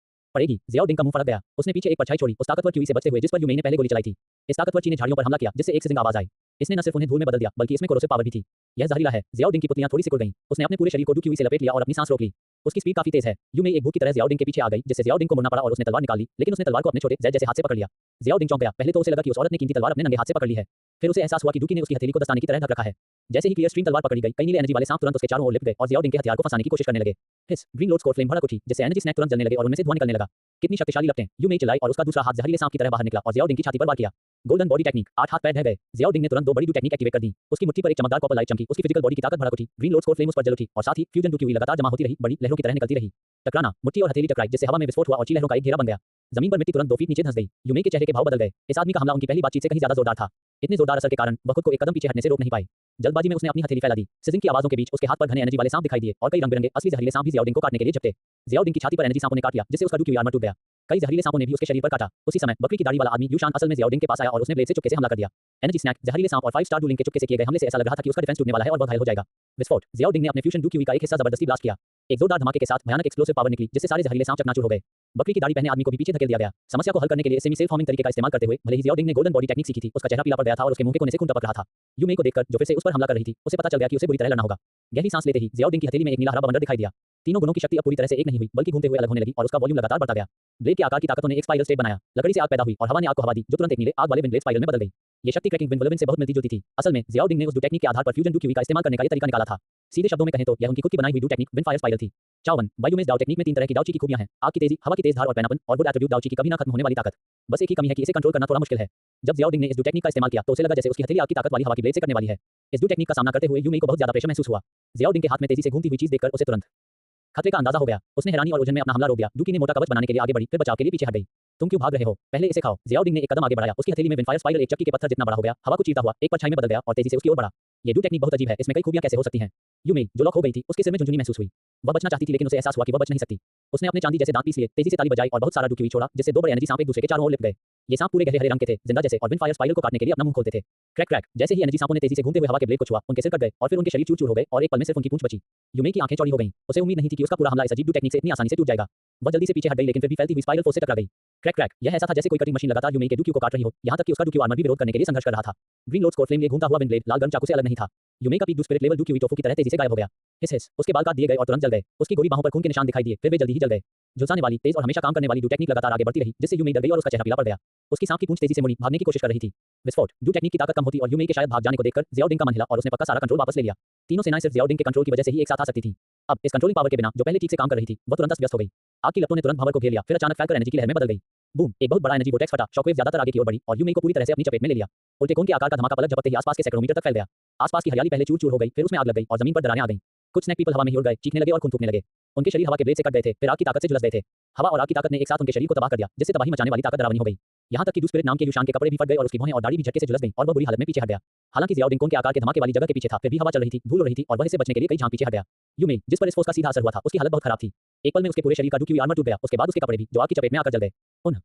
Speaker 1: पड़ेगी। ज़ियाओ डिंग का मुंह फड़क गया। उसने पीछे एक परछाई छोड़ी, उस ताकतवर क्यूई से बचते हुए जिस पर यूमेई ने पहले गोली चलाई थी। इस ताकतवर चीनी झाड़ियों पर हमला किया, जिससे एक से जिंग आवाज आई। इसने न सिर्फ उन्हें धूल में बदल दिया, बल्कि इसमें कोरोसिव पावर भी थी। यह जहरीला है। ज़ियाओ डिंग की पुतलियां थोड़ी सिकुड़ गईं। उसने अपने पूरे शरीर को डू क्यूई से लपेट लिया और अपनी सांस रोक ली। उसकी स्पीड काफी तेज है। यूमे एक भूत की तरह जियाओडिंग के पीछे आ गई, जिससे जियाओडिंग को मुड़ना पड़ा और उसने तलवार निकाली, लेकिन उसने तलवार को अपने छोटे जेड जैसे हाथ से पकड़ लिया। जियाओडिंग चौंक गया। पहले तो उसे लगा कि उस औरत ने कीमती तलवार अपने नंगे हाथ से पकड़ ली है। फिर उसे एहसास हुआ कि डूकी ने उसकी हथेली को दस्ताने की तरह ढक रखा है। जैसे ही क्लियर स्ट्रीम तलवार पकड़ी गई, कई नीले एनर्जी वाले सांप तुरंत उसके चारों ओर लिपट गए और जियाओडिंग के हथियार को फंसाने की कोशिश करने लगे। हिस ग्रीन लोड्स को फ्लेम भड़क उठी, जिससे एनर्जी स्नैक तुरंत जलने लगे और उनमें से धुआं निकलने लगा। कितनी शक्तिशाली लपटें! यूमे चिल्लाई और उसका दूसरा हाथ जहरीले सांप की तरह बाहर निकला और जियाओडिंग की छाती पर वार किया। Golden body technique. 8 हाथ पैर ढह गए। जियाओडिंग ने तुरंत 2 बड़ी डू टेक्निक एक्टिवेट कर दी। उसकी मुट्ठी पर एक चमकदार कॉपर लाइट चमकी। उसकी फिजिकल बॉडी की ताकत भड़क उठी। ग्रीन लोड्स को फ्लेम उस पर जल उठी और साथ ही फ्यूजन डू की हुई लगातार जमा होती रही, बड़ी लहरों की तरह निकलती रही। टकराना, मुट्ठी और हथेली टकराई, जिससे हवा में विस्फोट हुआ और ची लहरों का एक घेरा बन गया। जमीन पर मिट्टी तुरंत 2 फीट नीचे धंस गई। यूमे के चेहरे के भाव बदल गए। इस आदमी का हमला उनकी पहली बातचीत से कहीं ज्यादा जोरदार था। इतने जोरदार असर के कारण वह खुद को एक कदम पीछे हटने से रोक नहीं पाए। जल्दबाजी में उसने अपनी हथेली फैला दी। सिजिंग की आवाजों के बीच उसके हाथ पर घने एनर्जी वाले सांप दिखाई दिए और कई रंग-बिरंगे असली जहरीले सांप भी जियाओडिंग को काटने के लिए झपटे। जियाओडिंग की छाती पर एनर्जी सांपों ने काट लिया, जिससे उसका डू की आर्मर टूट गया। कई जहरीले सांपों ने भी उसके शरीर पर काटा। उसी समय बकरी की दाढ़ी वाला आदमी यूशान असल में जियाओडिंग के पास आया और उसने ब्लेड से चुपके से हमला कर दिया। एनर्जी स्नैक, जहरीले सांप और 5 स्टार डूलिंग के चुपके से किए गए हमले से ऐसा लग रहा था कि उसका डिफेंस टूटने वाला है और वह घायल हो जाएगा। विस्फोट। जियाओडिंग ने अपने फ्यूजन डू की का एक हिस्सा जबरदस्ती ब्लास्ट किया। एक जोरदार धमाके के साथ भयानक एक्सप्लोसिव पावर निकली, जिससे सारे जहरीले सांप चकनाचूर हो गए। बकरी की दाढ़ी पहने आदमी को भी पीछे धकेल दिया गया। समस्या को हल करने के लिए सेमी सेल्फ हार्मिंग तरीके का इस्तेमाल करते हुए भले ही जियाओडिंग ने गोल्डन बॉडी टेक्निक सीखी थी, उसका चेहरा पीला पड़ गया था और उसके मुंह के कोने से खून टपक रहा था। यूमे को देखकर, जो फिर से उस पर हमला कर रही थी, उसे पता चल गया कि उसे बुरी तरह लड़ना होगा। गहरी सांस लेते ही जियाओडिंग की हथेली में एक नीला हरा बवंडर दिखाई दिया। तीनों गुणों की शक्ति अब पूरी तरह से एक नहीं हुई, बल्कि घूमते हुए अलग होने लगी और उसका वॉल्यूम लगातार बढ़ता गया। ब्लेड के आकार की ताकतों ने एक स्पाइरल स्टेट बनाया। लकड़ी से आग पैदा हुई और हवा ने आग को हवा दी, जो तुरंत एक नीले आग वाले विंड ब्लेड स्पाइरल में बदल गई। ये शक्ति क्रैकिंग विंड वुल्विन से बहुत मिलती-जुलती थी। असल में जियाओडिंग ने उस डू टेक्निक के आधार पर फ्यूजन डू की का इस्तेमाल करने का ये तरीका निकाला था। सीधे शब्दों में कहें तो यह उनकी खुद की बनाई हुई do technique wind fire spiral थी। चावन बायोमेज डाउ टेक्निक में 3 तरह की डाउची की खूबियां हैं। आग की तेजी, हवा की तेज धार और पैनापन, और वुड एट्रिब्यूट डाउची की कभी ना खत्म होने वाली ताकत। बस एक ही कमी है कि इसे कंट्रोल करना थोड़ा मुश्किल है। जब जियाओडिंग ने इस डू टेक्निक का इस्तेमाल किया तो उसे लगा जैसे उसकी हथेली आग की ताकत वाली हवा की ब्लेड से करने वाली है। इस डू टेक्निक का सामना करते हुए यूमे को बहुत ज्यादा प्रेशर महसूस हुआ। जियाओडिंग के हाथ में तेजी से घूमती हुई चीज देखकर उसे तुरंत खतरे का अंदाजा हो गया। उसने हैरानी और उलझन में अपना हमला रोक दिया। डूकी ने मोटा कवच बनाने के लिए आगे बढ़ी, फिर बचाव के लिए पीछे हट गई। तुम क्यों भाग रहे हो? पहले इसे खाओ। जियाओडिंग ने एक कदम आगे बढ़ाया। उसकी हथेली में विंड फायर स्पाइरल एक चक्की के पत्थर जितना बड़ा हो गया, हवा को चीरता हुआ एक परछाई में बदल गया और तेजी से उसकी ओर बढ़ा। ये डू टेक्निक बहुत अजीब है, इसमें कई खूबियां कैसे हो सकती हैं? यूमे, जो लॉक हो गई थी, उसके सिर में झुनझुनी महसूस हुई। वह बचना चाहती थी, लेकिन उसे एहसास हुआ कि वह बच नहीं सकती। उसने अपने चांदी जैसे दांत पीस लिए, तेजी से ताली बजाई और बहुत सारा डू की छोड़ा, जिससे 2 बड़े एनर्जी सांप एक दूसरे के चारों ओर लिपट गए। ये सांप पूरे गहरे हरे रंग के थे, जिंदा जैसे, और विंड फायर स्पाइरल को काटने के लिए अपना मुंह खोलते थे। क्रैक क्रैक, जैसे ही एनर्जी सांपों ने तेजी से घूमते हुए हवा के ब्लेड को छुआ, उनके सिर कट गए और फिर उनके शरीर चूर-चूर हो गए और एक पल में सिर्फ उनकी पूंछ बची। यूमे की आंखें चौड़ी हो गईं। उसे उम्मीद नहीं थी कि उसका पूरा हमला इस अजीब डू टेक्निक से इतनी आसानी से टूट जाएगा। वह जल्दी से पीछे हट गई, लेकिन फिर भी फैलती हुई स्पाइरल फोर्स से टकरा गई। क्रैक क्रैक, यह ऐसा था जैसे कोई कटिंग मशीन लगातार यूमे के डू को काट रही हो, यहां तक कि उसका डू आर्मर भी विरोध करने के लिए संघर्ष कर रहा था। ग्रीन लोड्स को फ्लेम लिए घूमता हुआ विंड ब्लेड लाल गर्म चाकू से अलग नहीं था। यूमे का peak do spirit level do tofu की तरह तेजी से गायब हो गया। हिस हिस, उसके बाल काट दिए गए और तुरंत जल गए। उसकी गोरी बाहों पर खून के निशान दिखाई दिए, फिर वे जल्दी ही जल गए। झुलसाने वाली, तेज और हमेशा काम करने वाली डू टेक्निक लगातार आगे बढ़ती रही, जिससे यूमे डर गई और उसका चेहरा पीला पड़ गया। उसकी सांप की पूंछ तेजी से मुड़ी, भागने की कोशिश कर रही थी। विस्फोट। डू टेक्निक की ताकत कम होती और यूमे के शायद भाग जाने को देखकर जियाओडिंग का मन हिला और उसने पक्का सारा कंट्रोल वापस ले लिया। तीनों सेनाएं सिर्फ जियाओडिंग के कंट्रोल की वजह से ही एक साथ आ सकती थी। अब इस कंट्रोलिंग पावर के बिना, जो पहले ठीक से काम कर रही थी, वह तुरंत अस्त-व्यस्त हो गई। आग की लपटों ने तुरंत भंवर को घेर लिया, फिर अचानक फैलकर एनर्जी की लहर में बदल गई। बूम! एक बहुत बड़ा एनर्जी वोर्टेक्स फटा, शॉकवेव ज्यादातर आगे की ओर बढ़ी और यूमे को पूरी तरह से अपनी चपेट में ले लिया। उल्टे कोन के आकार का धमाका पलक झपकते ही आसपास के सैकड़ों मीटर तक फैल गया। आसपास की हरियाली पहले चूर-चूर हो गई, फिर उसमें आग लग गई और जमीन पर दरारें आ गईं। कुछ स्नैक पीपल हवा में ही उड़ गए, चीखने लगे और खून थूकने लगे। उनके शरीर हवा के ब्लेड से कट गए थे, फिर आग की ताकत से झुलस गए थे। हवा और आग की ताकत ने एक साथ उनके शरीर को तबाह कर दिया, जिससे तबाही मचाने वाली ताकत डरावनी हो गई। यहाँ तक कि डू स्पिरिट नाम के यूशान के कपड़े भी फट गए और उसकी भौहें और दाढ़ी भी झटके से झुलस गईं और वह बुरी हालत में पीछे हट गया। हालांकि जियाओडिंग कोन के आकार के धमाके वाली जगह के पीछे था, फिर भी हवा चल रही थी, धूल उड़ रही थी और वह इससे बचने के लिए कई झांक पीछे हट गया। यूमे, जिस पर इस फोर्स का सीधा असर हुआ था, उसकी हालत बहुत खराब थी। एक पल में उसके पूरे शरीर का डू आर्मर टूट गया, उसके बाद उसके कपड़े भी, जो आग की चपेट में आकर जल गए।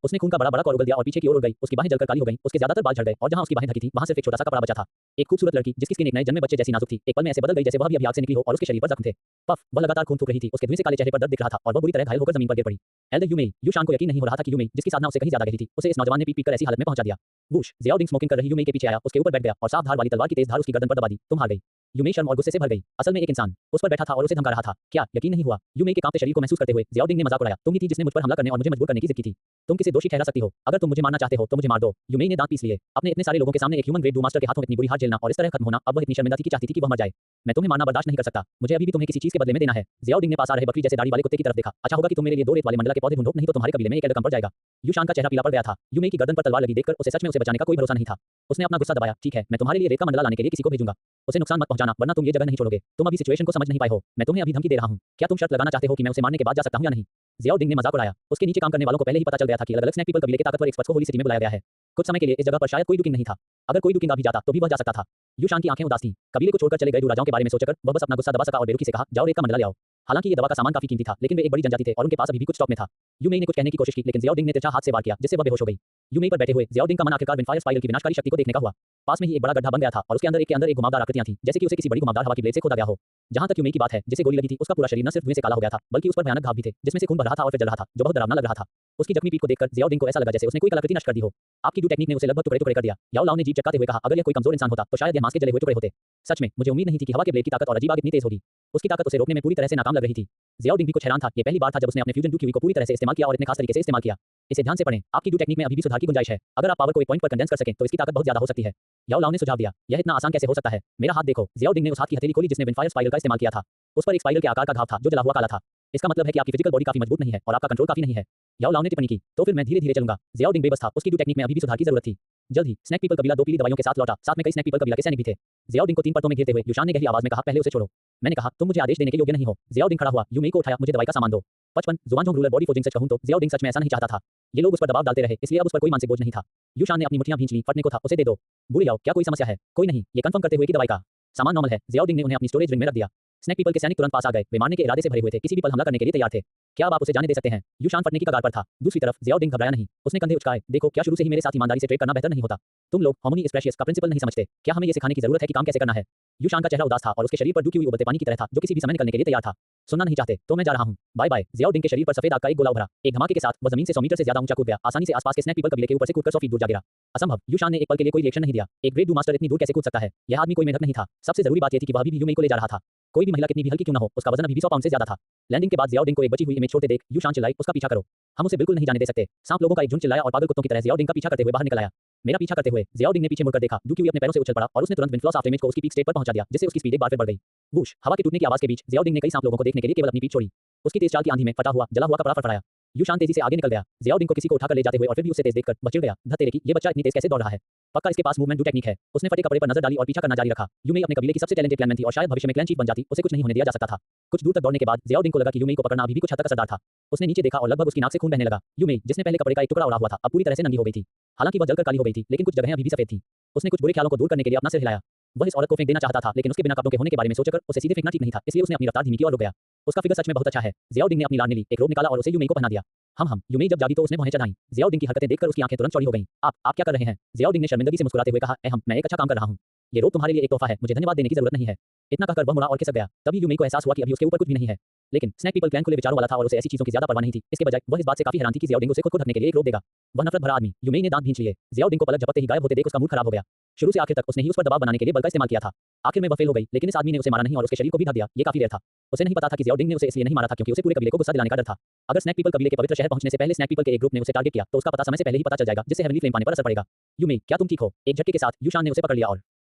Speaker 1: उसने खून का बड़ा-बड़ा कौर उगल दिया और पीछे की ओर उड़ गई। उसकी बाहें जलकर काली हो गईं, उसके ज्यादातर बाल झड़ गए और जहां उसकी बाहें ढकी थी, वहां सिर्फ एक छोटा सा कपड़ा बचा था। एक खूबसूरत लड़की, जिसकी स्किन एक नए जन्मे बच्चे जैसी नाजुक थी, एक पल में ऐसे बदल गई जैसे वह भी आग से निकली हो और उसके शरीर पर जख्म थे। पफ, वह लगातार खून थूक रही थी, उसके धुएं से काले चेहरे पर दर्द दिख रहा था और वह बुरी तरह घायल होकर जमीन पर गिर पड़ी। एल्डर यूमे, यूशान को यकीन नहीं हो रहा था कि यूमे, जिसकी साधना उसे कहीं ज्यादा गहरी थी, उसे इस नौजवान ने पीट-पीट कर ऐसी हालत में पहुंचा दिया। वूश, जियाओडिंग स्मोकिंग कर रही यूमे के पीछे आया, उसके ऊपर बैठ गया और साफ धार वाली तलवार की तेज धार उसकी गर्दन पर दबा दी। तुम हार गई। यूमे शर्म और गुस्से से भर गई। असल में एक इंसान उस पर बैठा था और उसे धमका रहा था। क्या यकीन नहीं हुआ? यूमे के कांपते शरीर को महसूस करते हुए जियाओडिंग ने मजाक उड़ाया। तुम ही थी जिसने मुझ पर हमला करने और मुझे मजबूर करने की जिद की थी। तुम किसे दोषी ठहरा सकती हो? अगर तुम मुझे मारना चाहते हो तो मुझे मार दो। यूमे ने दांत पीस लिए। अपने इतने सारे लोगों के सामने एक ह्यूमन ग्रेड डू मास्टर के हाथों इतनी बुरी हार झेलना और इस तरह खत्म होना, अब वह इतनी शर्मिंदा थी कि चाहती थी कि वह मर जाए। मैं तुम्हें मारना बर्दाश्त नहीं कर सकता। मुझे अभी भी तुम्हें किसी चीज के बदले में देना है। जियाओडिंग ने पास आ रहे बकरी जैसे दाढ़ी वाले कुत्ते की तरफ देखा। अच्छा होगा कि तुम मेरे लिए 2 रेत वाले मंडला के पौधे ढूंढो, नहीं तो तुम्हारे कबीले में एक एल्डर कम पड़ जाएगा। यूशान का चेहरा पीला पड़ गया था। यूमे की गर्दन पर तलवार लगी देखकर उसे सच में उसे बचाने का कोई भरोसा नहीं था। उसने अपना गुस्सा दबाया। ठीक है, मैं तुम्हारे लिए रेत का मंडला लाने के लिए किसी को भेजूंगा। उसे नुकसान मत पहुंचाना, वरना तुम ये जगह नहीं छोड़ोगे। तुम अभी सिचुएशन को समझ नहीं पाए हो। मैं तुम्हें अभी धमकी दे रहा हूं। क्या तुम शर्त लगाना चाहते हो कि मैं उसे मारने के बाद जा सकता हूं या नहीं? जियाओडिंग ने मजाक उड़ाया। उसके नीचे काम करने वालों को पहले ही पता चल गया था कि अलग-अलग स्नैक पीपल कबीले के ताकतवर एक्सपर्ट्स को होली सिटी में बुलाया गया है। कुछ समय के लिए इस जगह पर शायद कोई डुकिंग नहीं था। अगर कोई डुकिंग अभी जाता तो भी वह जा सकता था। यूशान की आंखें उदास थीं। कबीले को छोड़कर चले गए डू राजाओं के बारे में सोचकर वह बस अपना गुस्सा दबा सका और बेरुखी से कहा, जाओ रेत का मंडला ले आओ। हालांकि ये दवा का सामान काफी कीमती था, लेकिन वे एक बड़ी जनजाति थे और उनके पास अभी भी कुछ स्टॉक में था। यूमे ने कुछ कहने की कोशिश की, लेकिन जियाओडिंग ने तिरछा हाथ से वार किया, जिससे वह बेहोश हो गई। यूमे पर बैठे हुए जियाओडिंग का मन आखिरकार विंड फायर स्पाइरल की विनाशकारी शक्ति को देखने का हुआ। पास में ही एक बड़ा गड्ढा बन गया था और उसके अंदर एक घुमावदार आकृतियां थीं, जैसे कि उसे किसी बड़ी घुमावदार हवा की ब्लेड से खोदा गया हो। जहां तक यूमेई की बात है, जिसे गोली लगी थी, उसका पूरा शरीर न सिर्फ धुएं से काला हो गया था, बल्कि उस पर भयानक घाव भी थे, जिसमें से खून बह रहा था और फिर जल रहा था, जो बहुत डरावना लग रहा था। उसकी जख्मी पीठ को देखकर जियाओ डिंग को ऐसा लगा जैसे उसने कोई कलाकृति नष्ट कर दी हो। आपकी डू टेक्निक ने उसे लगभग टुकड़े-टुकड़े कर दिया। याओ लाओ ने जीभ चटकाते हुए कहा, अगर यह कोई कमजोर इंसान होता तो शायद यह मांस के जले हुए टुकड़े होते। सच में, मुझे उम्मीद नहीं थी कि हवा के ब्लेड की ताकत और अजीब आग इतनी तेज होगी। उसकी ताकत उसे रोकने में पूरी तरह से नाकाम लग रही थी। जियाओ डिंग भी कुछ हैरान था। ये पहली बार था जब उसने अपने फ्यूजन डू क्यूई को पूरी तरह से इस्तेमाल किया और इतने खास तरीके से इस्तेमाल किया। इसे ध्यान से पढ़ें। आपकी डू टेक्निक में अभी भी सुधार की गुंजाइश है। अगर आप पावर को एक पॉइंट पर कंडेंस कर सकें तो इसकी ताकत बहुत ज्यादा हो सकती है। याओ लाओ ने सुझाव दिया। यह इतना आसान कैसे हो सकता है? मेरा हाथ देखो। जियाओ डिंग ने उस हाथ की हथेली खोली जिसने विंडफायर स्पाइरल का इस्तेमाल किया था। उस पर एक स्पाइरल के आकार का घाव था जो जला हुआ काला था। इसका मतलब है कि आपकी फिजिकल बॉडी काफी मजबूत नहीं है और आपका कंट्रोल काफी नहीं है। याओ लाओ ने टिप्पणी की। तो फिर मैं धीरे-धीरे चलूंगा। जियाओ डिंग बेबस था। उसकी डू टेक्निक में अभी भी सुधार की जरूरत थी। जल्द ही स्नैक पीपल कबीला 2 पीली दवाइयों के साथ लौटा। साथ में कई स्नैक पीपल कबीला के सैनिक भी थे। जियाओ डिंग को 3 परतों में घेरते हुए यूशान ने गहरी आवाज में कहा, पहले उसे छोड़ो। मैंने कहा, तुम मुझे आदेश देने के योग्य नहीं हो। जियाओ डिंग खड़ा हुआ, यूमेई को उठाया, मुझे दवाई का सामान दो। 55 जुआनजोंग रूलर बॉडी फोर्जिंग। सच कहूं तो जियाओ डिंग सच में ऐसा नहीं चाहता था। ये लोग उस पर दबाव डालते रहे, इसलिए अब उस पर कोई मानसिक बोझ नहीं था। यूशान ने अपनी मुट्ठियां भींच लीं, फटने को था, उसे दे दो। बूढ़े याओ, क्या कोई समस्या है? कोई नहीं, ये कंफर्म करते हुए कि दवाई का सामान नॉर्मल है। जियाओ डिंग ने उन्हें अपनी स्टोरेज रिंग में रख दिया। स्नैक पीपल के सैनिक तुरंत पास आ गए। वे मारने के इरादे से भरे हुए थे, किसी भी पल हमला करने के लिए तैयार थे। क्या आप उसे जाने दे सकते हैं? यूशान फटने की कगार पर था। दूसरी तरफ जियाओ डिंग घबराया नहीं। उसने कंधे उचकाए। देखो, क्या शुरू से ही मेरे साथ ईमानदारी से ट्रेड करना बेहतर नहीं होता? तुम लोग हार्मोनी इज प्रेशियस का प्रिंसिपल नहीं समझते। क्या हमें ये सिखाने की जरूरत है कि काम कैसे करना है? यूशान का चेहरा उदास था और उसके शरीर पर डूबी हुई उबलते पानी की तरह था, जो किसी भी समय निकलने के लिए तैयार था। सुनना नहीं चाहते तो मैं जा रहा हूं। Bye bye. जियाओ डिंग के शरीर पर सफेद आग का एक गोला उभरा। एक धमाके के साथ वह जमीन से 100 मीटर से ज्यादा ऊंचा कूद गया। आसानी से आसपास के स्नैक पीपल कबीले के ऊपर से कूदकर 100 फीट दूर जा गिरा। असंभव। यूशान ने एक पल के लिए कोई रिएक्शन नहीं दिया। एक ग्रेट डू मास्टर इतनी दूर कैसे कूद सकता है? यह आदमी कोई मेंढक नहीं था। सबसे जरूरी बात यह थी कि वह अभी भी यूमेई को ले जा रहा था। कोई भी महिला कितनी भी हल्की क्यों न हो, उसका वजन अभी भी 100 पाउंड से ज्यादा था। लैंडिंग के बाद जियाओ डिंग को एक बची हुई इमेज छोड़ते देख यूशान चिल्लाई, उसका पीछा करो। हम उसे बिल्कुल नहीं जाने दे सकते। सांप लोगों का एक झुंड चिल्लाया और पागल कुत्तों की तरह जियाओ डिंग का पीछा करते हुए बाहर निकल आया। मेरा पीछा करते हुए जियाओ डिंग ने पीछे मुड़कर देखा। डू क्यूई अपने पैरों से उछल पड़ा और उसने तुरंत विंडफ्लॉस आफ्टर इमेज को उसकी पीक स्टेट पर पहुंचा दिया, जिससे उसकी स्पीड एक बार फिर बढ़ गई। वूश। हवा के टूटने की आवाज के बीच जियाओ डिंग ने कई सांप लोगों को देखने के लिए केवल अपनी पीठ छोड़ी। उसकी तेज चाल की आंधी में फटा हुआ जला हुआ कपड़ा फड़फड़ाया। यूशान तेजी से आगे निकल गया। जियाओ डिंग को किसी को उठाकर ले जाते हुए और फिर भी उसे तेज देखकर वह चिढ़ गया। धत्तेरे की, ये बच्चा इतनी तेज कैसे दौड़ रहा है? पक्का इसके पास मूवमेंट डू टेक्निक है। उसने फटे कपड़े पर नजर डाली और पीछा करना जारी रखा। यूमेई अपने कबीले की सबसे टैलेंटेड क्लैनमैन थी और शायद भविष्य में क्लैन चीफ बन जाती, उसे कुछ नहीं होने दिया जा सकता था। कुछ दूर तक दौड़ने के बाद जियाओ डिंग को लगा कि यूमेई को पकड़ना अभी भी कुछ हद तक असरदार था। उसने नीचे देखा और लगभग उसकी नाक से खून बहने लगा। यूमेई, जिसने पहले कपड़े का एक टुकड़ा उड़ा हुआ था, अब पूरी तरह से नंगी हो गई थी। हालांकि वह जलकर काली हो गई थी, लेकिन कुछ जगहें अभी भी सफेद थीं। उसने कुछ बुरे ख्यालों को दूर करने के लिए अपना सिर हिलाया। वह इस औरत को फेंक देना चाहता था, लेकिन उसके बिना कपड़ों के होने के बारे में सोचकर उसे सीधे फेंकना ठीक नहीं था, इसलिए उसने अपनी रफ्तार धीमी की और रुक गया। उसका फिगर सच में बहुत अच्छा है। जियाओ डिंग ने अपनी लाड़नी ली, एक रोब निकाला और उसे यूमेई को पहना दिया। हम यूमेई जब जागी तो उसने भौहें चढ़ाईं। जियाओ डिंग की हरकतें देखकर उसकी आंखें तुरंत चौड़ी हो गईं। आप क्या कर रहे हैं? जियाओ डिंग ने शर्मिंदगी से मुस्कुराते हुए कहा, मैं एक अच्छा काम कर रहा हूं। ये रोब तुम्हारे लिए एक तोहफा है, मुझे धन्यवाद देने की जरूरत नहीं है। इतना कहकर वह मुड़ा और खिसक गया। तभी यूमेई को एहसास हुआ कि अभी उसके ऊपर कुछ भी नहीं है। लेकिन स्नैक पीपल क्लैन खुले विचारों वाला था और उसे ऐसी चीजों की ज्यादा परवाह नहीं थी। इसके बजाय वह इस बात से काफी हैरान थी कि जियाओ डिंग उसे खुद को ढकने के लिए एक रोब देगा। वह नफरत भरा आदमी। यूमेई ने दांत भींच लिए। जियाओ डिंग को पलक झपकते ही गायब होते देख उसका मूड खराब हो गया। शुरू से आखिर तक उसने ही उस पर दबाव बनाने के लिए बल का इस्तेमाल किया था। आखिर में वह फेल हो गई, लेकिन इस आदमी ने उसे मारा नहीं और उसके शरीर को भी ढक दिया। ये काफी देर था। उसे नहीं पता था कि जियाओ डिंग ने उसे इसलिए नहीं मारा था क्योंकि उसे पूरे कबीले को गुस्सा दिलाने का डर था। अगर स्नैक पीपल कबीले के पवित्र शहर पहुंचने से पहले स्नैक पीपल के एक ग्रुप ने उसे टारगेट किया तो उसका पता समय से पहले ही पता चल जाएगा, जिससे हेवनली फ्लेम पाने पर असर पड़ेगा। यूमेई, क्या तुम ठीक हो? एक झटके के साथ यूशान ने उसे पकड़ लिया और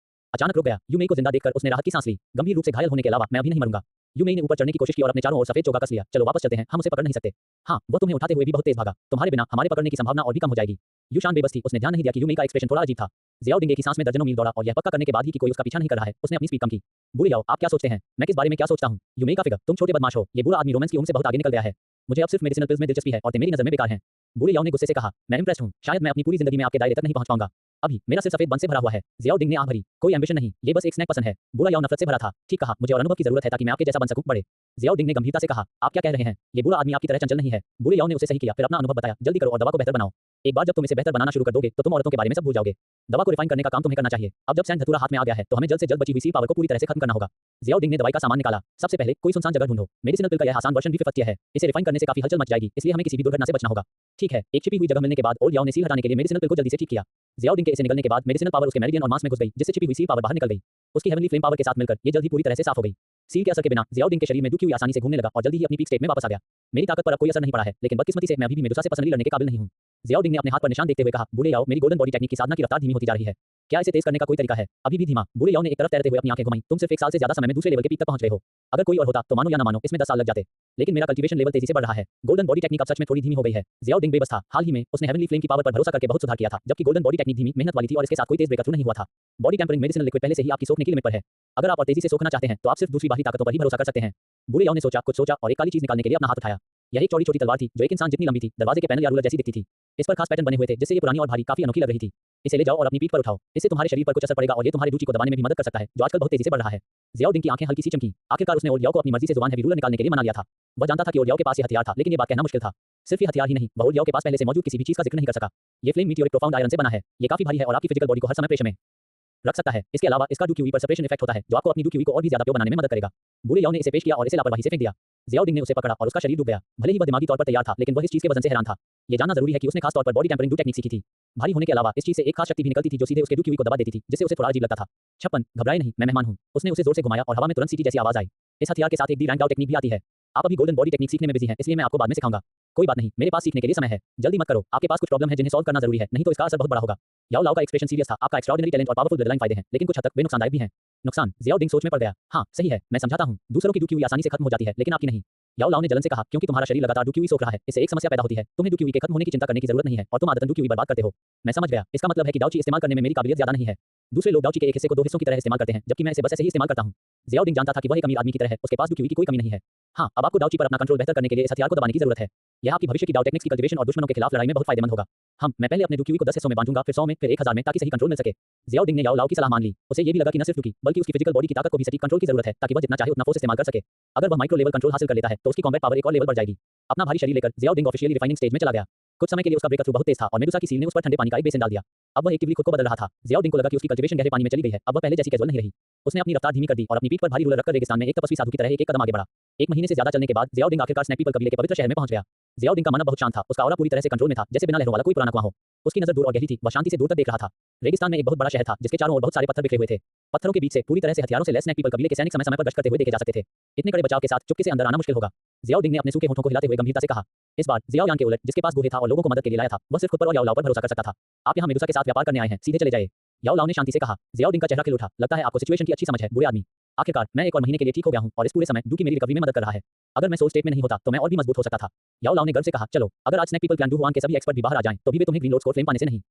Speaker 1: अचानक रुक गया। यूमेई को जिंदा देखकर उसने राहत की सांस ली। गंभीर रूप से घायल होने के अलावा मैं अभी नहीं मरूंगा। यूमेई ने ऊपर चढ़ने की कोशिश की और अपने चारों ओर सफेद चोगा कस लिया। चलो वापस चलते हैं, हम उसे पकड़ नहीं सकते। हाँ, वह तुम्हें उठाते हुए भी बहुत तेज भागा। तुम्हारे बिना हमारे पकड़ने की संभावना और भी कम हो जाएगी। यूशान बेबस थी, उसने ध्यान नहीं दिया कि यूमेई का एक्सप्रेशन थोड़ा अजीब था। जियाओ डिंग की सांस में दर्जनों मील दौड़ा और यह पक्का करने के बाद ही कि कोई उसका पीछा नहीं कर रहा है, उसने अपनी स्पीड कम की। बूढ़े याओ, आप क्या सोचते हैं? मैं किस बारे में क्या सोचता हूँ? यूमेई का फिगर, तुम छोटे बदमाश हो। ये बूढ़ा आदमी रोमांस की उम्र से बहुत आगे निकल गया है। मुझे अब सिर्फ मेडिसिनल पिल्स में दिलचस्पी है और मेरी नजर में बेकार हैं। बूढ़े याओ ने गुस्से से कहा, मैं इंप्रेस्ड हूँ। शायद मैं अपनी पूरी जिंदगी में आपके दायरे तक नहीं पहुंच पाऊंगा। अभी मेरा सिर सफेद बन से भरा हुआ है। जियाओ डिंग ने आंख भरी। कोई एम्बिशन नहीं, ये बस एक स्नैक पसंद है। बूढ़ा याओ नफरत से भरा था। ठीक कहा, मुझे और अनुभव की जरूरत है ताकि मैं आपके जैसा बन सकूं। बड़े जियाओ डिंग ने गंभीरता से कहा, आप क्या कह रहे हैं? ये बूढ़ा आदमी आपकी तरह चंचल नहीं है। बूढ़े याओ ने उसे सही किया, फिर अपना अनुभव बताया। जल्दी करो और दवा को बेहतर बनाओ। एक बार जब तुम इसे बेहतर बनाना शुरू कर दोगे तो तुम औरतों के बारे में सब भूल जाओगे। दवा को रिफाइन करने का काम तुम्हें करना चाहिए। अब जब सैंड धतूरा हाथ में आ गया है तो हमें जल्द से जल्द बची हुई सी पावर को पूरी तरह से खत्म करना होगा। जियाओ डिंग ने दवाई का सामान निकाला। सबसे पहले कोई सुनसान जगह ढूंढो। मेडिसिनल पिल का यह आसान वर्जन भी विफत्य है। इसे रिफाइन करने से काफी हलचल मच जाएगी, इसलिए हमें किसी भी दुर्घटना से बचना होगा। ठीक है। एक छिपी हुई जगह मिलने के बाद ओल्ड याओ ने सील हटाने के लिए मेडिसिनल पिल को जल्दी से ठीक किया। जियाओ डिंग के इसे निकलने के बाद मेडिसिनल पावर उसके मेरिडियन और मांस में घुस गई, जिससे छिपी हुई सील पावर बाहर निकल गई। उसकी हेवनली फ्लेम पावर के साथ मिलकर ये जल्दी पूरी तरह से साफ हो गई। सील के असर के बिना जियाओ डिंग के शरीर में डू क्यूई आसानी से घूमने लगा और जल्दी ही अपनी पीक स्टेट में वापस आ गया। मेरी ताकत पर अब कोई असर नहीं पड़ा है, लेकिन बदकिस्मती से मैं अभी भी मेडुसा से पर्सनली लड़ने के काबिल नहीं हूं। जियाओ डिंग ने अपने हाथ पर निशान देखते हुए कहा, बूढ़े याओ, मेरी गोल्डन बॉडी टेक्निक की साधना की रफ्तार धीमी होती जा रही है। क्या इसे तेज करने का कोई तरीका है? अभी भी धीमा। बूढ़े याओ ने एक तरफ तैरते हुए अपनी आंखें घुमाई। तुम सिर्फ 1 साल से ज्यादा समय में दूसरे लेवल के पीक तक पहुंच गए हो। अगर कोई और होता तो मानो या ना मानो इसमें 10 साल लग जाते। लेकिन मेरा कल्टीवेशन लेवल तेजी से बढ़ रहा है। गोल्डन बॉडी टेक्निक अब सच में थोड़ी धीमी हो गई है। जियाओ डिंग बेबस था। हाल ही में उसने हेवनली फ्लेम की पावर पर भरोसा करके बहुत सुधार किया था, जबकि गोल्डन बॉडी टेक्निक धीमी मेहनत वाली थी और इसके साथ कोई तेज ब्रेकथ्रू नहीं हुआ था। बॉडी टेम्परिंग मेडिसिनल लिक्विड पहले से ही आपकी सोखने की लिमिट पर है। अगर आप और तेजी से सोखना चाहते हैं तो आप सिर्फ दूसरी बाहरी ताकतों पर ही भरोसा कर सकते हैं। बूढ़े याओ ने कुछ सोचा और एक काली चीज निकालने के लिए अपना हाथ उठाया। यह एक चौड़ी छोटी तलवार थी जो एक इंसान जितनी लंबी थी। दरवाजे के पैनल या रूलर जैसी दिखती थी। इस पर खास पैटर्न बने हुए थे जिससे ये पुरानी और भारी काफी अनोखी लग रही थी। इसे ले जाओ और अपनी पीठ पर उठाओ। इससे तुम्हारे शरीर पर कुछ असर पड़ेगा और ये तुम्हारी रुचि को दबाने में भी मदद कर सकता है, जो आजकल बहुत तेजी से बढ़ रहा है। जियाओ डिंग की आंखें हल्की सी चमकी। आखिरकार उसने ओल्ड याओ को अपनी मर्जी से जुबान हैवी रूलर निकालने के लिए मना लिया था। वह जानता था कि ओल्ड याओ के पास ये हथियार था, लेकिन ये बात कहना मुश्किल था। सिर्फ ये हथियार ही नहीं, वह ओल्ड याओ के पास पहले से मौजूद किसी भी चीज का जिक्र नहीं कर सका। ये फ्लेम मीटियोरिक प्रोफाउंड आयरन से बना है। ये काफी भारी है और आपकी फिजिकल बॉडी को हर समय प्रेशर में रख सकता है। इसके अलावा इसका डू क्यूई पर सेपरेशन इफेक्ट होता है जो आपको अपनी डू क्यूई को और भी ज्यादा प्योर बनाने में मदद करेगा। बूढ़े याओ ने इसे पेश किया और इसे लापरवाही से फेंक दिया। जियाओडिंग ने उसे पकड़ा और उसका शरीर डूब गया। भले ही वह दिमागी तौर पर तैयार था, लेकिन वह इस चीज के वजन से हैरान था। यह जानना जरूरी है कि उसने खास तौर पर बॉडी टेम्परिंग डू टेक्निक सीखी थी। भारी होने के अलावा इस चीज से एक खास शक्ति भी निकलती थी जो सीधे उसके डू क्यूई को दबा देती थी, जिससे उसे थोड़ा अजीब लगता था। 56 घबराए नहीं, मैं मेहमान हूं। उसने उसे जोर से घुमाया और हवा में तुरंत सीटी जैसी आवाज आई। इस हथियार के साथ एक डी रैंक डाउ टेक्निक भी आती है। आप अभी गोल्डन बॉडी टेक्निक सीखने में बिजी हैं, इसलिए मैं आपको बाद में सिखाऊंगा। कोई बात नहीं, मेरे पास सीखने के लिए समय है। जल्दी मत करो, आपके पास कुछ प्रॉब्लम है जिन्हें सॉल्व करना जरूरी है, नहीं तो इसका असर बहुत बड़ा होगा। याओ लाओ का एक्सप्रेशन सीरियस था। आपका एक्स्ट्राऑर्डिनरी टैलेंट और पावरफुल ब्लड लाइन फायदे हैं, लेकिन कुछ हद तक वे नुकसानदायक भी हैं। नुकसान? जियाओडिंग सोच में पड़ गया। हाँ सही है, मैं समझाता हूँ। दूसरों की डू क्यूई आसानी से खत्म हो जाती है, लेकिन आपकी नहीं। याओ लाओ ने जलन से कहा, क्योंकि तुम्हारा शरीर लगातार डू क्यूई सोख रहा है, इससे एक समस्या पैदा होती है। तुम्हें डू क्यूई के खत्म होने की चिंता करने की जरूरत नहीं है और तुम आदतन डू क्यूई बर्बाद करते हो। मैं समझ गया, इसका मतलब है कि डाउची इस्तेमाल करने में मेरी काबिलियत ज्यादा नहीं है। दूसरे लोग डाउची के एक हिस्से को दो हिस्सों की तरह इस्तेमाल करते हैं, जबकि मैं इसे बस ऐसे ही इस्तेमाल करता हूँ। जियाओडिंग जानता था कि वह एक अमीर आदमी की तरह है, उसके पास डू क्यूई की कोई कमी नहीं है। हाँ, अब आपको डाउची पर अपना कंट्रोल बेहतर करने के लिए इस हथियार को दबाने की जरूरत है। यह आपकी भविष्य की डाउ टेक्निक्स की कल्टीवेशन और दुश्मनों के खिलाफ लड़ाई में बहुत फायदेमंद होगा। मैं पहले अपने डू क्यूई को 10 हिस्सों में बांटूंगा, फिर 100 में, फिर 1000 में, ताकि सही कंट्रोल मिल सके। जियाओडिंग ने याओ लाओ की सलाह मान ली। उसे ये भी लगा कि न सिर्फ डू की, बल्कि उसकी फिजिकल बॉडी की ताकत को भी सटीक कंट्रोल की जरूरत है, ताकि वह जितना चाहे उतना फोर्स इस्तेमाल कर सके। अगर वह माइक्रो लेवल कंट्रोल हासिल कर लेता है तो उसकी कॉम्बैट पावर एक और लेवल बढ़ जाएगी। अपना भारी शरीर लेकर जियाओडिंग ऑफिशियली रिफाइनिंग स्टेज में चला गया। कुछ समय के लिए उसका ब्रेक थ्रू बहुत तेज था और मेडुसा की सील ने उस पर ठंडे पानी का एक बेसिन डाल दिया। अब वह एक्टिवली खुद को बदल रहा था। जियाओडिंग को लगा कि उसकी कल्टीवेशन गहरे पानी में चली गई है। अब वह पहले जैसी कैजुअल नहीं रही। उसने अपनी रफ्तार धीमी कर दी और अपनी पीठ पर भारी रूलर रखकर रेगिस्तान में एक तपस्वी साधु की तरह एक कदम आगे बढ़ा। 1 महीने से ज्यादा चलने के बाद जियाओडिंग आखिरकार स्नैक पीपल कबीले के पवित्र शहर में पहुंच गया। जियाओडिंग का मन बहुत शांत था, उसका ऑरा पूरी तरह से कंट्रोल में था, जैसे बिना लहरों वाला कोई पुराना कुआं हो। उसकी नजर दूर और गहरी थी, वह शांति से दूर तक देख रहा था। रेगिस्तान में एक बहुत बड़ा शहर था जिसके चारों ओर बहुत सारे पत्थर बिखरे हुए थे। पत्थरों के बीच से पूरी तरह से हथियारों से लैस स्नैक पीपल कबीले के सैनिक समय समय पर गश्त करते हुए देखे जा सकते थे। इतने कड़े बचाव के साथ चुपके से अंदर आना मुश्किल होगा। जियाओडिंग ने अपने सूखे होठों को हिलाते हुए गंभीरता से कहा। इस बार जियाओ यांग के उलट, जिसके पास गुहे था और लोगों को मदद के लिए लाया था, वह सिर्फ खुद पर और याओ लाओ पर भरोसा कर सकता था। आप यहाँ मेडुसा के साथ व्यापार करने आए हैं, सीधे चले जाइए। याओ लाओ ने शांति से कहा। जियाओडिंग का चेहरा खिल उठा। लगता है आपको सिचुएशन की अच्छी समझ है, बुरे आदमी। आखिरकार मैं 1 और महीने के लिए ठीक हो गया हूँ और इस पूरे समय डू की मेरी रिकवरी में मदद कर रहा है। अगर मैं सोल स्टेट में नहीं होता तो मैं और भी मजबूत हो सकता था। याओ लाओ ने गर्व से कहा, चलो, अगर आज snake people clan Du Huan के सभी एक्सपर्ट भी बाहर आ जाएं तो भी वे तुम्हें ग्रीन लॉर्ड्स को फ्लेम पाने से नहीं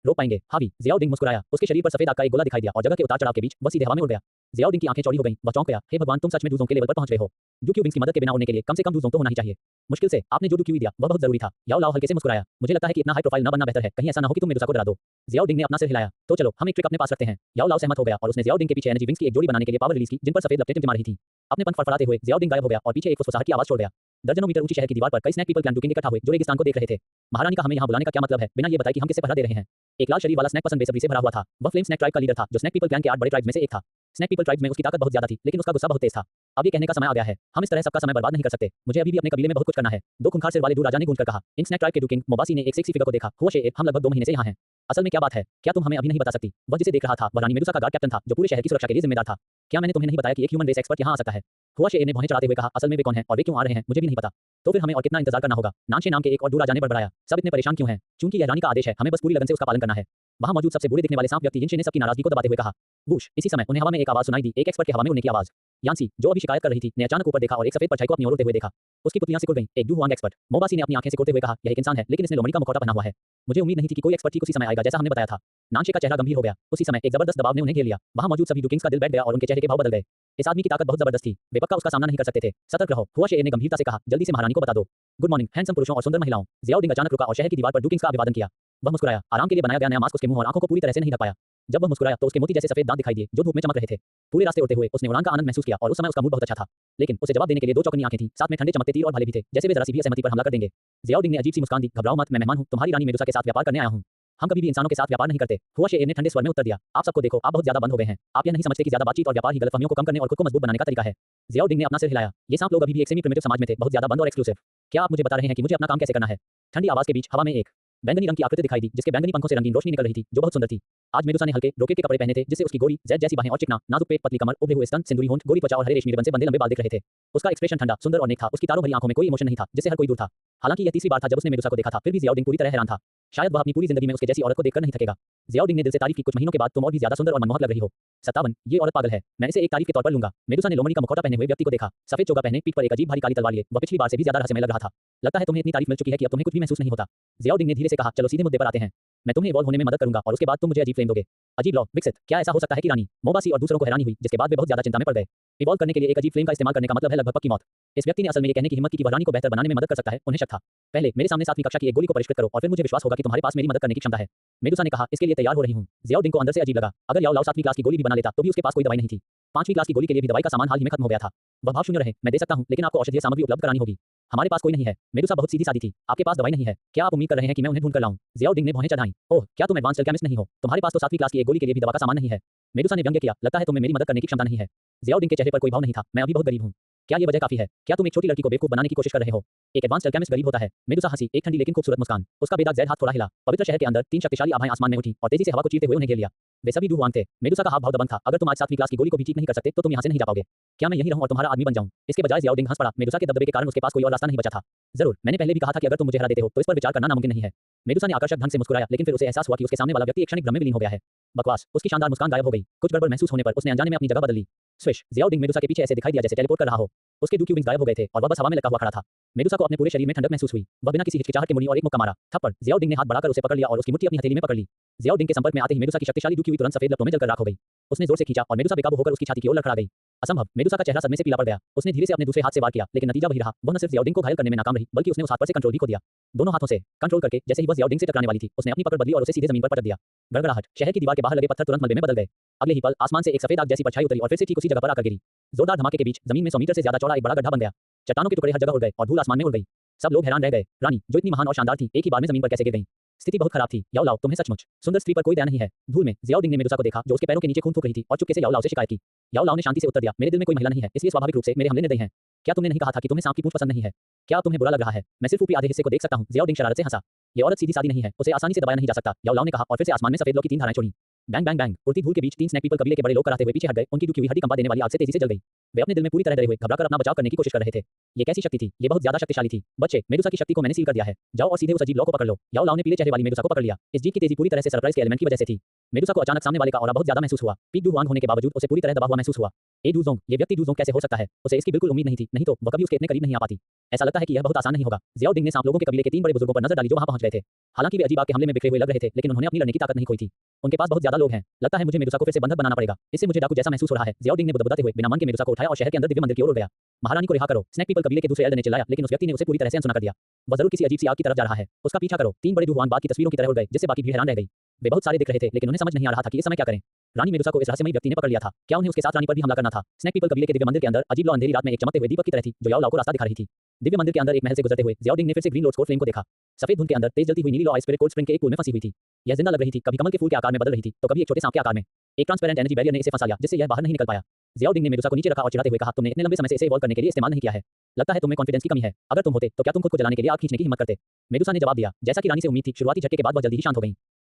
Speaker 1: रोक पाएंगे। हावी। जियाओडिंग मुस्कुराया। उसके शरीर पर सफेद आग का एक गोला दिखाई दिया और जगह के उतार चढ़ाव के बीच वह सीधे हवा में उड़ गया। जियाओडिंग की आंखें चौड़ी हो गईं, वह चौंक गया। हे भगवान, तुम सच में डू के लेवल पर पहुंच गए हो। डू क्यूबिंग्स की मदद के बिना उड़ने के लिए कम से कम डू तो होना ही चाहिए। मुश्किल से आपने जो डू क्यू दिया वह बहुत जरूरी था। याओ लाओ हल्के से मुस्कुराया। मुझे लगता है कि इतना हाई प्रोफाइल न बनना बेहतर है, कहीं ऐसा न हो कि तुम मेडुसा को डरा दो। जियाओडिंग ने अपना सिर हिलाया। तो चलो, हम एक ट्रिक अपने पास रखते हैं। याओ लाओ सहमत हो गया और उसने जियाओडिंग के पीछे एनर्जी विंग्स की एक जोड़ी बनाने के लिए पावर रिलीज की, जिन पर सफेद लपटें टिमटिमा रही थी। अपने पंख फड़फड़ाते हुए जियाओडिंग गायब हो गया और पीछे एक फुसफुसाहट की आवाज छोड़ गया। दर्जनों मीटर ऊंची शहर की दीवार पर कई snake people clan Du king इकट्ठा हुए जो रेगिस्तान को देख रहे थे। महारानी का हमें यहाँ बुलाने का क्या मतलब है, बिना ये बताए कि हम किसे पहरा दे रहे हैं। एक लाल शरीर वाला स्नैक पसंद बेसब्री से भरा हुआ था। वह फ्लेम स्नैक ट्राइब का लीडर था जो स्नैक पीपल क्लैन के 8 बड़े ट्राइब्स में से एक था। स्नैक पीपल ट्राइब्स में उसकी ताकत बहुत ज्यादा थी, लेकिन उसका गुस्सा बहुत तेज था। अब ये कहने का समय आ गया है, हम इस तरह सबका समय बर्बाद नहीं कर सकते। मुझे अभी भी अपने कबीले में बहुत कुछ करना है। 2 खूंखार सिर वाले डू राजा ने गूंजकर कहा। इन स्नैक ट्राइब के डू किंग मोबासी ने एक सेक्सी फिगर को देखा। हुआ शे, हम लगभग 2 महीने से यहाँ हैं। असल में क्या बात है, क्या तुम हमें अभी नहीं बता सकती? वह जिसे देख रहा था वह रानी मेडुसा का गार्ड कैप्टन था जो पूरे शहर की सुरक्षा के लिए जिम्मेदार था। क्या मैंने तुम्हें नहीं बताया कि एक ह्यूमन रेस एक्सपर्ट यहाँ आ सकता है? हुआ शे ने भौहें चढ़ाते हुए कहा। असल में वे कौन हैं और वे क्यों आ रहे हैं मुझे भी नहीं पता। तो फिर हमें और कितना इंतजार करना होगा? नानशे नाम के एक और डू राजा ने बढ़ाया। सब इतने परेशान क्यों हैं? चूंकि यह रानी का आदेश है, हमें बस पूरी लगन से उसका पालन करना है। वहां मौजूद सबसे बुरे दिखने वाले सांप व्यक्ति यिनशे ने सबकी नाराजगी को दबाते हुए कहा। वूश। इसी समय उन्हें हवा में एक आवाज सुनाई दी, एक एक्सपर्ट के हवा में उड़ने की आवाज। यांसी, जो अभी शिकायत कर रही थी, ने अचानक ऊपर देखा और एक सफेद परछाई को अपनी ओर उड़ते हुए देखा। उसकी पुतलियां सिकुड़ गईं। एक डू हुआंग एक्सपर्ट। मोबासी ने अपनी आंखें सिकुड़ते हुए कहा, यह एक इंसान है, लेकिन इसने लोमड़ी का मुखौटा पहना हुआ है। मुझे उम्मीद नहीं थी कि कोई एक्सपर्ट ठीक उसी समय आएगा जैसा हमने बताया था। नानशे का चेहरा गंभीर हो गया। उसी समय एक जबरदस्त दबाव ने उन्हें घेर लिया। वहां मौजूद सभी डू किंग्स का दिल बैठ गया और उनके चेहरे के भाव बदल गए। इस आदमी की ताकत बहुत जबरदस्त थी, वे पक्का उसका सामना नहीं कर सकते थे। सतर्क रहो। हुआ शे ने गंभीरता से कहा। जल्दी से महारानी को बता दो। गुड मॉर्निंग हैंडसम पुरुषों और सुंदर महिलाओं। जियाओडिंग अचानक रुका और शहर की दीवार पर डू किंग्स का अभिवादन किया। वह मुस्कुराया। आराम के लिए बनाया गया नया मास्क उसके मुंह और आंखों को पूरी तरह से नहीं ढक पाया। जब वह मुस्कुराया तो उसके मोती जैसे सफेद दांत दिखाई दिए जो धूप में चमक रहे थे। पूरे रास्ते उड़ते हुए उसने उड़ान का आनंद महसूस किया और उस समय उसका मूड बहुत अच्छा था। लेकिन उसे जवाब देने के लिए 2 चौकन्नी आंखें थीं, साथ में ठंडे चमकते तीर और भाले भी थे, जैसे वे जरा सी भी असहमति पर हमला कर देंगे। जियाओडिंग ने अजीब सी मुस्कान दी। घबराओ मत, मैं मेहमान हूं, तुम्हारी रानी मेडुसा के साथ व्यापार करने आया हूं। हम कभी भी इंसानों के साथ व्यापार नहीं करते। हुआ शे ने ठंडे स्वर में उत्तर दिया। आप सबको देखो, आप बहुत ज्यादा बंद हो गए हैं। आप यह नहीं समझते कि ज्यादा बातचीत और व्यापार ही गलतफहमियों को कम करने और खुद को मजबूत बनाने का तरीका है। जियाओडिंग ने अपना सिर हिलाया। ये सांप लोग अभी भी एक सेमी प्रिमिटिव समाज में थे, बहुत ज्यादा बंद और एक्सक्लूसिव। क्या आप मुझे बता रहे हैं कि मुझे अपना काम कैसे करना है? ठंडी आवाज के बीच हवा में एक बैंगनी रंग की आकृति दिखाई दी जिसके बैंगनी पंखों से रंगीन रोशनी निकल रही थी जो बहुत सुंदर थी। आज मेडुसा ने हल्के ब्रोकेड के कपड़े पहने थे जिससे उसकी गोरी जेड जैसी बाहें और चिकना नाजुक पेट, पतली कमर, उभरे हुए स्तन, सिंदूरी होंठ, गोरी त्वचा और हरे रेशमी रिबन से बंधे लंबे बाल दिख रहे थे। उसका एक्सप्रेशन ठंडा, सुंदर और नेक था। उसकी तारों भरी आंखों में कोई इमोशन नहीं था जिससे हर कोई दूर था। हालांकि यह तीसरी बार था जब उसने मेडुसा को देखा था, फिर भी जियाओडिंग पूरी तरह हैरान था। शायद वह अपनी पूरी जिंदगी में उसके जैसी औरत को देखकर नहीं थकेगा। जियाओडिंग ने दिल से तारीफ की। कुछ महीनों के बाद तुम और भी ज्यादा सुंदर और मनमोहक लग रही हो। 57 ये औरत पागल है, मैं इसे एक तारीफ के तौर पर लूंगा। मेडुसा ने लोमड़ी का मुखौटा पहने हुए व्यक्ति को देखा। सफेद चोगा पहने, पीठ पर एक अजीब भारी काली तलवार लिए, वह पिछली बार से भी ज्यादा रहस्यमय लग रहा था। लगता है तुम्हें इतनी तारीफ मिल चुकी है कि अब तुम्हें कुछ भी महसूस नहीं होता। जियाओडिंग ने धीरे से कहा। चलो सीधे मुद्दे पर आते हैं। मैं तुम्हें इवॉल्व होने में मदद करूंगा और उसके बाद तुम मुझे अजीब फ्लेम दोगे। अजीब लॉ विकसित? क्या ऐसा हो सकता है कि रानी मोबासी और दूसरों को हैरानी हुई, जिसके बाद वे बहुत ज्यादा चिंता में पड़ गए। इवॉल्व करने के लिए एक अजीब फ्लेम का इस्तेमाल करने का मतलब है लगभग पक्की मौत। इस व्यक्ति ने असल में ये कहने की हिम्मत की कि वह रानी को बेहतर बनाने में मदद कर सकता है। उन्हें शक था। पहले मेरे सामने 7वीं कक्षा की एक गोली को परिष्कृत करो और फिर मुझे विश्वास होगा कि तुम्हारे पास मेरी मदद करने की क्षमता है। मेडुसा ने कहा। इसके लिए तैयार हो रही हूं। जियाओडिंग को अंदर से अजीब लगा। अगर याओ लाओ 7वीं क्लास की गोली भी बना लेता तो भी उसके पास कोई दवाई नहीं थी। 5वीं क्लास की गोली के लिए भी दवाई का सामान हाल ही में खत्म हो गया था। वह भाव शून्य रहे, मैं दे सकता हूं, लेकिन आपको औषधीय सामग्री उपलब्ध करानी होगी। हमारे पास कोई नहीं है। मेडुसा बहुत सीधी सादी थी। आपके पास दवाई नहीं है। क्या आप उम्मीद कर रहे हैं कि मैं उन्हें ढूंढ कर लाऊं? ज़ियाओडिंग ने भौहें चढ़ाईं। ओह, क्या तुम एडवांस केमिस्ट नहीं हो? तुम्हारे पास तो 7वीं क्लास की एक गोली के लिए भी दवा का सामान नहीं है। मेडुसा ने व्यंग्य किया। लगता है तुम्हें मेरी मदद करने की क्षमता नहीं है। ज़ियाओडिंग के चेहरे पर कोई भाव नहीं था। मैं अभी बहुत गरीब हूं। क्या ये वजह काफी है? क्या तुम एक छोटी लड़की को बेवकूफ बनाने की कोशिश कर रहे हो? एक एडवांस केमिस्ट गरीब होता है। मेडुसा हंसी, एक ठंडी लेकिन खूबसूरत मुस्कान। उसका बेदाग ज़ैद हाथ थोड़ा हिला। पवित्र शहर के अंदर 3 शक्तिशाली आभाएं आसमान में उठी और तेजी से हवा को चीरते हुए उन्हें घेर लिया। वे सभी डूहुआन थे। मेडुसा का हाव भाव दबंग था। अगर तुम आज 7वीं क्लास की गोली को भी ठीक नहीं कर सकते तो तुम यहाँ से नहीं जा पाओगे। क्या मैं यहीं रहूं और तुम्हारा आदमी बन जाऊं? इसके बजाय ज़ियाओडिंग हंस पड़ा। मेडुसा के दबदबे के कारण उसके पास कोई और रास्ता नहीं बचा था। जरूर, मैंने पहले भी कहा था कि अगर तुम मुझे हरा देते हो तो इस पर विचार करना नामुमकिन नहीं है। मेडुसा ने आकर्षक ढंग से मुस्कुराया, लेकिन फिर उसे एहसास हुआ कि उसके सामने वाला व्यक्ति एक क्षणिक भ्रम में विलीन हो गया है। बकवास। उसकी शानदार मुस्कान गायब हो गई। कुछ गड़बड़ महसूस होने पर उसने अनजाने में अपनी जगह बदल ली। स्विश। ज़ियाओडिंग मेडुसा के पीछे ऐसे दिखाई दिया जैसे टेलीपोर्ट कर रहा हो। उसके डू विंग्स गायब हो गए थे और वह बस हवा में लटका हुआ खड़ा था। मेडुसा को अपने पूरे शरीर में ठंडक महसूस हुई। वह बिना किसी हिचकिचाहट के मुड़ी और एक मुक्का मारा। थप्पड़। ज़ियाओडिंग ने हाथ बढ़ाकर उसे पकड़ लिया और उसकी मुट्ठी अपनी हथेली में पकड़ ली। ज़ियाओडिंग के संपर्क में आते ही मेडुसा की शक्तिशाली डू तुरंत सफेद लपटों में जलकर राख हो गई। उसने जोर से खींचा और मेडुसा बेकाबू होकर उसकी छाती की ओर लड़खड़ा गई। असंभव। मेडुसा का चेहरा सदमे से पीला पड़ गया। उसने धीरे से अपने दूसरे हाथ से वार किया, लेकिन नतीजा वही रहा। वह न सिर्फ ज़ियाओडिंग को घायल करने में नाकाम रही, बल्कि उसने उस हाथ पर से कंट्रोल भी खो दिया। दोनों हाथों से कंट्रोल करके जैसे ही वह ज़ियाओडिंग से टकराने वाली थी, उसने अपनी पकड़ बदली और उसे सीधे जमीन पर पटक दिया। गड़गड़ाहट। शहर की दीवार के बाहर लगे पत्थर तुरंत मलबे में बदल गए। अगले ही पल आसमान से एक सफेद आग जैसी परछाई उतरी और फिर से ठीक उसी जगह पर आकर गिरी। जोरदार धमाके के बीच जमीन में 100 मीटर से ज्यादा चौड़ा एक बड़ा गड्ढा बन गया। चट्टानों के टुकड़े हर जगह उड़ गए और धूल आसमान में उड़ गई। सब लोग हैरान रह गए। रानी, जो इतनी महान और शानदार थी, एक ही बार में जमीन पर कैसे गिर गईं? स्थिति बहुत खराब थी। याओ लाओ, तुम्हें सचमुच सुंदर स्त्री पर कोई दया नहीं है। धूल में ज़ियाओडिंग ने मेडुसा को देखा, जो उसके पैरों के नीचे खून थूक रही थी, और चुपके से याओ लाओ से शिकायत की। याओ लाओ ने शांति से उत्तर दिया, मेरे दिल में कोई महिला नहीं है, इसलिए स्वाभाविक रूप से मेरे हमले निर्दयी हैं। क्या तुमने नहीं कहा था कि तुम्हें सांप की पूंछ पसंद नहीं है? क्या अब तुम्हें बुरा लग रहा है? मैं सिर्फ ऊपरी आधे हिस्से को देख सकता हूं। ज़ियाओडिंग शरारत से हंसा। ये औरत सीधी सादी नहीं है, उसे आसानी से दबाया नहीं जा सकता, याओ लाओ ने कहा और फिर से आसमान में सफेद लौ की 3 धाराएं छोड़ी। Bang bang bang. उड़ती धूल के बीच 3 स्नैक पीपल कबीले के बड़े लोग कराते हुए पीछे हट गए। उनकी दुखी हुई हड्डी कंपा देने वाली आग से तेजी से जल गई। वे अपने दिल में पूरी तरह डरे हुए घबराकर अपना बचाव करने की कोशिश कर रहे थे। ये कैसी शक्ति थी? ये बहुत ज्यादा शक्तिशाली थी। बच्चे, मेडुसा की शक्ति को मैंने सील कर दिया है। जाओ और सीधे उस अजीब लौ को पकड़ लो। याओ लाओ ने पीले चेहरे वाली मेडुसा को पकड़ लिया। इस जीत की तेजी पूरी तरह से सरप्राइज के एलिमेंट की वजह से थी। मेडुसा को अचानक सामने वाले का ऑरा बहुत ज्यादा महसूस हुआ। पीक डुहुआन होने के बावजूद उसे पूरी तरह दबा हुआ महसूस हुआ। ए डुज़ोंग, ये व्यक्ति डुज़ोंग कैसे हो सकता है? उसे इसकी बिल्कुल उम्मीद नहीं थी, नहीं तो वह कभी उसके इतने करीब नहीं आ पाती। ऐसा लगता है कि यह बहुत आसान नहीं होगा। ज़ियाओडिंग ने सांप लोगों के कबीले के 3 बड़े बुजुर्गों पर नजर डाली जो वहां पहुंच गए थे। हालांकि वे अजीब आग के हमले में बिखरे हुए लग रहे थे, लेकिन उन्होंने अपनी लड़ने की ताकत नहीं खोई थी। उनके पास बहुत ज्यादा लोग हैं। लगता है मुझे मेडुसा को फिर से बंधक बनाना पड़ेगा। इससे मुझे डाकू जैसा महसूस हो रहा है। ज़ियाओडिंग ने बुदबुदाते हुए बिना मन के मेडुसा को उठाया और शहर के अंदर दिव्य मंदिर की ओर उड़ गया। महारानी को रिहा करो। स्नैक पीपल कबीले के दूसरे एल्डर ने चिल्लाया, लेकिन उस व्यक्ति ने उसे पूरी तरह से अनसुना कर दिया। वह जरूर किसी अजीब सी आग की तरफ जा रहा है। उसका पीछा करो। 3 बड़े डुहुआन बाग की तस्वीरों की तरह उड़ गए, जिससे बाकी भीड़ हैरान रह गई। वे बहुत सारे दिख रहे थे, लेकिन उन्हें समझ नहीं आ रहा था कि इस समय क्या करें। रानी मेडुसा को इस रहस्यमयी व्यक्ति ने पकड़ लिया था। क्या उन्हें उसके साथ रानी पर भी हमला करना था? स्नैक पीपल कबीले के दिव्य मंदिर के अंदर अजीब लौ अंधेरी रात में एक चमकते हुए दीपक की तरह थी, जो याओ लाओ को रास्ता दिखा रही थी। दिव्य मंदिर के अंदर एक महल से गुजरते हुए ज़ियाओडिंग ने फिर से ग्रीन लॉर्ड स्कोर फ्लेम को देखा। सफेद धुंध के अंदर तेज जलती हुई नीली लौ स्पिरिट कोल्ड स्प्रिंग के एक पूल में फंसी हुई थी। यह जिंदा लग रही थी, कभी कमल के फूल के आकार में बदल रही थी, तो कभी एक छोटे सांप के आकार में। एक ट्रांसपेरेंट एनर्जी बैरियर ने इसे फंसा लिया, जिससे यह बाहर नहीं निकल पाया। ज़ियाओडिंग ने मेडुसा को नीचे रखा और चिढ़ाते हुए कहा, तुमने इतने लंबे समय से इसे इवॉल्व करने के लिए इस्तेमाल नहीं किया है। लगता है तुम्हें कॉन्फिडेंस की कमी है। अगर तुम होते तो क्या तुम खुद को जलाने के लिए आग खींचने की हिम्मत करते? मेडुसा ने जवाब दिया। जैसा कि रानी से उम्मीद थी, शुरुआती झटके के बाद वह जल्दी ही शांत हो गई।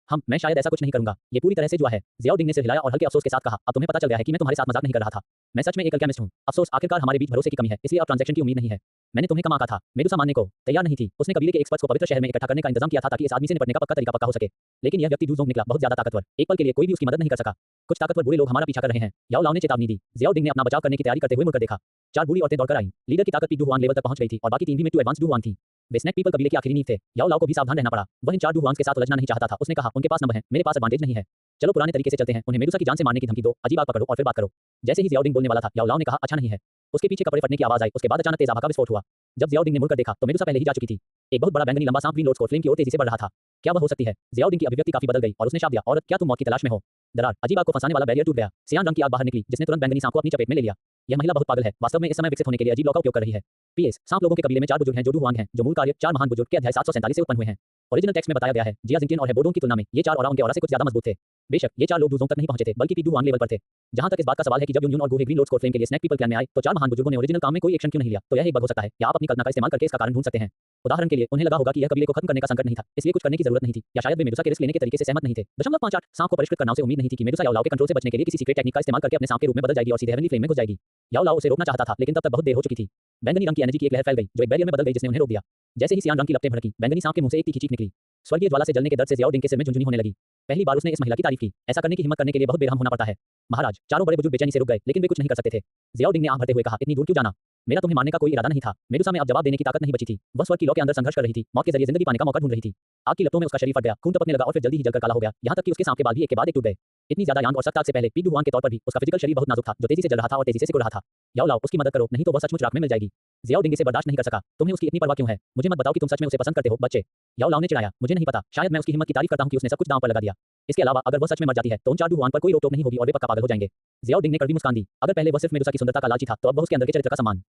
Speaker 1: मैं शायद ऐसा कुछ नहीं करूंगा। ये पूरी तरह से जुआ है। ज़ियाओडिंग ने सिर हिलाया और हल्के अफसोस के साथ कहा, अब तुम्हें पता चल गया है कि मैं तुम्हारे साथ मजाक नहीं कर रहा था। मैं सच में एक केमिस्ट हूं। अफसोस, आखिरकार हमारे बीच भरोसे की कमी है, इसलिए अब ट्रांजैक्शन की उम्मीद नहीं है। मैंने तुम्हें कम आंका था। मेडुसा मानने को तैयार नहीं थी। उसने कबीले के एक्सपर्ट्स को पवित्र शहर में इकट्ठा करने का इंतजाम किया था ताकि इस आदमी से निपटने का पक्का तरीका हो सके। लेकिन यह व्यक्ति डुज़ोंग निकला, बहुत ज्यादा ताकतवर। एक पल के लिए कोई भी उसकी मदद नहीं कर सका। कुछ ताकतवर बुरे लोग हमारा पीछा कर रहे हैं। याओ लाओ ने चेतावनी दी। ज़ियाओडिंग ने अपना बचाव करने की तैयारी करते हुए मुड़कर देखा। 4 बूढ़ी औरतें दौड़कर आईं। लीडर की ताकत पीक डुहुआन लेवल तक पहुंच गई थी और बाकी 3 भी मिड टू एडवांस डुहुआन थी। वे स्नैक पीपल कबीले के आखिरी नींव थे। याओ लाओ को भी सावधान रहना पड़ा। वह इन 4 डुहुआन के साथ उलझना नहीं चाहता था। उसने कहा, उनके पास नंबर है, मेरे पास एडवांटेज नहीं है। चलो पुराने तरीके से चलते हैं। उन्हें मेडुसा की जान से मारने की धमकी दो, अजीब आग पकड़ो और फिर बात करो। जैसे ही ज़ियाओडिंग बोलने वाला था, याओ लाओ ने कहा, अच्छा नहीं है। उसके पीछे कपड़े फटने की आवाज आई। उसके बाद अचानक तेज आभा का विस्फोट हुआ। जब ज़ियाओडिंग ने मुड़कर देखा तो मेडुसा पहले ही जा चुकी थी। एक बहुत बड़ा बैंगनी लंबा सांप ग्रीन लॉर्ड स्कोर फ्लेम की ओर तेजी से बढ़ रहा था। क्या वह हो सकती है? ज़ियाओडिंग की अभिव्यक्ति काफी बदल गई और उसने शाप दिया, औरत, क्या तुम मौत की तलाश में हो? दरार। अजीब आग को फंसाने वाला बैरियर टूट गया। सियान रंग की आग बाहर निकली, जिसने तुरंत बैंगनी सांप को अपनी चपेट में ले लिया। यह महिला बहुत पागल है। वास्तव में इस समय विकसित होने के लिए अजीब लौ का उपयोग कर रही है। पीएस, सांप लोगों के कबीले में 4 बुजुर्ग हैं जो डुहुआन हैं, जो मूल कार्य 4 महान बुजुर्ग के अध्याय 747 से उत्पन्न हुए हैं। ओरिजिनल टेक्स्ट में बताया गया है, जिया जिंगटिन और हेबोडोंग की तुलना में ये 4 ऑरा उनके ऑरा से कुछ ज्यादा मजबूत थे। बेशक ये 4 लोग डुज़ोंग तक नहीं पहुंचे थे, बल्कि पीक डुहुआन लेवल पर थे। जहां तक इस बात का सवाल है कि जब यून और गुहे ग्रीन लॉर्ड स्कोर फ्लेम के लिए स्नैक पीपल क्लैन में आए, तो 4 महान बुजुर्गों ने ओरिजिनल काम में कोई एक्शन क्यों नहीं लिया? तो यह एक बग हो सकता है, या आप अपनी कल्पना का इस्तेमाल करके इसका कारण ढूंढ सकते हैं। उदाहरण के लिए, उन्हें लगा होगा कि यह कबीले को खत्म करने का संकट नहीं था, इसलिए कुछ करने की जरूरत नहीं थी, या शायद वे मेडुसा के रिस्क लेने के तरीके से सहमत नहीं थे। 58 सांप को परिष्कृत करना, उसे उम्मीद नहीं थी कि मेडुसा याओ लाओ के कंट्रोल से बचने के लिए किसी सीक्रेट टेक्निक का इस्तेमाल करके अपने सांप के रूप में बदल जाएगी और सीधे हेवनली फ्लेम में घुस जाएगी। याओ लाओ उसे रोकना चाहता था, लेकिन तब तक बहुत देर हो चुकी थी। बैंगनी रंग की एनर्जी की एक लहर फैल गई, जो एक बैरियर में बदल गई, जिसने उन्हें रोक दिया। जैसे ही सियान रंग की लपटें भड़की, बैंगनी सांप के मुंह से एक तीखी चीख निकली। स्वर्गीय ज्वाला से जलने के दर्द से ज़ियाओडिंग के सिर में झुनझुनी होने लगी। पहली बार उसने इस महिला की तारीफ की। ऐसा करने की हिम्मत करने के लिए बहुत बेरहम होना पड़ता है। महाराज, चारों बड़े बुजुर्ग बेचैनी से रुक गए, लेकिन वे कुछ नहीं कर सकते थे। ज़ियाओडिंग ने आंख भरते हुए कहा, इतनी दूर क्यों जाना? मेरा तुम्हें मारने का कोई इरादा नहीं था। मेडुसा में अब जवाब देने की ताकत नहीं बची थी। वह स्वर्ग की लौ के अंदर संघर्ष कर रही थी, मौत के जरिए जिंदगी पाने का मौका ढूंढ रही थी। आग की लपटों में उसका शरीर फट गया, खून टपकने लगा और फिर जल्दी ही जलकर काला हो गया, यहाँ तक कि उसके सांप के बाल भी एक के बाद एक टूट गए। इतनी ज्यादा यांग और सख्त आग से पहले पीक डुहुआन के तौर पर भी उसका फिजिकल शरीर बहुत नाजुक था, जो तेजी से जल रहा था और तेजी से सिकुड़ रहा था। याओ लाओ, उसकी मदद करो, नहीं तो वह सचमुच राख में मिल जाएगी। ज़ियाओडिंग इसे बर्दाश्त नहीं कर सका। तुम्हें उसकी इतनी परवाह क्यों है? मुझे मत बताओ कि तुम सच में उसे पसंद करते हो, बच्चे। याओ लाओ ने चिढ़ाया, मुझे नहीं पता, शायद मैं उसकी हिम्मत की तारीफ करता हूं कि उसने सब कुछ दांव पर लगा दिया। इसके अलावा अगर वह सच में मर जाती है तो उन 4 डुहुआन पर कोई रोक टोक नहीं होगी और वे पक्का पागल हो जाएंगे। ज़ियाओडिंग ने कड़वी मुस्कान दी। अगर पहले वह सिर्फ मेडुसा की सुंदरता का लालची था, तो अब वह उसके अंदर के चरित्र का सम्मान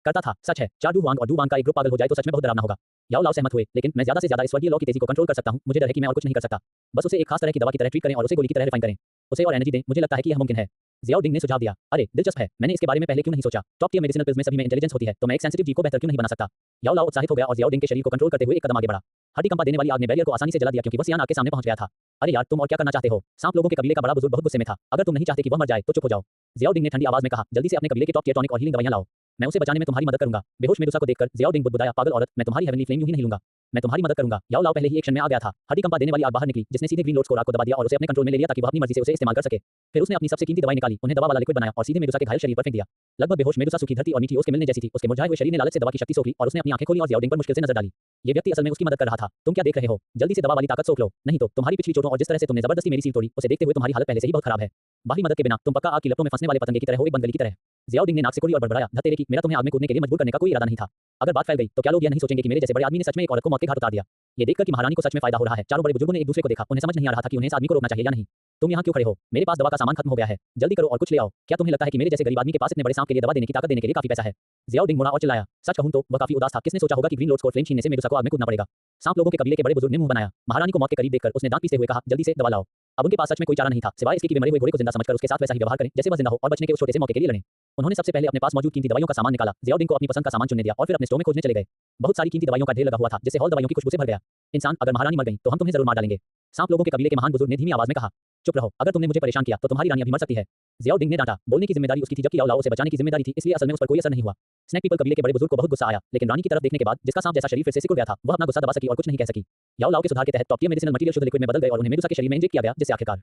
Speaker 1: करता था। सच है, चार डू वांग और डू वांग का एक ग्रुप पागल हो जाए तो सच में बहुत डरावना होगा। याओ लाओ सहमत हुए, लेकिन मैं ज्यादा से ज्यादा इस स्वर्गीय लॉ की तेजी को कंट्रोल कर सकता हूं। मुझे डर है कि मैं और कुछ नहीं कर सकता। बस उसे एक खास तरह की दवा की तरह ट्रीट करें और उसे गोली की तरह रिफाइन करें। उसे और एनर्जी दें, मुझे लगता है कि यह मुमकिन है। जियाओ डिंग ने सुझाव दिया। अरे दिलचस्प है, मैंने इसके बारे में पहले क्यों नहीं सोचा। टॉप टियर मेडिसिनल पिल्स में सभी में इंटेलिजेंस होती है, तो मैं एक सेंसिटिव जीव को बेहतर क्यों नहीं बना सकता। याओ लाओ उत्साहित हो गया और जियाओ डिंग के शरीर को कंट्रोल करते हुए एक कदम आगे बढ़ा। हड्डी कंपा देने वाली आग ने बैरियर को आसानी से जला दिया क्योंकि वह सियान आग के सामने पहुंच गया था। अरे यार, तुम और क्या करना चाहते हो। सांप लोगों के कबीले का बड़ा बुजुर्ग बहुत गुस्से में था। अगर तुम नहीं चाहते कि वह मर जाए तो चुप हो जाओ। जियाओ डिंग ने ठंडी आवाज में कहा, जल्दी से अपने कबीले के टॉप टियर टॉनिक और हीलिंग दवाइयां लाओ। मैं उसे बचाने में तुम्हारी मदद करूंगा। बेहोश मेडुसा को देखकर जियाओ डिंग बुदबुदाया, पागल औरत, मैं तुम्हारी हेवनली फ्लेम यूं ही नहीं लूंगा। मैं तुम्हारी मदद करूंगा। याओ लाओ पहले ही एक क्षण में आ गया था। हड्डी कंपा देने वाली आग बाहर निकली, जिसने सीधे ग्रीन लोड्स को राग को दबा दिया और उसे अपने कंट्रोल में ले लिया ताकि वह अपनी मर्जी से उसे इस्तेमाल कर सके। फिर उसने अपनी सबसे कीमती दवाई निकाली, उन्हें दवा वाला लिक्विड बनाया और सीधे मेडुसा के घायल शरीर पर फेंक दिया। लगभग बेहोश मेडुसा सूखी धरती और मीठी ओस के मिलने जैसी थी। उसके मुरझाए हुए शरीर ने लालच से दवा की शक्ति सोख ली और उसने अपनी आंखें खोली और जियाओ डिंग पर मुश्किल से नजर डाली। ये व्यक्ति असल में उसकी मदद कर रहा था। तुम क्या देख रहे हो? जल्दी से दवा वाली ताकत सोख लो, नहीं तो तुम्हारी पिछली चोटों और जिस तरह से तुमने जबरदस्ती मेरी सील तोड़ी, उसे देखते हुए तुम्हारी हालत पहले से ही बहुत खराब है। बाहरी मदद के बिना तुम पक्का आग की लपटों में फंसने वाले पतंगे की तरह हो, एक बंदगली की तरह। जियाओ डिंग ने नाक से कुड़ी और बड़बड़ाया, धतेरे की, मेरा तुम्हें आग में कूदने के लिए मजबूर करने का कोई इरादा नहीं था। अगर बात फैल गई तो क्या लोग यह नहीं सोचेंगे कि मेरे जैसे बड़े आदमी ने सच में एक औरत को मौत के घाट उतार दिया। ये देखकर कि महारानी को सच में फायदा हो रहा है, चारों बड़े बुजुर्गों ने एक दूसरे को देखा। उन्हें समझ नहीं आ रहा था कि उन्हें इस आदमी को रोकना चाहिए या नहीं। तुम यहाँ क्यों खड़े हो? मेरे पास दवा का सामान खत्म हो गया है, जल्दी करो और कुछ ले आओ। क्या तुम्हें लगता है कि मेरे जैसे गरीब आदमी के पास इतने बड़े सांप के लिए दवा देने की ताकत देने के लिए काफी पैसा है? जियाओ डिंग मुड़ा और चिल्लाया। सच कहूं तो वह काफी उदास था। किसने सोचा होगा कि ग्रीन लोड्स को फ्लेम छीनने से मेडुसा को आग में कूदना पड़ेगा। सांप लोगों के कबीले के बड़े बुजुर्ग ने मुंह बनाया। महारानी को मौत के करीब देखकर उसने दांत पीसते हुए कहा, जल्दी से दवा लाओ। अब उनके पास सच में कोई चारा नहीं था, सिवाय इसके कि वे मरे हुए घोड़े को जिंदा समझकर उसके साथ वैसा ही व्यवहार करें जैसे वह जिंदा हो और बचने के उस छोटे से मौके के लिए लड़ें। उन्होंने सबसे पहले अपने पास मौजूद कीमती दवाइयों का सामान निकाला। जियाओ डिंग को अपनी पसंद का सामान चुनने दिया और फिर अपने स्टोर में खोजने चले गए। बहुत सारी कीमती दवाइयों का ढेर लगा हुआ था, जिससे हॉल दवाइयों की खुशबू से भर गया। इंसान, अगर महारानी मर गई तो हम तुम्हें जरूर मार डालेंगे। सांप लोगों के कबीले के महान बुजुर्ग ने धीमी आवाज में कहा। चुप रहो, अगर तुमने मुझे परेशान किया तो तुम्हारी रानी अभी मर सकती है। जियाओ डिंग ने डांटा। बोलने की जिम्मेदारी उसकी थी, जबकि याओ लाओ उसे बचाने की जिम्मेदारी थी, इसलिए असल में उस पर कोई असर नहीं हुआ। स्नैक पीपल कबीले के बड़े बुजुर्ग को बहुत गुस्सा आया, लेकिन रानी की तरफ देखने के बाद, जिसका सांप जैसा शरीर फिर से सिकुड़ गया था, वह अपना गुस्सा दबा सकी और कुछ नहीं कह सकी। याओ लाओ के सुधार के तहत टॉप टियर मेडिसिनल मटेरियल शुद्ध लिक्विड में बदल गए और उन्हें मेडुसा के शरीर में इंजेक्ट किया गया, जिससे आखिरकार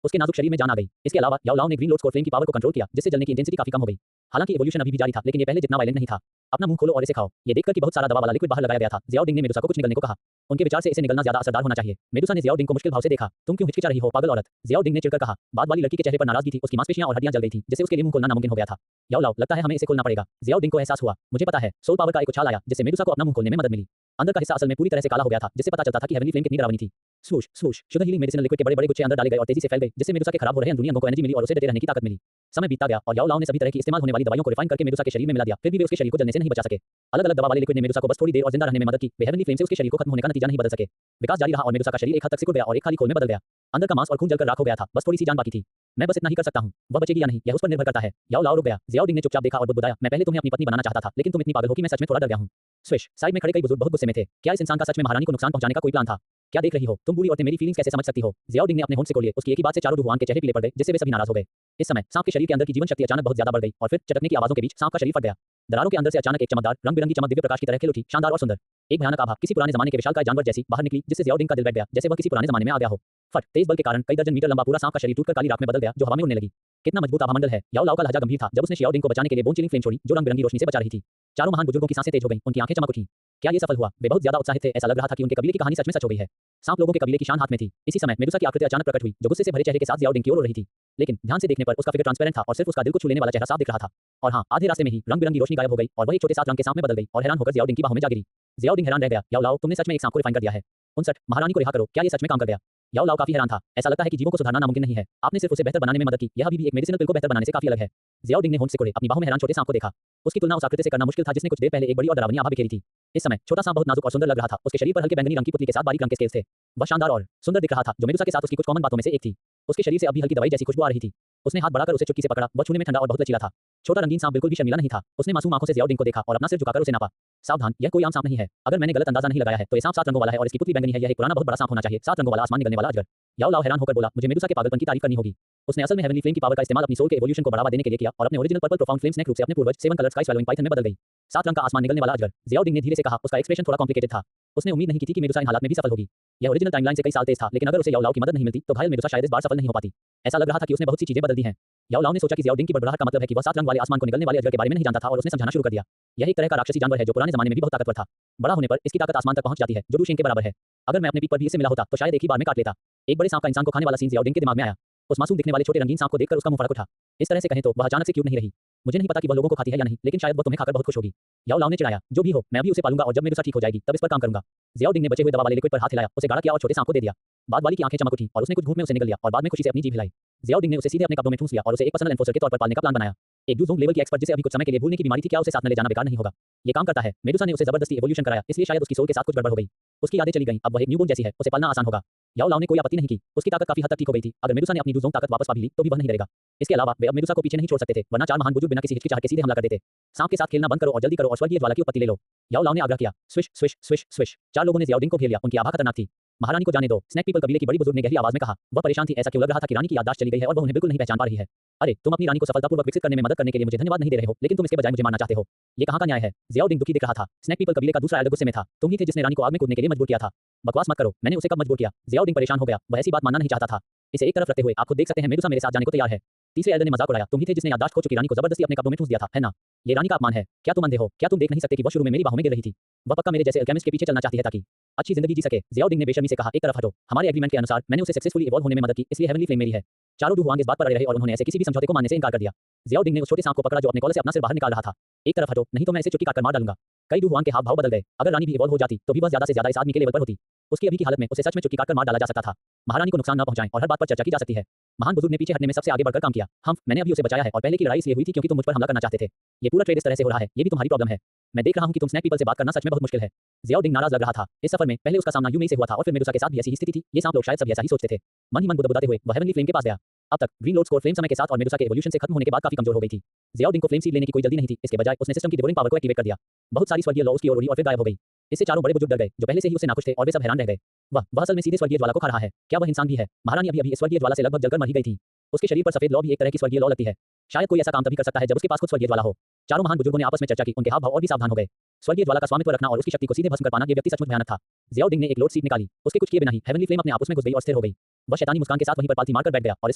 Speaker 1: उसके नाजुक शरीर में जान आ गई। इसके अलावा याओ लाओ ने ग्रीन लोड्स को फ्लेम की पावर को कंट्रोल किया, जिससे जलने की इंटेंसिटी काफी कम हो गई। हालांकि इवोल्यूशन अभी भी जारी था, लेकिन ये पहले जितना वायलेंट नहीं था। अपना मुंह खोलो और इसे खाओ। ये देखकर कि बहुत सारा दवा वाला लिक्विड बाहर लगाया गया था, जियाओ डिंग ने मेडुसा को कुछ निगलने को कहा। उनके विचार से इसे निगलना ज्यादा असरदार होना चाहिए। मेडुसा ने जियाओ डिंग को मुश्किल भाव से देखा। तुम क्यों हिचकिचा रही हो, पागल औरत? जियाओ डिंग ने चिढ़कर कहा। बाद वाली लड़की के चेहरे पर नाराजगी थी, उसकी मांसपेशियां और हड्डियां जल गई थी, जिससे उसके लिए मुंह खोलना नामुमकिन हो गया था। याओ लाओ, लगता है हमें इसे खोलना पड़ेगा। जियाओ डिंग को एहसास हुआ। मुझे पता है। सोल पावर का एक उछाल आया, जिससे मेडुसा को अपना मुंह खोलने में मदद मिली। अंदर का हिस्सा असल में पूरी तरह से काला हो गया था, जिससे पता चलता था कि हेवनली फ्लेम कितनी डरावनी थी। स्वूश स्वूश, शुद्ध हीलिंग मेडिसिनल लिक्विड के बड़े-बड़े गुच्छे अंदर डाले गए और तेजी से फैल गए, जिससे मेडुसा के खराब हो रहे अंदरूनी अंगों को एनर्जी मिली और उसे डटे रहने की ताकत मिली। समय बीतता गया और याओ लाओ ने सभी तरह की इस्तेमाल होने वाली दवाइयों को रिफाइन करके मेडुसा के शरीर में मिला दिया, फिर भी वे उसके शरीर को जलने से नहीं बचा सके। अलग-अलग दवा वाले लिक्विड ने मेडुसा को बस थोड़ी देर और जिंदा रहने में मदद की। वे हेवनली फ्लेम से उसके शरीर को खत्म होने का नतीजा नहीं बदल सके। विकास जारी रहा और मेडुसा का शरीर एक हद तक सिकुड़ गया और एक खाली खोल में बदल गया। अंदर का मांस और खून जलकर राख हो गया था, बस थोड़ी सी जान बाकी थी। मैं बस इतना ही कर सकता हूं। वह बचेगी या नहीं, यह उस पर निर्भर करता है। याओ लाओ रुक गया। जियाओ डिंग ने चुपचाप देखा और बुदबुदाया, मैं पहले तुम्हें अपनी पत्नी बनाना चाहता था, लेकिन तुम इतनी पागल हो कि मैं सच में थोड़ा डर गया हूं। स्विश, साइड में खड़े कई बुजुर्ग बहुत गुस्से में थे। क्या इस इंसान का सच में महारानी को नुकसान पहुंचाने का कोई प्लान था? क्या देख रही हो तुम? बूढ़ी औरतें मेरी फीलिंग्स कैसे समझ सकती हो? जियाओ डिंग ने अपने होंठ से खोले। उसकी एक ही बात से चारों डुहुआन के चेहरे पीले पड़ गए, जिससे वे सभी नाराज हो गए। इस समय सांप के शरीर के अंदर की जीवन शक्ति अचानक बहुत ज्यादा बढ़ गई और फिर चटकने की आवाजों के बीच सांप का शरीर फट गया। दरारों के अंदर से अचानक एक चमकदार, रंग-बिरंगी चमक दिव्य प्रकाश की तरह खिल उठी, शानदार और सुंदर। एक भयानक आभा किसी पुराने जमाने के विशालकाय जानवर जैसी बाहर निकली, जिससे जियाओ डिंग का दिल बैठ गया, जैसे वह किसी पुराने जमाने में आ गया हो। फट, तेज बल के कारण कई दर्जन मीटर लंबा पूरा सांप का शरीर टूटकर काली राख में बदल गया, जो हवा में उड़ने लगी। कितना मजबूत आभामंडल है। याओ लाओ का लहजा गंभीर था जब उसने शियाओ डिंग को बचाने के लिए बोन चिलिंग फ्लेम छोड़ी, जो रंग-बिरंगी रोशनी से बचा रही थी। चारों महान बुजुर्गों की सांसें तेज हो गईं, उनकी आंखें चमक उठीं। क्या ये सफल हुआ? वे बहुत ज्यादा उत्साहित थे, ऐसा लग रहा था कि उनके कबीले की कहानी सच में सच हो गई है। सांप लोगों के कबीले की शान हाथ में थी। इसी समय मेडुसा की आकृति अचानक प्रकट हुई, जो गुस्से से भरे चेहरे के साथ जियाओ डिंग की ओर उड़ रही थी। लेकिन ध्यान से देखने पर उसका फिगर ट्रांसपेरेंट था और सिर्फ उसका दिल को छू लेने वाला चेहरा साफ दिख रहा था। और हाँ, आधे रास्ते में ही रंग-बिरंगी रोशनी गायब हो गई और वह एक छोटे सात रंग के सांप में बदल गई और हैरान होकर जियाओ डिंग की बाहों में जा गिरी। जियाओ डिंग हैरान रह गया। याओ लाओ, तुमने सच में एक सांप को रिफाइन कर दिया है। 59, महारानी को रिहा करो। क्या ये सच में काम कर गया? याओ लाओ काफी हैरान था। ऐसा लगता है कि जीवों को सुधारना नामुमकिन नहीं है। आपने सिर्फ उसे बेहतर बनाने में मदद की। यह अभी भी एक मेडिसिनल पिल को बेहतर बनाने से काफी अलग है। जियाओ डिंग ने होंठ सिकोड़े, अपनी बाहों में हैरान छोटे सांप को देखा। उसकी तुलना उस आकृति से करना मुश्किल था जिसने कुछ देर पहले एक बड़ी और डरावनी आभा बिखेरी थी। इस समय छोटा सांप बहुत नाजुक और सुंदर लग रहा था। उसके शरीर पर हल्के बैंगनी रंग की पुतली के साथ बारीक रंग के स्केल्स थे। वह शानदार और सुंदर दिख रहा था, जो मेडुसा के साथ उसकी कुछ कॉमन बातों में से एक थी। उसके शरीर से अभी हल्की दवाई जैसी खुशबू आ रही थी। उसने हाथ बढ़ाकर उसे चुटकी से पकड़ा। वह छूने में ठंडा और बहुत लचीला था। छोटा रंगीन सांप बिल्कुल भी शर्मीला नहीं था। उसने मासूम आंखों से जियाओ डिंग को देखा और अपना सिर झुकाकर उसे नापा। सावधान, यह कोई आम सांप नहीं है। अगर मैंने गलत अंदाजा नहीं लगाया है तो ये सांप 7 रंगों वाला है और इसकी पुतली बैंगनी है। यह एक पुराना बहुत बड़ा सांप होना चाहिए। 7 रंगों वाला, आसमान निगलने वाला अजगर। याओ लाओ हैरान होकर बोला, मुझे मेडुसा के पागलपन की तारीफ करनी होगी। उसने असल में हेवनली फ्लेम की पावर का इस्तेमाल अपनी सोल के इवोल्यूशन को बढ़ावा देने के लिए किया और अपने original purple profound flame snake रूप से अपने पूर्वज 7 कलर स्काई स्वैलोइंग पाइथन में बदल गई। 7 रंग का आसमान निगलने वाला अजगर। जियाओ डिंग ने धीरे से कहा। उसका एक्सप्रेशन थोड़ा कॉम्प्लिकेटेड था। उसने उम्मीद नहीं की थी कि मेडुसा इन हालात में भी सफल होगी। यह ओरिजिनल टाइमलाइन से कई साल तेज था, लेकिन अगर उसे याओ लाओ की मदद नहीं मिलती तो घायल मेडुसा शायद इस बार सफल नहीं हो पाती। ऐसा लग रहा था कि उसने बहुत सी चीजें बदल दी हैं। याओ लाओ ने सोचा कि जियाओ डिंग की बड़बड़ाहट का मतलब है कि वह 7 रंग वाले आसमान को निगलने वाले अजगर के बारे में नहीं जानता था और उसने समझाना शुरू कर दिया। यह एक तरह का राक्षसी जानवर है जो पुराने जमाने में भी बहुत ताकतवर था। बड़ा होने पर इसकी ताकत आसमान तक पहुंच जाती है, जो डू शेंग के बराबर है। अगर मैं अपने पीठ पर भी इससे मिला होता तो शायद एक ही बार में काट लेता। एक बड़े सांप का इंसान को खाने वाला सीन जियाओ डिंग के दिमाग में आया। उस मासूम दिखने वाले छोटे रंगीन सांप को देखकर उसका मुंह फड़क उठा। इस तरह से कहें तो वह अचानक से क्यूट नहीं रही। मुझे नहीं पता कि वह लोगों को खाती है या नहीं, लेकिन शायद वह तुम्हें खाकर बहुत खुश होगी। याओ लाओ ने चिढ़ाया, जो भी हो, मैं अभी उसे पालूंगा और जब मेडुसा ठीक हो जाएगी तब इस पर काम करूंगा। जियाओ डिंग ने बचे हुए दवा वाले लिक्विड पर हाथ हिलाया, उसे गाढ़ा किया और छोटे सांप को दे दिया। बाद वाली की आंखें चमक उठी और उसने कुछ घूंट में उसे निगल लिया और बाद में खुशी से अपनी जीभ हिलाई। जियाओ डिंग ने उसे सीधे अपने कब्जों में ठूंस लिया और उसे एक पर्सनल एनफोर्सर के तौर पर पालने का प्लान बनाया। एक डू जोंग लेवल की एक्सपर्ट जिसे अभी कुछ समय के लिए भूलने की बीमारी थी, क्या उसे साथ न ले जाना बेकार नहीं होगा? ये काम करता है। मेडुसा ने उसे जबरदस्ती इवोल्यूशन कराया, इसलिए शायद उसकी सोल के साथ कुछ गड़बड़ हो गई। उसकी यादें चली गईं, अब वह एक न्यूबॉर्न जैसी है, उसे पालना आसान होगा। याओ लाओ ने कोई आपत्ति नहीं की, उसकी ताकत काफी हद तक ठीक हो गई थी। अगर मेडुसा ने अपनी डू जोंग ताकत वापस पा भी ली, तो भी वह नहीं डरेगा। इसके अलावा वे अब मेडुसा को पीछे नहीं छोड़ सकते थे, वरना चार महान बुजुर्ग बिना किसी हिचकिचाहट के सीधे हमला कर देते। सांप के साथ खेलना बंद करो और जल्दी करो और स्वर्गीय ज्वाला की उत्पत्ति ले लो। याओ लाओ ने आग्रह किया। Swish swish swish swish. चार लोगों ने जियाओडिंग को घेर लिया, उनकी आभा खतरनाक थी। महारानी को जाने दो, स्नैक पीपल कबीले की बड़ी बुजुर्ग ने गहरी आवाज में कहा। वह परेशान थी, ऐसा क्यों लग रहा था कि रानी की याददाश्त चली गई है और वह उन्हें बिल्कुल नहीं पहचान पा रही है। अरे, तुम अपनी रानी को सफलतापूर्वक विकसित करने में मदद करने के लिए मुझे धन्यवाद नहीं दे रहे हो, लेकिन तुम इसके बजाय मुझे मारना चाहते हो। ये कहाँ का न्याय है? जियाओडिंग दुखी दिख रहा था। स्नैक पीपल कबीले का दूसरा एल्डर गुस्से में था। तुम ही थे जिसने रानी को आग में कूदने के लिए मजबूर किया था। बकवास मत करो, मैंने उसे कब मजबूर किया? जियाओडिंग परेशान हो गया, वह ऐसी बात मानना नहीं चाहता था। इसे एक तरफ रखते हुए आप खुद देख सकते हैं, मेडुसा मेरे साथ जाने को तैयार है। तीसरे एल्डर ने मजाक उड़ाया। तुम ही थे जिसने याददाश्त खो चुकी रानी को जबरदस्ती अपने कब्रों में ठूंस दिया था, है ना? ये रानी का अपमान है। क्या तुम अंधे हो? क्या तुम देख नहीं सकते कि वह शुरू में मेरी बाहों में गिर रही थी? वह पक्का मेरे जैसे अल्केमिस्ट के पीछे चलना चाहती है ताकि अच्छी जिंदगी जी सके। जियाओडिंग ने बेशर्मी से कहा। एक तरफ हटो। हमारे एग्रीमेंट के अनुसार मैंने उसे सक्सेसफुली इवॉल्व होने में मदद की, इसलिए हेवनली फ्लेम मेरी है। चारों डू हुआंग इस बात पर अड़े रहे और उन्होंने ऐसे किसी भी समझौते को मानने से इनकार कर दिया। जियाओडिंग ने उस छोटे सांप को पकड़ा जो अपने कॉलर से अपना सिर बाहर निकाल रहा था। एक तरफ हटो, नहीं तो मैं इसे चुटकी काटकर मार डालूंगा। कई डू हुआंग के हाव भाव बदल गए। अगर रानी भी इवॉल्व हो जाती, तो भी वह ज्यादा से ज्यादा इस आदमी के लेवल पर होती। उसकी अभी की हालत में उसे सच में चुटकी काटकर मार डाला जा सकता था। महारानी को नुकसान न पहुंचाएं और हर बात पर चर्चा की जा सकती है। महान बुजुर्ग ने पीछे हटने में सबसे आगे बढ़कर काम किया। मैंने अभी उसे बचाया है और पहले की लड़ाई इसलिए हुई थी क्योंकि तुम मुझ पर हमला करना चाहते थे। ये पूरा ट्रेड इस तरह से हो रहा है, ये भी तुम्हारी प्रॉब्लम है। मैं देख रहा हूं कि तुम स्नैक पीपल से बात करना सच में बहुत मुश्किल है। जियाओडिंग नाराज लग रहा था। इस सफर में पहले उसका सामना यूमेई से हुआ था और फिर मेडुसा के साथ भी ऐसी ही स्थिति थी। ये सांप लोग शायद सब ऐसा ही सोचते थे। मन ही मन बुदबुदाते हुए वह हेवनली फ्लेम के पास गया। अब तक ग्रीन लॉर्ड स्कोर फ्लेम समय के साथ और मेडुसा के इवोल्यूशन से खत्म होने के बाद काफी कमजोर हो गई थी। जियाओडिंग को फ्लेम सीड लेने की कोई जल्दी नहीं थी, इसके बजाय उसने सिस्टम की डिवोरिंग पावर को एक्टिवेट कर दिया। बहुत सारी स्वर्गीय लॉ उसकी ओर उड़ी और फिर गायब हो गई। इससे चारों बड़े बुजुर्ग डर गए, जो पहले से ही उससे नाखुश थे और वे सब हैरान रह गए। वह असल में सीधे स्वर्गीय ज्वाला को खा रहा है। क्या वह इंसान भी है? महारानी अभी इस स्वर्गीय ज्वाला से लगभग जलकर मर ही गई थी। उसके शरीर पर सफेद लौ भी एक तरह की स्वर्गीय लौ लगती है। शायद कोई ऐसा काम तभी कर सकता है जब उसके पास खुद स्वर्गीय ज्वाला हो। चारों महान बुजुर्गों ने आपस में चर्चा की, उनके हाव भाव और भी सावधान हो गए। स्वर्गीय ज्वाला का स्वामित्व रखना और उसकी शक्ति को सीधे भस्म कर पाना, ये व्यक्ति सचमुच भयानक था। जियाओडिंग ने एक लोड सीट निकाली। उसके कुछ किए बिना ही हेवनली फ्लेम अपने आप उसमें घुस गई और स्थिर हो गई। वह शैतानी मुस्कान के साथ वहीं पर पालथी मारकर बैठ गया और इस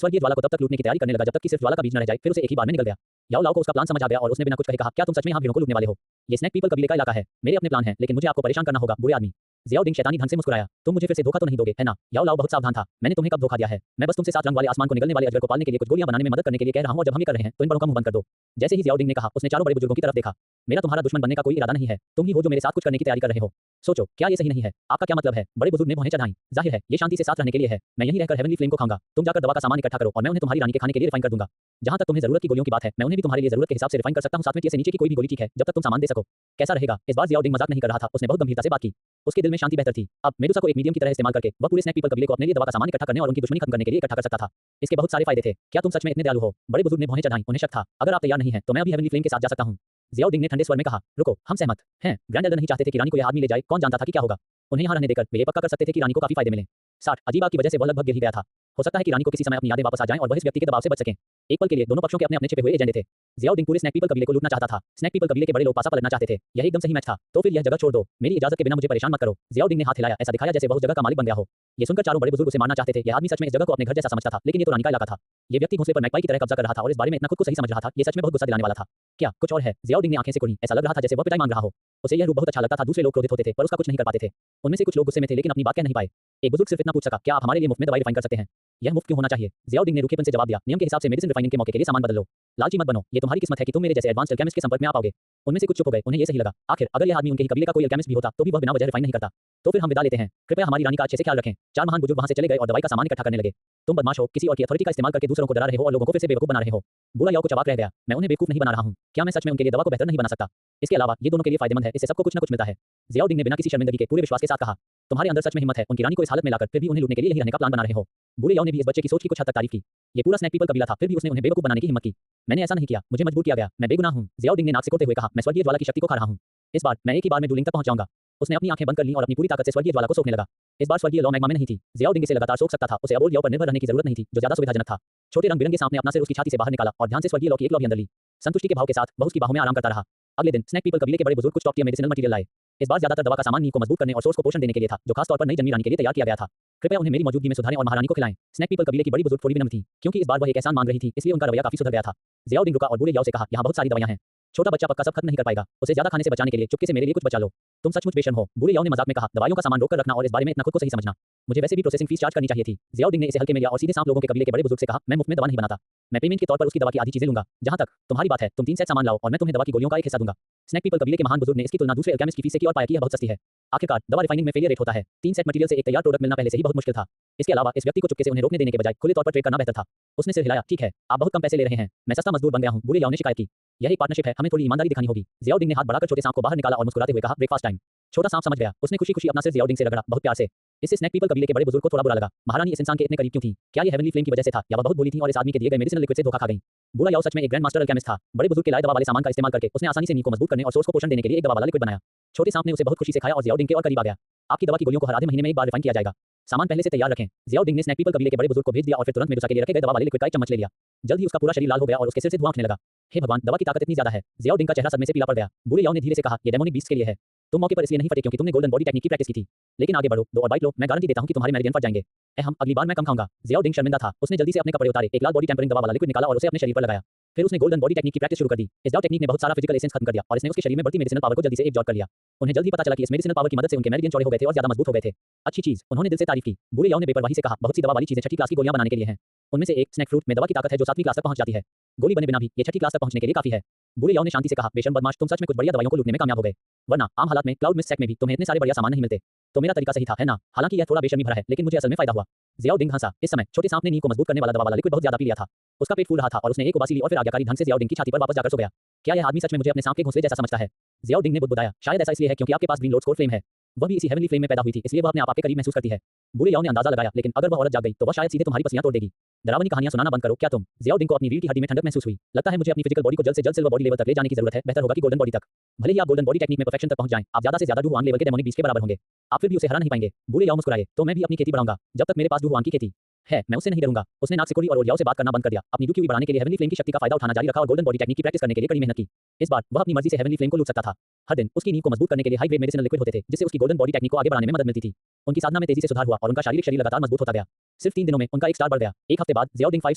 Speaker 1: स्वर्गीय ज्वाला को तब तक लूटने की तैयारी करने लगा जब तक कि सिर्फ ज्वाला का बीज न रह जाए, फिर उसे एक ही बार में निकल गया। याओ लाओ को उसका प्लान समझ आ गया और उसने बिना कुछ कहे कहा, क्या तुम सच में यहाँ भीड़ों को लूटने वाले हो? ये स्नैक पीपल कबीले का इलाका है, मेरे अपने प्लान है, लेकिन मुझे आपको परेशान करना होगा, बुरे आदमी। जियाओडिंग शैतानी ढंग से मुस्कुराया। तुम मुझे फिर से धोखा तो नहीं दोगे, है ना? याओ लाओ बहुत सावधान था। मैंने तुम्हें कब धोखा दिया है? मैं बस तुमसे 7 रंग वाले आसमान को निगलने वाले अजगर को पालने के लिए कुछ गोलियां बनाने में मदद करने के लिए कह रहा हूं और जब हम ये कर रहे हैं तो इन बड़ों का मुंह बंद कर दो। जैसे ही जियाओडिंग ने कहा, उसने चारों बड़े बुजुर्गों की तरफ देखा। मेरा तुम्हारा दुश्मन बनने का कोई इरादा नहीं है, तुम ही हो जो मेरे साथ कुछ करने की तैयारी कर रहे हो। सोचो, क्या ये सही नहीं है? आपका क्या मतलब है? बड़े बुजुर्ग ने भौहें चढ़ाईं। जाहिर है, ये शांति से साथ रहने के लिए है। मैं यहीं रहकर हेवनली फ्लेम को खाऊंगा। तुम जाकर दवा का सामान इकट्ठा करो और मैं उन्हें तुम्हारी रानी के खाने के लिए रिफाइन कर दूंगा। जहां तक तुम्हें जरूरत की गोलियों की बात है, मैं उन्हें भी तुम्हारे लिए जरूरत के हिसाब से रिफाइन कर सकता हूं। 7वें टियर से नीचे की कोई भी गोली ठीक है, जब तक तुम सामान दे सको। कैसा रहेगा? इस बार जियाओडिंग मजाक नहीं कर रहा था, उसने बहुत गंभीरता से बात की। उसके दिल में शांति बेहतर थी। अब मेडुसा को एक मीडियम की तरह इस्तेमाल करके वह पूरे स्नैक पीपल कबीले को अपने लिए दवा का सामान इकट्ठा करने और उनकी दुश्मनी खत्म करने के लिए इकट्ठा कर सकता था। इसके बहुत सारे फायदे थे। क्या तुम सच में इतने दयालु हो? बड़े बुजुर्ग ने भौहें चढ़ाईं, उन्हें शक था। अगर आप तैयार नहीं हैं, तो मैं अभी हेवनली फ्लेम के साथ जा सकता हूं। जियाओडिंग ने ठंडे स्वर में कहा। रुको, हम सहमत हैं। ग्रैंड एल्डर नहीं चाहते थे कि रानी को यह आदमी ले जाए, कौन जानता था कि क्या होगा। उन्हें यहाँ रहने देकर वे ये पक्का कर सकते थे कि रानी को काफी फायदे मिले। 60 अजीबा की वजह से वह लगभग गिर ही गया था। हो सकता है कि रानी को किसी समय अपनी यादें वापस आ जाएं और वह इस व्यक्ति के दबाव से बच सकें। एक पल के लिए दोनों पक्षों के अपने अपने छिपे हुए एजेंडे थे। जियाओडिंग पूरे स्नैक पीपल कबीले को लूटना चाहता था। स्नैक पीपल कबीले के बड़े लोग पासा पलटना चाहते थे। यह एकदम सही मैच था। तो फिर यह जगह छोड़ दो, मेरी इजाजत के बिना मुझे परेशान मत करो। जियाओडिंग ने हाथ हिलाया, ऐसा दिखाया जैसे वह उस जगह का मालिक बन गया हो। ये सुनकर चारों बड़े बुजुर्ग उसे मारना चाहते थे। यह आदमी सच में इस जगह को अपने घर जैसा समझता था, लेकिन ये तो रानी का इलाका था। ये व्यक्ति घोंसले पर मैकपाई की तरह कब्जा कर रहा था और इस बारे में इतना खुद को सही समझ रहा था। ये सच में बहुत गुस्सा दिलाने वाला था। क्या कुछ और है? जियाओडिंग ने आंखें से कुड़ी। ऐसा लग रहा था जैसे वह पिटाई मांग रहा हो। उसे यह रूप बहुत अच्छा लगता था। दूसरे लोग क्रोधित होते थे पर उसका कुछ नहीं कर पाते थे। उनमें से कुछ लोग गुस्से में थे लेकिन अपनी बात कह नहीं पाए। एक बुजुर्ग सिर्फ इतना पूछ सका, क्या आप हमारे लिए मुफ्त में दवाई रिफाइन कर सकते हैं? यह मुफ्त क्यों होना चाहिए? जियाओडिंग ने रूखेपन से जवाब दिया। नियम के हिसाब से मेडिसिन रिफाइनिंग के मौके के लिए सामान बदल लो। लालची मत बनो। ये तुम्हारी किस्मत है कि तुम मेरे जैसे एडवांस्ड एल्केमिस्ट के संपर्क में आ पाओगे। उनमें से कुछ चुप हो गए, उन्हें ये सही लगा। आखिर अगर यह आदमी उनके ही कबीले का कोई एल्केमिस्ट भी होता तो भी वह बिना वजह रिफाइन नहीं करता। तो फिर हम विदा लेते हैं। कृपया हमारी रानी का अच्छे से ख्याल रखें। चार महान बुजुर्ग वहां से चले गए और दवाई का सामान इकट्ठा करने लगे। तुम बदमाश हो, किसी और की अथॉरिटी का इस्तेमाल करके दूसरों को डरा रहे हो और लोगों को फिर से बेवकूफ बना रहे हो। बूढ़ा याओ को चबाक रह गया। मैं उन्हें बेवकूफ नहीं बना रहा हूं। क्या मैं सच में उनके लिए दवा को बेहतर नहीं बना सकता? इसके अलावा ये दोनों के लिए फायदेमंद है, इससे सबको कुछ न कुछ मिलता है। जियाओडिंग ने बिना किसी शर्मिंदगी के पूरे विश्वास के साथ कहा। तुम्हारे अंदर सच में हिम्मत है। उनकी रानी को इस हालत में लाकर फिर भी उन्हें लूटने के लिए यहीं रहने का प्लान बना रहे हो। बूढ़े याओ ने भी इस बच्चे की सोच की कुछ हद तक तारीफ की। ये पूरा स्नैक पीपल कबीला था, फिर भी उसने उन्हें बेवकूफ बनाने की हिम्मत की। मैंने ऐसा नहीं किया, मुझे मजबूर किया गया। मैं बेगुनाह हूं। जियाओडिंग ने नाक सिकोड़ते हुए कहा। मैं स्वर्गीय ज्वाला की शक्ति को खा रहा हूं। इस बार मैं एक ही बार में डूलिंग तक पहुंच जाऊंगा। उसने अपनी आंखें बंद कर लीं और अपनी पूरी ताकत से स्वर्गीय ज्वाला को सोखने लगा। इस बार स्वर्गीय लौ मैग्मा में नहीं थी। जियाओडिंग इसे लगातार सोख सकता था। उसे अबोल याओ पर निर्भर रहने की जरूरत नहीं थी, जो ज्यादा सुविधाजनक था। छोटे रंग बिरंगे सांप ने अपना सिर उसकी छाती से बाहर निकाला और ध्यान से स्वर्गीय लौ की एक लौ भी अंदर ली। संतुष्टि के भाव के साथ वह उसकी बाहों में आराम करता रहा। अगले दिन स्नैक पीपल कबीले के बड़े बुजुर्ग कुछ टॉप टियर मेडिसिनल मटेरियल लाए। इस बार ज्यादातर दवा का सामान नींव को मजबूत करने और सोर्स को पोषण देने के लिए था, जो खास तौर पर नई जन्मी रानी के लिए तैयार किया गया था। कृपया उन्हें मेरी मौजूदगी में सुधारें और महारानी को खिलाएं। स्नैक पीपल कबीले की बड़ी बुजुर्ग थोड़ी विनम्र थी, क्योंकि इस बार वह एक एहसान मांग रही थी, इसलिए उनका रवैया काफी सुधर गया था। जियाओडिंग रुका और बूढ़े याओ से कहा, यहाँ बहुत सारी दवाइयां हैं। छोटा बच्चा पक्का सब खत्म नहीं कर पाएगा। उसे ज्यादा खाने से बचाने के लिए चुपके से मेरे लिए कुछ बचा लो। तुम सचमुच बेशर्म हो, बूढ़े याओ ने मजाक में कहा, दवाइयों का सामान रोक कर रखना और इस बारे में इतना खुद को सही समझना। मुझे वैसे भी प्रोसेसिंग फीस चार्ज करनी चाहिए थी। जियाओडिंग ने इसे हल्के में लिया और सीधे सांप लोगों के कबीले के बड़े बुजुर्ग से कहा, मैं मुफ्त में दवा नहीं बनाता। मैं पेमेंट के तौर पर उसकी दवा की आधी चीजें लूंगा। जहां तक तुम्हारी बात है, तुम 3 सेट सामान लाओ और मैं तुम्हें दवा की गोलियों का एक हिस्सा दूंगा। स्नैक पीपल कबीले के महान बुजुर्ग ने इसकी तुलना दूसरे अल्केमिस्ट की फीस से की और पाया कि यह बहुत सस्ती है। आखिरकार दवा रिफाइनिंग में फेलियर रेट होता है। 3 सेट मटेरियल से एक तैयार प्रोडक्ट मिलना पहले से ही बहुत मुश्किल था। इसके अलावा इस व्यक्ति को चुपके से उन्हें रोकने देने के बजाय खुले तौर पर ट्रेड करना बेहतर था। उसने सिर हिलाया, ठीक है, आप बहुत कम पैसे ले रहे हैं, मैं सस्ता मजदूर बन गया हूं। बूढ़े याओ ने शिकायत की, यह एक पार्टनरशिप है, हमें थोड़ी ईमानदारी दिखानी होगी। जियाओडिंग ने हाथ बढ़ाकर छोटे सांप को बाहर निकाला और मुस्कुराते हुए कहा, ब्रेकफास्ट टाइम। छोटा सांप समझ गया। उसने खुशी-खुशी अपना सिर जियाओडिंग से रगड़ा, बहुत प्यार से। इससे स्नैक पीपल कबीले के बड़े बुजुर्ग को थोड़ा बुरा लगा। महारानी इस इंसान के इतने करीब क्यों थी? क्या ये हेवनली फ्लेम की वजह से था या वह बहुत भोली थी और इस आदमी के दिए गए मेडिसिनल लिक्विड से धोखा खा गई? बूढ़ा याओ सच में एक ग्रैंड मास्टर अल्केमिस्ट था। बड़े बुजुर्ग के लाए दवा वाले सामान का इस्तेमाल करके उसने आसानी से नी को मजबूत करने और सोर्स को पोषण देने के लिए एक दवा वाला लिक्विड बनाया। छोटे सांप ने उसे बहुत खुशी से खाया और जियाओडिंग के और करीब आ गया। आपकी दवा की गोलियों को हर आधे महीने में एक बार रिफाइन किया जाएगा। सामान पहले से तैयार रखें। जियाओडिंग ने स्नैक पीपल कबीले के बड़े बुजुर्ग को भेज दिया और फिर तुरंत मेडुसा के लिए रखे गए दवा वाले लिक्विड का एक चम्मच ले लिया। जल्द ही उसका पूरा शरीर लाल हो गया और उसके सिर से धुआं उठने लगा। हे भगवान, दवा की ताकत इतनी ज्यादा है। जियाओडिंग का चेहरा सदमे से पीला पड़ गया। बूढ़े याओ ने धीरे से कहा, ये डेमोनिक बीस्ट के लिए है। तुम मौके पर इसलिए नहीं फटे क्योंकि तुमने गोल्डन बॉडी टेक्निक की प्रैक्टिस की थी। लेकिन आगे बढ़ो, दो और बाइट लो, मैं गारंटी देता हूं कि तुम्हारे मेरिडियन फट जाएंगे। हम अगली बार मैं कम खाऊंगा। जियाओडिंग शर्मिंदा था। उसने जल्दी से अपने कपड़े उतारे, एक लाल बॉडी टेम्परिंग दवा वाला लिक्विड निकाला और उसे अपने शरीर पर लगाया। फिर उसने गोल्डन बॉडी टेक्निक की प्रैक्टिस शुरू कर दी। इस दवा टेक्निक ने बहुत सारा फिजिकल एसेंस खत्म कर दिया और इसने उसके शरीर में बढ़ती मेडिसिनल पावर को जल्दी से एब्जॉर्ब कर लिया। उन्हें जल्दी पता चला कि इस मेडिसिनल पावर की मदद से उनके मेरिडियन चौड़े हो गए थे और ज्यादा मजबूत हो गए थे। अच्छी चीज, उन्होंने दिल से तारीफ की। बूढ़े याओ ने बेपरवाही से कहा, बहुत सी दवा वाली चीजें छठी क्लास की गोलियां बनाने के लिए हैं। उनमें से एक स्नैक फ्रूट में दवा की ताकत है जो 7वीं क्लास तक पहुंच जाती है। गोली बने बिना भी ये छठी क्लास तक पहुंचने के लिए काफी है। बूढ़े याओ ने शांति से कहा, बेशर्म बदमाश, तुम सच में कुछ बढ़िया दवाइयों को लूटने में कामयाब हो गए, वरना आम हालात में क्लाउड मिस्ट सेक में भी तुम्हें इतने सारे बढ़िया सामान नहीं मिलते। तो मेरा तरीका सही था, है ना? हालांकि यह थोड़ा बेशर्मी भरा है, लेकिन मुझे असल में फायदा हुआ। जियाओडिंग हंसा। इस समय छोटे सांप ने नी को मजबूत करने वाला दवा वाला लिक्विड बहुत ज्यादा पी लिया था। उसका पेट फूल रहा था और उसने एक उबासी ली और फिर आज्ञाकारी ढंग से जियाओडिंग की छाती पर वापस जाकर सो गया। क्या यह आदमी सच में मुझे अपने सांप के घोंसले जैसा समझता है? जियाओडिंग ने बुदबुदाया, शायद ऐसा इसलिए है क्योंकि आपके पास ग्रीन लोड स्कोर फ्लेम है। वह भी इसी हेवनली फ्लेम में पैदा हुई थी, इसलिए वह अपने आप के करीब महसूस करती है। बूढ़े याओ ने अंदाजा लगाया, लेकिन अगर वह औरत जाग गई तो वह शायद सीधे तुम्हारी पसलियां तोड़ देगी। डरावनी कहानियां सुनाना बंद करो। क्या तुम? जियाओडिंग को अपनी रीढ़ की हड्डी में ठंडक महसूस हुई। लगता है मुझे अपनी फिजिकल बॉडी को जल्द से जल्द सिल्वर बॉडी लेवल तक ले जाने की जरूरत है। बेहतर होगा कि गोल्डन बॉडी तक। भले ही आप गोल्डन बॉडी टेक्निक में परफेक्शन तक पहुंच जाएं, आप ज्यादा से ज्यादा डुहुआन लेवल के डेमोनिक बीस्ट के बराबर होंगे। आप फिर भी उसे हरा नहीं पाएंगे। बूढ़े याओ मुस्कुराए, तो मैं भी अपनी खेती बढ़ाऊंगा जब तक मेरे पास डुहुआन की खेती है। मैं उससे नहीं डरूंगा। उसने नागसिकोरी और ओरियाओ से बात करना बंद कर दिया। अपनी डुक्यूवी बढ़ाने के लिए हेवनली फ्लेम की शक्ति का फायदा उठाना जारी रखा और गोल्डन बॉडी टेक्निक की प्रैक्टिस करने के लिए कड़ी मेहनत की। इस बार वह अपनी मर्जी से हेवनली फ्लेम को लूट सकता था। हर दिन उसकी नींव को मजबूत करने के लिए हाई ग्रेड मेडिसिनल लिक्विड होते थे, जिससे उसकी गोल्डन बॉडी टेक्निक को आगे बढ़ाने में मदद मिलती थी। उनकी साधना में तेजी से सुधार हुआ और उनका शारीरिक शरीर लगातार मजबूत होता गया। सिर्फ 3 दिनों में उनका 1 स्टार बढ़ गया। एक हफ्ते बाद जियाओडिंग 5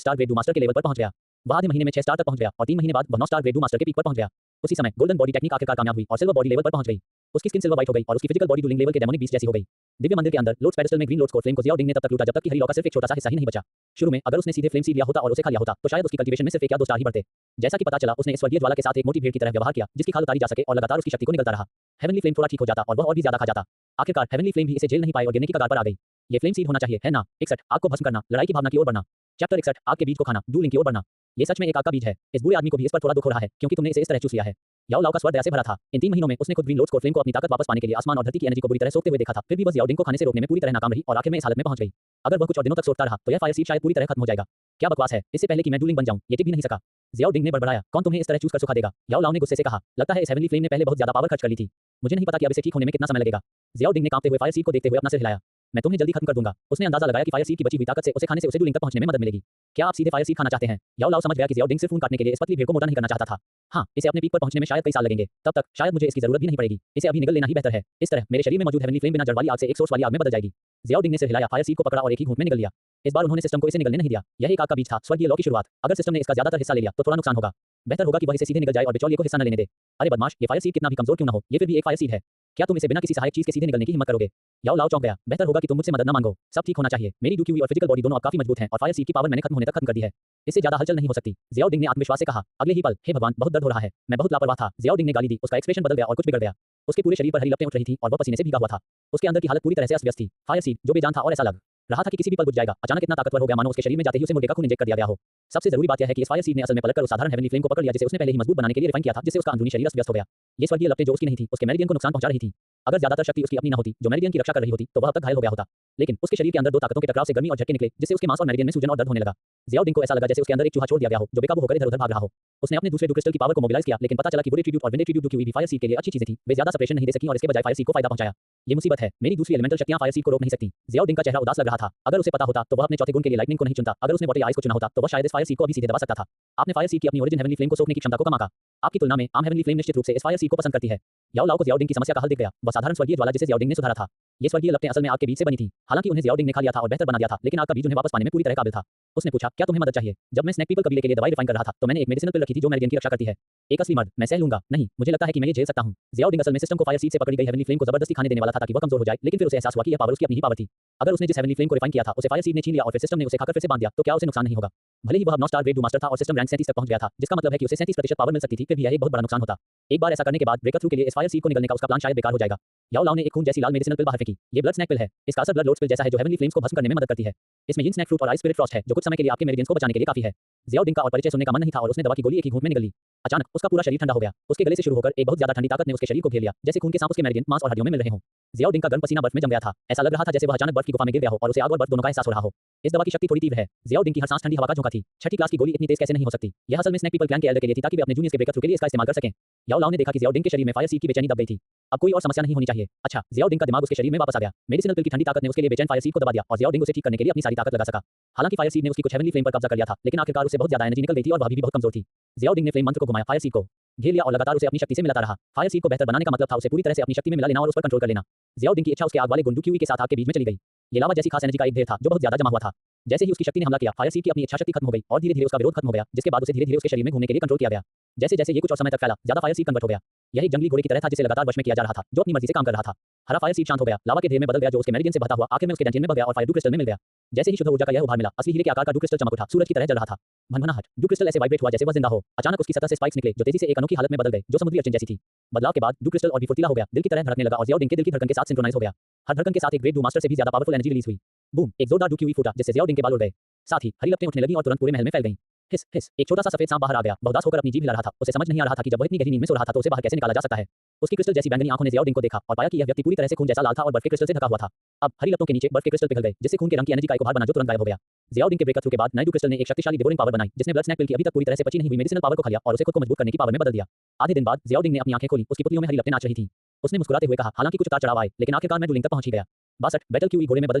Speaker 1: स्टार ग्रेड डू मास्टर के लेवल पर पहुंच गया। वह आधे महीने में 6 स्टार तक पहुंच गया और 3 महीने बाद वह 9 स्टार ग्रेड डू मास्टर के पीक पर पहुंच गया। उसी समय गोल्डन बॉडी टेक्निक आखिरकार कामयाब हुई और सिल्वर बॉडी लेवल पर पहुंच गई। उसकी स्किन सिल्वर व्हाइट हो गई और उसकी फिजिकल बॉडी डूलिंग लेवल के डेमोनिक बीस्ट जैसी हो गई। दिव्य मंदिर के अंदर लोड्स पेडेस्टल में ग्रीन लोड्स कोर फ्लेम को जियाओडिंग ने तब तक लूटा जब तक कि हरी लॉ का सिर्फ एक छोटा सा हिस्सा ही नहीं बचा। शुरू में अगर उसने सीधे फ्लेम सीड लिया होता और उसे खा लिया होता तो शायद उसकी कल्टीवेशन में सिर्फ 1 या 2 स्टार ही बढ़ते। जैसा कि पता चला, उसने इस स्वर्गीय ज्वाला के साथ एक मोटी भेड़ की तरह व्यवहार किया जिसकी खाल उतारी जा सके और लगातार उसकी शक्ति को निकलता रहा। हेवनली फ्लेम थोड़ा ठीक हो जाता और वह और भी ज्यादा खा जाता। आखिरकार हेवनली फ्लेम भी इसे झेल नहीं पाई और गिरने की कगार पर आ गई। ये फ्लेम सीड होना चाहिए, है ना? 61 आग को भस्म करना, लड़ाई की भावना की ओर बढ़ना। चैप्टर 61 आग के बीज को खाना, डू लिंक की ओर बढ़ना। ये सच में एक आग का बीज है। इस बुरे आदमी को भी इस पर थोड़ा दुख हो रहा है क्योंकि तुमने इसे इस तरह चूस लिया है। याओ लाओ का स्वर दया से भरा था। इन 3 महीनों में उसने खुद ग्रीन लोड्स कोर फ्लेम को अपनी ताकत वापस पाने के लिए आसमान और धरती की एनर्जी को बुरी तरह सोखते हुए देखा था। फिर भी वह जियाओडिंग को खाने से रोकने में पूरी तरह नाकाम रही और आखिर में इस हालत में पहुंच गई। अगर वह कुछ और दिनों तक सोचता रहा तो यह फायर सीड शायद पूरी तरह खत्म हो जाएगा। क्या बकवास है! इससे पहले कि मैं डूलिंग बन जाऊं, ये टिक भी नहीं सका। जियाओडिंग ने बड़बड़ाया, कौन तुम्हें इस तरह चूस कर सुखा देगा? याओ लाओ ने गुस्से से कहा, लगता है इस हेवनली फ्लेम ने पहले बहुत ज्यादा पावर खर्च कर ली थी। मुझे नहीं पता कि अब इसे ठीक होने में कितना समय लगेगा। जियाओडिंग ने कांपते हुए फायर सीड को देखते हुए अपना सिर हिलाया। मैं तुम्हें जल्दी खत्म कर दूंगा। उसने अंदाजा लगाया कि फायर सीड की बची हुई ताकत से उसे खाने से उसे डूलिंग तक पहुंचने में मदद मिलेगी। क्या आप सीधे फायर सीड खाना चाहते हैं? याओ लाओ समझ गया कि जियाओडिंग सिर्फ खून काटने के लिए इस पतली भेड़ को मोटा नहीं करना चाहता था। हाँ, इसे अपने पीक पर पहुंचने में शायद कई साल लगेंगे। तब तक शायद मुझे इसकी जरूरत भी नहीं पड़ेगी। इसे अभी निगल लेना ही बेहतर है। इस तरह मेरे शरीर में मौजूद हेवनली फ्लेम बिना जड़ वाली आग से एक सोर्स वाली आग में बदल जाएगी। जियाओडिंग ने सिर हिलाया, फायर सीड को पकड़ा और एक ही घूंट में निगल लिया। इस बार उन्होंने सिस्टम को इसे निगलने नहीं दिया। यह एक आग का बीज था, स्वर्गीय लॉ की शुरुआत। अगर सिस्टम ने इसका ज्यादातर हिस्सा ले लिया तो थोड़ा नुकसान होगा। बेहतर होगा कि वह इसे सीधे निगल जाए और बिचौलिए को हिस्सा न लेने दे। अरे बदमाश, ये फायर सीड कितना भी कमजोर क्यों न हो, ये फिर भी एक फायर सीड है। क्या तुम इसे बिना किसी सहायक चीज के सीधे निगलने की हिम्मत करोगे? याओ लाओ चौंक गया। बेहतर होगा कि तुम मुझसे मदद न मांगो। सब ठीक होना चाहिए। मेरी डुक्यूवी और फिजिकल बॉडी दोनों अब काफी मजबूत हैं और फायर सीड की पावर मैंने खत्म होने तक खत्म कर दी है। इससे ज्यादा हलचल नहीं हो सकती। जियाओडिंग ने आत्मविश्वास से कहा। अगले ही पल, हे भगवान, बहुत दर्द हो रहा है, मैं बहुत लापरवाह था। जियाओडिंग ने गाली दी। उसका एक्सप्रेशन बदल गया और कुछ बिगड़ गया। उसके पूरे शरीर पर हरी लपटें उठ रही थी और वह पसीने से भीगा हुआ था। उसके अंदर की हालत पूरी तरह से अस्त-व्यस्त थी। फायर सीड जो बेजान था और ऐसा लग रहा था कि किसी भी पल बुझ जाएगा, अचानक इतना ताकतवर हो गया मानो उसके शरीर में जाते ही उसे मुर्गे का खून इंजेक्ट कर दिया गया हो। सबसे जरूरी बात यह है कि इस फायर सीड ने असल में पलटकर उस साधारण हेवनली फ्लेम को पकड़ लिया जिसे उसने पहले ही मजबूत बनाने के लिए रिफाइन किया था, जिससे उसका अंदरूनी शरीर अस्त-व्यस्त हो गया। ये स्वर्गीय लपटें जो उसकी नहीं थी, उसके मेरिडियन को नुकसान पहुंचा रही थी। अगर ज्यादातर शक्ति उसकी अपनी न होती जो मेरिडियन की रक्षा कर रही होती तो वह अब तक घायल हो गया होता। लेकिन उसके शरीर के अंदर 2 ताकतों के टकराव से गर्मी और झटके निकले जिससे उसके मांस और मेरिडियन में सूजन और दर्द होने लगा। जियाओडिंग को ऐसा लगा जैसे उसके अंदर एक चूहा छोड़ दिया गया हो जो बेकाबू होकर इधर-उधर भाग रहा हो। उसने अपने दूसरे डू क्रिस्टल की पावर को मोबिलाइज किया, लेकिन पता चला कि बुरे ट्रिब्यूट और विंडे ट्रिब्यूट डुक्यूवी भी फायर सीड के लिए अच्छी चीजें थी। वे ज्यादा सेपरेशन नहीं दे सकी और इसके बजाय फायर सीड को फायदा पहुंचाया। ये मुसीबत है। मेरी दूसरी एलिमेंटल शक्तियां फायर सीड को रोक नहीं सकती। जियाओडिंग का चेहरा उदास लग रहा था। अगर उसे पता होता तो वह अपने चौथे गुण के लिए लाइटनिंग को नहीं चुनता। अगर उसने वाटर आइस को चुना होता तो वह शायद इस फायर सीड को अभी सीधे दबा सकता था। आपने फायर सीड की अपनी ओरिजिन हेवनली फ्लेम को सोखने की क्षमता को कम आंका। आपकी तुलना में आम हेवनली फ्लेम निश्चित रूप से इस फायर सीड को पसंद करती है। याओ लाओ को जियाओडिंग की समस्या का हल दिख गया। वह साधारण स्वर्गीय ज्वाला जिसे जियाओडिंग ने सुधारा था। ये स्वर्गीय लपटें असल में आग के बीज से बनी थी। हालांकि उन्हें जियाओडिंग ने खा लिया था और बेहतर बना दिया था, लेकिन आग का बीज उन्हें वापस पाने में पूरी तरह काबिल था। उसने पूछा, क्या तुम्हें मदद चाहिए? जब मैं स्नैक पीपल कबीले के लिए दवाई रिफाइन कर रहा था तो मैंने एक मेडिसिनल पिल रखी थी जो मेरिडियन की रक्षा करती है। एक असली मर्द, मैं सह लूंगा। नहीं, मुझे लगता है कि मैं ये झेल सकता हूं। ज़ियाओडिंग असल में सिस्टम को फायर सीड से पकड़ी गई हेवनली फ्लेम को जबरदस्ती खाने देने वाला था ताकि वह कमजोर हो जाए, लेकिन फिर उसे एहसास हुआ कि यह पावर उसकी अपनी ही पावर थी। अगर उसने जिस हेवनली फ्लेम को रिफाइन किया था उसे फायर सीड ने छीन लिया और फिर सिस्टम ने उसे खाकर फिर से बांध दिया तो क्या उसे नुकसान नहीं होगा? भले ही वह अब 9 स्टार ग्रेड डू मास्टर था और सिस्टम रैंक 37 तक पहुंच गया था, जिसका मतलब है कि उसे 37% पावर मिल सकती थी, फिर भी यह एक बहुत बड़ा नुकसान होता। एक बार ऐसा करने के बाद ब्रेकर थ्रू के लिए इस फायर सीड को निगलने का उसका प्लान शायद बेकार हो जाएगा। याओ लाओ ने एक खून जैसी लाल मेडिसिनल पिल बाहर फेंकी। ये ब्लड स्नैक पिल है। इसका असर ब्लड लोड्स पिल जैसा है जो हेवनली फ्लेम्स को भस्म करने में मदद करती है। इसमें यिन स्नैक फ्रूट और आइस स्पिरिट फ्रॉस्ट है जो कुछ समय के लिए आपके मेरिडियंस को बचाने के लिए काफी है। ज़ियाओडिंग का और परिचय सुनने का मन नहीं था और उसने दवा की गोली एक ही घूंट में निगल ली। अचानक उसका पूरा शरीर ठंडा हो गया। उसके गले से शुरू होकर एक बहुत ज्यादा ठंडी ताकत ने उसके शरीर को घेर लिया, जैसे खून के सांप उसके मेरिडियन, मांस और हड्डियों में मिल रहे हों। ज़ियाओडिंग का गर्म पसीना बर्फ में जम गया था। ऐसा लग रहा था जैसे वह अचानक बर्फ की गुफा में गिर गया हो और उसे आग और बर्फ दोनों का एहसास हो रहा हो। इस दवा की शक्ति थोड़ी तीव्र है। ज़ियाओडिंग की हर सांस ठंडी हवा का झोंका थी। छठी क्लास की गोली इतनी तेज कैसे नहीं हो सकती? यह असल में स्नैक पीपल क्लैन के एल्डर के लिए थी ताकि वे अपने जूनियर्स के ब्रेकर थ्रू के लिए इसका इस्तेमाल कर सकें। याओ लाओ ने देखा कि ज़ियाओडिंग के शरीर में फायर सीड की बेचैनी दब गई थी। अब कोई और समस्या नहीं होनी चाहिए। अच्छा, ज़ियाओडिंग का दिमाग उसके शरीर में वापस आ गया। मेडिसिनल पिल की ठंडी ताकत ने उसके लिए बेचैन फायर सीड को दबा दिया और ज़ियाओडिंग उसे ठीक करने के लिए अपनी सारी ताकत लगा सका। हालांकि फायर सीड ने उसकी कुछ हेवनली फ्लेम पर कब्जा कर लिया था, लेकिन आखिरकार उसे बहुत ज्यादा एनर्जी निकल गई थी और वह अभी भी बहुत कमजोर थी। ज़ियाओडिंग ने फ्लेम मंत्र को घुमाया, फायर सीड को घेर लिया और लगातार उसे अपनी शक्ति से मिलाता रहा। फायर सीड को बेहतर बनाने का मतलब था उसे पूरी तरह से अपनी शक्ति में मिला लेना और उस पर कंट्रोल कर लेना। ज़ियाओडिंग की इच्छा उसके आग वाले गुंडू क्यूई के साथ आग के बीच में चली गई। ये लावा जैसी खास एनर्जी का एक ढेर था जो बहुत ज्यादा जमा हुआ था। जैसे ही उसकी शक्ति ने हमला किया, फायर सीड की अपनी इच्छा शक्ति खत्म हो गई और धीरे धीरे उसका विरोध खत्म हो गया, जिसके बाद उसे धीरे धीरे उसके शरीर में घूमने के लिए कंट्रोल किया गया। जैसे जैसे ये कुछ और समय तक फैला, ज्यादा फायर सीड कन्वर्ट हो गया। यह एक जंगली घोड़े की तरह था जिसे लगातार वश में किया जा रहा था, जो अपनी मर्जी से काम कर रहा था। हरा फायर सीड शांत हो गया, लावा के ढेर में बदल गया जो उसके मेरिडियन से बहता हुआ आखिर में उसके डंजियन में बह गया और फायर डू क्रिस्टल में मिल गया। जैसे ही शुद्ध ऊर्जा का यह उभार मिला, असली हीरे के आकार का डू क्रिस्टल चमक उठा, सूरज की तरह जल रहा था। भनभनाहट, डू क्रिस्टल ऐसे वाइब्रेट हुआ जैसे वह जिंदा हो। अचानक उसकी सतह से स्पाइक्स निकले जो तेजी से एक अनोखी हालत में बदल गए, जो समुद्री अर्चिन जैसी थी। बदलाव के बाद डू क्रिस्टल और भी फुर्तीला हो गया, दिल की तरह धड़कने लगा और ज़ियाओडिंग के दिल की धड़कन के साथ सिंक्रोनाइज हो गया। हर धड़कन के साथ एक ग्रेट डू मास्टर से भी ज्यादा पावरफुल एनर्जी रिलीज हुई। बूम, एक जोरदार डू क्यूई फूटा जिससे ज़ियाओडिंग के बाल उड़ गए। साथ ही हरी लपटें उठने लगीं और तुरंत पूरे महल में फैल गईं। हिस हिस, एक छोटा सा सफेद सांप बाहर आ गया। बहुदास होकर अपनी जीभ हिला रहा था। उसे समझ नहीं आ रहा था कि जब वह इतनी गहरी नींद में सो रहा था तो उसे बाहर कैसे निकाला जा सकता है। उसकी क्रिस्टल जैसी बैंगनी आंखों ने ज़ियाओडिंग को देखा और पाया कि यह व्यक्ति पूरी तरह से खून जैसा लाल था और बर्फ के क्रिस्टल से ढका हुआ था। अब हरी लपटों के नीचे बर्फ के क्रिस्टल पिघल गए, जिससे खून के रंग की एनर्जी का एक उभार बना जो तुरंत गायब हो गया। ज़ियाओडिंग के ब्रेकर थ्रू के बाद नए डू क्रिस्टल ने एक शक्तिशाली डिवोरिंग पावर बनाई, जिसने ब्लड स्नैक पिल की अभी तक पूरी तरह से पची नहीं हुई मेडिसिनल पावर को खा लिया और उसे खुद को मजबूत करने की पावर में बदल दिया। आधे दिन बाद ज़ियाओडिंग ने अपनी आंखें खोली। उसकी पुतलियों में हरी लपटें नाच रही थीं। उसने मुस्कुराते हुए कहा, हालांकि कुछ उतार चढ़ाव आए, लेकिन आखिरकार मैं डूलिंग तक पहुंच ही गया। 62 बैटल क्यूई घोड़े में बदल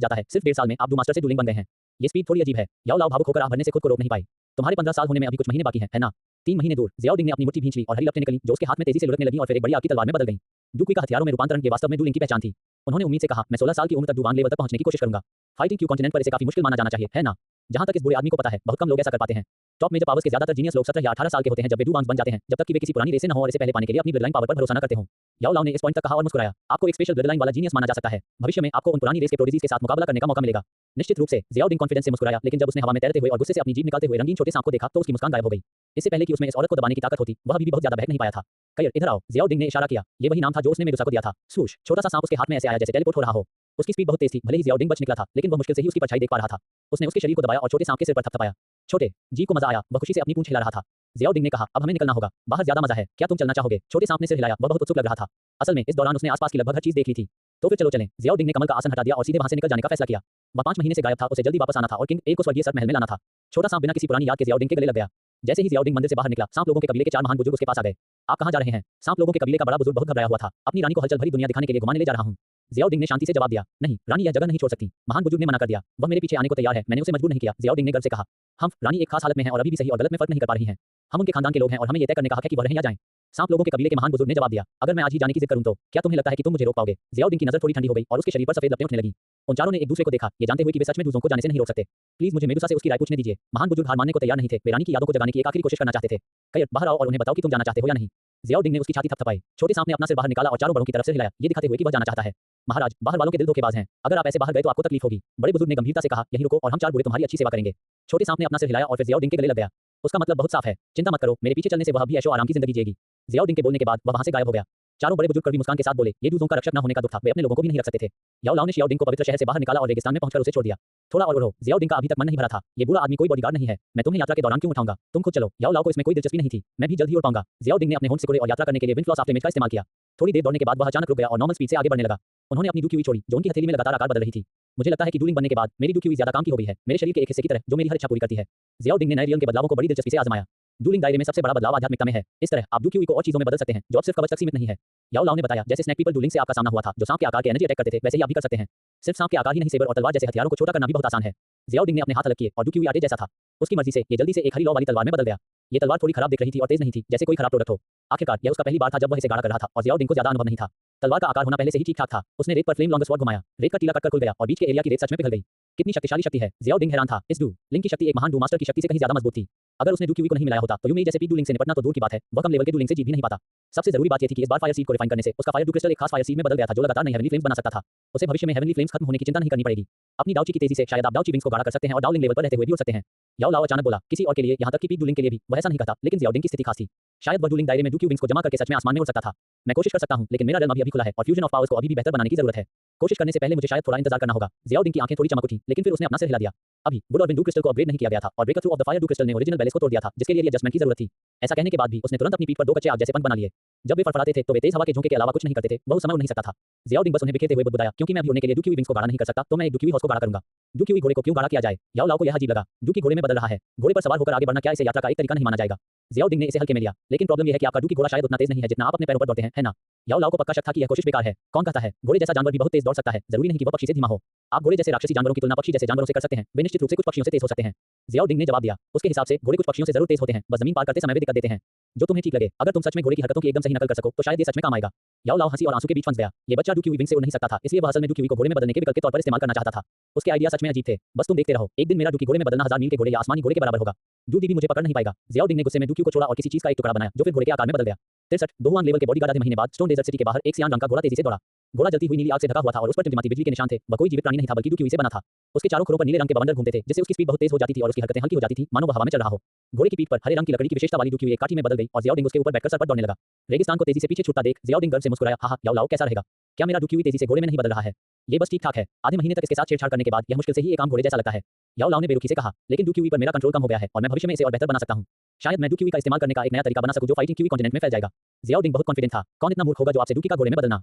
Speaker 1: जाता है। सिर्फ 1.5 साल में आप डू मास्टर से डूलिंग बन गए हैं। ये स्पीड थोड़ी अजीब है। याओ लाओ भावुक होकर आह भरने से खुद को रोक नहीं पाई। तुम्हारे 15 साल होने में अभी कुछ महीने बाकी हैं, है ना? 3 महीने दूर। ज़ियाओडिंग ने अपनी मुट्ठी भींच ली और हरी लपटें निकली जो उसके हाथ में तेजी से लुढ़कने लगीं और फिर एक बड़ी आग की तलवार में बदल गईं। डू क्यूई का हथियारों में रूपांतरण ये वास्तव में डूलिंग की पहचान थी। उन्होंने उम्मीद से कहा, मैं 16 साल की उम्र तक डुवांग लेवल तक पहुंचने की कोशिश करूंगा। फाइटिंग क्यू कॉन्टिनेंट पर इसे काफी मुश्किल माना जाना चाहिए, है ना? जहां तक इस बुरे आदमी को पता है, बहुत कम लोग ऐसा कर पाते हैं। टॉप मेजर पावर्स के ज्यादातर जीनियस लोग 17 या 18 साल के होते हैं जब वे डुवांग्स बन जाते हैं, जब तक कि वे किसी पुरानी रेस से न हो और इसे पहले पाने के लिए अपनी ब्लड लाइन पावर पर भरोसा न करते हों। याओ लाओ ने इस पॉइंट तक कहा और मुस्कुराया। आपको एक स्पेशल ब्लड लाइन वाला जीनियस माना जा सकता है। भविष्य में आपको उन पुरानी रेस के प्रोडिजीज के साथ मुकाबला करने का मौका मिलेगा। निश्चित रूप से, ज़ियाओडिंग कॉन्फिडेंस से मुस्कुराया, लेकिन जब उसने हवा में तैरते हुए और गुस्से से अपनी जीभ निकालते हुए रंगीन छोटे सांप को देखा तो उसकी मुस्कान गायब हो गई। इससे पहले कि उसमें इस औरत को दबाने की ताकत होती, वह अभी भी बहुत ज्यादा बहक नहीं पाया था। कयर, इधर आओ। ज़ियाओडिंग ने इशारा किया। ये वही नाम था जो उसने मेडुसा को दिया था। सूश, छोटा सा सांप उसके हाथ में ऐसे आया जैसे टेलीपोर्ट हो रहा हो। उसकी स्पीड बहुत तेज थी। भले ही ज़ियाओडिंग बच निकला था, लेकिन वह मुश्किल से ही उसकी परछाई देख पा रहा था। उसने उसके शरीर को दबाया और छोटे सांप के सिर पर थपथपाया। छोटे जी को मजा आया। वह खुशी से अपनी पूंछ हिला रहा था। ज़ियाओडिंग ने कहा, अब हमें निकलना होगा। बाहर ज्यादा मजा है। क्या तुम चलना चाहोगे? छोटे सांप ने सिर हिलाया। वह बहुत उत्सुक लग रहा था। असल में इस दौरान उसने आसपास की लगभग हर चीज देख ली थी। तो फिर चलो चलें। ज़ियाओडिंग ने कमल का आसन हटा दिया और सीधे वहां से निकल जाने का फैसला किया। वह 5 महीने से गायब था, उसे जल्दी वापस आना था और किंग ए को स्वर्गीय सर्प महल में लाना था। छोटा सांप बिना किसी पुरानी याद के ज़ियाओडिंग के गले लग गया। जैसे ही ज़ियाओडिंग मंदिर से बाहर निकला, सांप लोगों के कबीले के 4 महान बुजुर्ग उसके पास आ गए। आप कहां जा रहे हैं? सांप लोगों के कबीले का बड़ा बुजुर्ग बहुत घबराया हुआ था। अपनी रानी को हलचल भरी दुनिया दिखाने के लिए घुमाने ले जा रहा हूं। ज़ियाओडिंग ने शांति से जवाब दिया, नहीं, रानी यह जगह नहीं छोड़ सकती। महान बुजुर्ग ने मना कर दिया। वह मेरे पीछे आने को तैयार है, मैंने उसे मजबूर नहीं किया। ज़ियाओडिंग ने गर्व से कहा। हम रानी एक खास हालत में है और अभी भी सही और गलत में फर्क नहीं कर पा रही हैं। हम उनके खानदान के लोग हैं और हमें यह तय करने का हक है कि वह रहें या जाएं। सांप लोगों के कबीले के महान बुजुर्ग ने जवाब दिया, अगर मैं आज ही जाने की जिद करूं तो क्या तुम्हें लगता है कि तुम मुझे रोक पाओगे? ज़ियाओडिंग की नजर थोड़ी ठंडी हो गई और उसके शरीर पर सफेद लपटें उठने लगीं। उन चारों ने एक दूसरे को देखा, ये जानते हुए कि वे सच में दूसरों को जाने से नहीं रोक सकते। प्लीज मुझे मेडुसा से उसकी राय पूछने दीजिए। महान बुजुर्ग हार मानने को तैयार नहीं थे। वे रानी की यादों को जगाने की एक आखिरी कोशिश करना चाहते थे। कयर, बाहर आओ और उन्हें बताओ कि तुम जाना चाहते हो या नहीं। ज़ियाओडिंग ने उसकी छाती थपथपाई। छोटे सांप ने अपना सिर बाहर निकाला और चारों बड़ों की तरफ से हिलाया, ये दिखाते हुए कि वह जाना चाहता है। महाराज, बाहर वालों के दिल धोखेबाज हैं। अगर आप ऐसे बाहर गए तो आपको तकलीफ होगी। बड़े बुजुर्ग ने गंभीरता से कहा, यहीं रुको और हम 4 बूढ़े तुम्हारी अच्छी सेवा करेंगे। छोटे सांप ने अपना सिर हिलाया और फिर ज़ियाओडिंग के गले लग गया। उसका मतलब बहुत साफ है, चिंता मत करो, मेरे पीछे चलने से वह भी ऐशो आराम की जिंदगी जिएगी। ज़ियाओडिंग के बोलने के बाद वह वहां से गायब हो गया। चारों बड़े बुजुर्ग कड़वी मुस्कान के साथ बोले, ये दूसरों का रक्षक न होने का दुख था, वे अपने लोगों को भी नहीं रख सकते थे। याओ लाओ ने ज़ियाओडिंग को पवित्र शहर से बाहर निकाला और रेगिस्तान में पहुंचकर उसे छोड़ दिया। थोड़ा और उड़ो। ज़ियाओडिंग का अभी तक मन नहीं भरा था। ये बूढ़ा आदमी कोई बॉडीगार्ड नहीं है। मैं तुम्हें यात्रा के दौरान क्यों उठाऊंगा? तुम खुद चलो। याओ लाओ को इसमें कोई दिलचस्पी नहीं थी। मैं भी जल्द ही उड़ पाऊंगा। ज़ियाओडिंग ने अपने होंठ सिकोड़े और यात्रा करने के लिए विंड फ्लॉस आफ्टर इमेज का इस्तेमाल किया। थोड़ी देर दौड़ने के बाद वह अचानक रुक गया और नॉर्मल स्पीड से आगे बढ़ने लगा। उन्होंने अपनी डू क्यूई छोड़ी जो उनकी हथेली में लगातार आकार बदल रही थी। मुझे लगता है कि डूलिंग बनने के बाद मेरी डू क्यूई ज्यादा काम की हो गई है, मेरे शरीर के एक हिस्से की तरह जो मेरी हर इच्छा पूरी करती है। ज़ियाओडिंग ने नए रियल्म के बदलावों को बड़ी दिलचस्पी से आजमाया। डूलिंग दायरे में सबसे बड़ा बदलाव आध्यात्मिकता में है। इस तरह आप डू क्यूई को और चीजों में बदल सकते हैं जो अब सिर्फ कवच तक सीमित नहीं है। याओ लाओ ने बताया, जैसे स्नैक पीपल डूलिंग से आपका सामना हुआ था जो सांप के आकार के एनर्जी अटैक करते थे, वैसे ही आप भी कर सकते हैं। सिर्फ सांप के आकार ही नहीं, सेबर और तलवार जैसे हथियारों को छोटा करना भी बहुत आसान है। ज़ियाओडिंग ने अपने हाथ अलग किए और डू क्यूई आटे जैसा था। उसकी मर्जी से ये जल्दी से एक हरी लौ वाली तलवार में बदल गया। ये तलवार थोड़ी खराब दिख रही थी और तेज नहीं थी, जैसे कोई खराब प्रोडक्ट हो। आखिरकार यह उसका पहली बार था जब वह इसे गाढ़ा कर रहा था और ज़ियाओडिंग को ज्यादा अनुभव नहीं था। तलवार का आकार होना पहले से ही ठीक ठाक था। उसने रेत पर फ्लेम लॉन्गर स्वॉर्ड घुमाया। रेत का टीला कटकर खुल गया और बीच के एरिया की रेत सच में पिघल गई। कितनी शक्तिशाली शक्ति है। जियाओ डिंग हैरान था। इस डू लिंक की शक्ति एक महान डू मास्टर की शक्ति से कहीं ज्यादा मजबूत थी। अगर उसने डू क्यूई को नहीं मिलाया होता तो यूमेई जैसे पीक डू लिंक से निपटना तो दूर की बात है, वह कम लेवल के डू लिंक से जीत भी नहीं पाता। सबसे जरूरी बात यह थी कि इस बार फायर सीड को रिफाइन करने से उसका फायर डू क्रिस्टल एक खास फायर सीड में बदल गया था जो लगातार नई हेवनली फ्लेम्स बना सकता था। उसे भविष्य में हेवनली फ्लेम्स खत्म होने की चिंता नहीं करनी पड़ेगी। अपनी डाउची की तेजी से शायद आप डाउची विंग्स को गाढ़ा कर सकते हैं और डाउ लिंक लेवल पर रहते हुए भी उड़ सकते हैं। याओ लाओ अचानक बोला। किसी और के लिए, यहाँ तक कि पीक डू लिंक के लिए भी वह ऐसा नहीं करता, लेकिन जियाओ डिंग की स्थिति खास थी। शायद वह डू लिंक दायरे में डू क्यू विंग्स को जमा करके सच में आसमान में उड़ सकता था। मैं कोशिश कर सकता हूं, लेकिन मेरा रेल्म अभी खुला है और फ्यूजन ऑफ पावर्स को अभी भी बेहतर बनाने की जरूरत है। कोशिश करने से पहले मुझे शायद थोड़ा इंतजार करना होगा। जियाओ डिंग की आंखें थोड़ी चमक उठी, लेकिन फिर उसने अपना सिर हिला दिया। अभी वुड और विंड डू क्रिस्टल को अपग्रेड नहीं किया गया था और breaker through of the fire do crystal ने ओरिजिनल बैलेंस को तोड़ दिया था, जिसके लिए एडजस्टमेंट की जरूरत थी। ऐसा कहने के बाद भी उसने तुरंत अपनी पीठ पर दो कच्चे आग जैसे पंख बना लिए। जब वे फड़फड़ाते थे तो वे तेज हवा के झोंके के अलावा कुछ नहीं करते थे, वह उस समय उड़ नहीं सकता था। जियाओ डिंग बस उन्हें बिखेरते हुए बुदबुदाया, क्योंकि मैं अभी उड़ने के लिए डू क्यूई विंग्स को गाढ़ा नहीं कर सकता, तो मैं एक डू क्यूई हॉर्स को गाढ़ा करूंगा। डू क्यूई घोड़े को क्यों गाढ़ा किया जाए? याओ लाओ को यह अजीब लगा। डू की घोड़े में बदल रहा है, घोड़े पर सवार होकर आगे बढ़ना क्या इसे यात्रा का एक तरीका नहीं माना जाएगा? जियाओ डिंग ने इसे हल्के में लिया, लेकिन प्रॉब्लम यह है कि आपका डू की घोड़ा शायद उतना तेज नहीं है जितना आप अपने पैरों पर दौड़ते हैं, है ना? याओ लाओ को पक्का शक था कि यह कोशिश बेकार है। कौन कहता है घोड़े जैसा जानवर भी बहुत तेज दौड़ सकता है? जरूरी नहीं कि वह पक्षी से धीमा हो। आप घोड़े जैसे राक्षसी जानवरों की तुलना पक्षी जैसे जानवरों से कर सकते हैं, वे निश्चित रूप से कुछ पक्षियों से तेज हो सकते हैं। जियाओ डिंग ने जवाब दिया। उसके हिसाब से घोड़े कुछ पक्षियों से जरूर तेज होते हैं, बस जमीन पार करते समय वे दिक्कत देते हैं। जो तुम्हें ठीक लगे, अगर तुम सच में घोड़े की हरकतों की एकदम सही नकल कर सको तो शायद ये सच में काम आएगा। याओ लाओ हंसी और आंसू के बीच फंस गया। ये बच्चा डू क्यूई विंग से उड़ नहीं सकता था, इसलिए वह असल में डू क्यूई को घोड़े में बदलने के विकल्प के तौर पर इस्तेमाल करना चाहता था। उसके आइडिया सच में अजीब थे। बस तुम देखते रहो, एक दिन मेरा डू की घोड़े में बदलना 1000 मील के घोड़े या आसमानी घोड़े के बराबर होगा। डू भी मुझे पकड़ नहीं पाएगा। जियाओ डिंग ने गुस्से में डू क्यू को छोड़ा और किसी चीज का एक टुकड़ा बनाया जो फिर घोड़े के आकार में बदल गया। 63 दोहुआन लेवल के बॉडीगार्ड आधे महीने बाद स्टोन डेजर्ट सिटी के बाहर एक सियान रंग का घोड़ा तेजी से दौड़ा। घोड़ा जलती हुई नीली आग से ढका हुआ था और उस पर टिमटिमाती बिजली के निशान थे। वह कोई जीवित प्राणी नहीं था, बल्कि डू क्यूई से बना था। उसके चारों खुरों पर नीले रंग के बवंडर घूमते थे, जिससे उसकी स्पीड बहुत तेज हो जाती थी और उसकी हरकतें हल्की हो जाती थी, मानो वह हवा में चल रहा हो। घोड़े की पीठ पर हरे रंग की लकड़ी की विशेषता वाली डू क्यूई एक काठी में बदल गई और जियाओ डिंग उसके ऊपर बैठकर सर पर दौड़ने लगा। रेगिस्तान को तेजी से पीछे छूटता देख जियाओ डिंग गर्व से मुस्कुराया। हा याओ लाओ कैसा रहेगा? क्या मेरा डू क्यूई तेजी से घोड़े में नहीं बदल रहा है? ये बस ठीक ठाक है। आधे महीने तक इसके साथ छेड़छाड़ करने के बाद यह मुश्किल से ही एक आम घोड़े जैसा लगता है। याओ लाओ ने बेरुखी से कहा, लेकिन डू क्यूई पर मेरा कंट्रोल कम हो गया है और मैं भविष्य में इसे और बेहतर बना सकता हूं। शायद मैं डू क्यूई का इस्तेमाल करने का एक नया तरीका बना सकूं जो फाइटिंग क्यूई कॉन्टिनेंट में फैल जाएगा। जियाओ डिंग बहुत कॉन्फिडेंट था। कौन इतना मूर्ख होगा जो आपसे डू की का घोड़े में बदलना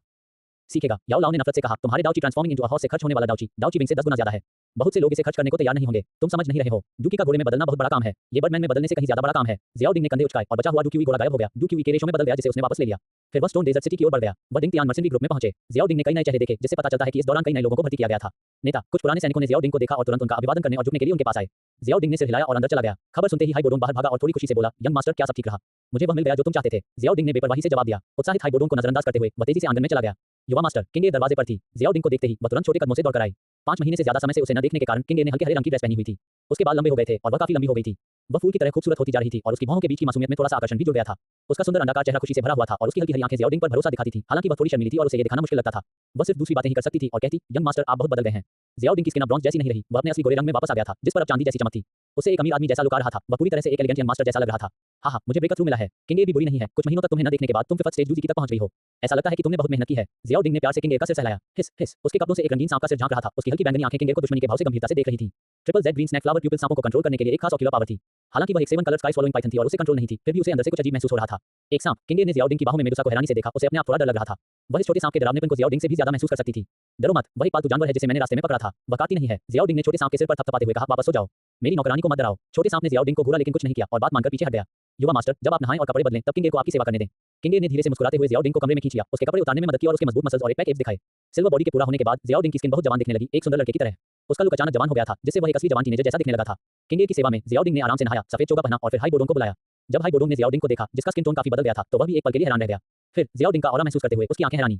Speaker 1: सीखेगा? याओ लाओ ने नफरत से कहा, तुम्हारे डाउची ट्रांसफॉर्मिंग इनटू अ हॉर्स से खर्च होने वाला डाउची विंग से 10 गुना ज्यादा है। बहुत से लोग इसे खर्च करने को तैयार नहीं होंगे। तुम समझ नहीं रहे हो, डू की का घोड़े में बदलना बहुत बड़ा काम है। ये बर्डमैन में बदलने से कहीं ज्यादा बड़ा काम है। जियाओ डिंग ने कंधे उचकाए और बचा हुआ डू क्यूई घोड़ा गायब हो गया। डू क्यूई के रेशों में बदल गया जिसे उसने वापस ले लिया। फिर वह स्टोन डेजर्ट सिटी की ओर बढ़ गया। वह डिंग तियान मर्चेंट्री ग्रुप में पहुंचे। जियाओ डिंग ने कई नए चेहरे देखे, जिससे पता चलता है कि इस दौरान कई नए लोगों को भर्ती किया गया था। नेता कुछ पुराने सैनिकों ने जियाओ डिंग को देखा और तुरंत उनका अभिवादन करने और झुकने के लिए उनके पास आए। जियाओ डिंग ने सिर हिलाया और अंदर चला गया। खबर सुनते ही हाइबोडोंग बाहर भागा और थोड़ी खुशी से बोला, यंग मास्टर क्या सब ठीक रहा? मुझे वह मिल गया जो तुम चाहते थे। जियाओ डिंग ने बेपरवाही से जवाब दिया। उत्साहित हाइबोडोंग को नजरअंदाज करते हुए वह तेजी से आंगन में चला गया। युवा मास्टर किंगे दरवाजे पर थी। जियाओ डिंग को देखते ही वह तुरंत छोटे कदमों से दौड़कर आई। 5 महीने से ज्यादा समय से उसे न देखने के कारण किंगे ने हल्के हरे रंग की ड्रेस पहनी हुई थी। उसके बाल लंबे हो गए थे और वह काफी लंबी हो गई थी। वह फूल की तरह खूबसूरत होती जा रही थी और उसकी भौहों के बीच की मासूमियत में थोड़ा सा आकर्षण भी जुड़ गया था। उसका सुंदर अंडाकार चेहरा खुशी से भरा हुआ था और उसकी हल्की हरी आंखें जियाओ डिंग पर भरोसा दिखाती थी। हालांकि वह थोड़ी शर्मीली थी और उसे ये दिखाना मुश्किल लगता था। वह सिर्फ दूसरी बातें ही कर सकती थी और कहती, यंग मास्टर आप बहुत बदल गए हैं। जियाओ डिंग की स्किन अब ब्रॉन्ज जैसी नहीं रही, वह अपने असली गोरे रंग में वापस आ गया था, जिस पर अब चांदी जैसी चमक थी। उसे एक अमीर आदमी जैसा लुका रहा था। वह पूरी तरह से एक एलिगेंट यंग मास्टर जैसा लग रहा था। हाँ, मुझे ब्रेकथ्रू मिला है। किंगे भी बुरी नहीं है। कुछ महीनों तक तुम्हें न देखने के बाद तुम फिफ्थ स्टेज डू जी तक पहुंच गई हो। ऐसा लगता है कि तुमने बहुत मेहनत की है। जियाओ डिंग ने प्यार से किंगे का सिर सहलाया। हिस हिस उसके कपड़ों से एक रंगीन सांप का सिर झांक रहा था। उसकी हल्की बैंगनी आंखें किंगे को दुश्मनी के भाव से गंभीरता से देख रही थी। Triple Z green snake flower pupil सांपों को कंट्रोल करने के लिए एक खास ऑक्यूलर पावर थी। हालांकि वह एक 7 कलर स्काई स्वॉलोइंग पाइथन थी और उसे कंट्रोल नहीं थी, फिर भी उसे अंदर से कुछ अजीब महसूस हो रहा था। एक सांप। किंगे ने जियाओ डिंग की बाहों में मेडुसा को हैरानी से देखा। उसे अपने आप थोड़ा डर लग रहा था। वह इस छोटे सांप के डरावनेपन को जियाओ डिंग से भी ज्यादा महसूस कर सकती थी। डरो मत, वह एक पालतू जानवर है जिसे मैंने रास्ते में पकड़ा था। वह काटती नहीं है। जियाओ डिंग ने छोटे सांप के सिर पर थपथपाते हुए कहा, वापस सो जाओ। मेरी नौकरानी को मत डराओ। छोटे सांप ने जियाओ डिंग को घूरा लेकिन कुछ नहीं किया और बात मानकर पीछे हट गया। युवा मास्टर जब आप नहाएं और कपड़े बदलें तब किंगे को आपकी सेवा करने दें। किंगे ने धीरे से मुस्कुराते हुए जियाओ डिंग को कमरे में खींच लिया। उसके कपड़े उतारने में मदद की और उसके मजबूत मसल्स और एक पैक एब्स दिखाए। सिल्वर बॉडी के पूरा होने के बाद जियाओ डिंग की स्किन बहुत जवान दिखने लगी, एक सुंदर लड़के की तरह। उसका लुक अचानक जवान हो गया था, जिससे वह एक असली जवान टीनेजर जैसा दिखने लगा था। किंगे की सेवा में जियाओ डिंग ने आराम से नहाया, सफेद चोगा पहना और फिर हाइबोडोंग को बुलाया। जब हाइबोडोंग ने जियाओ डिंग को देखा, जिसका स्किन टोन काफी बदल गया था, तो वह भी एक पल के लिए हैरान रह गया। फिर जियाओ डिंग का ऑरा महसूस करते हुए उसकी आंखें हैरानी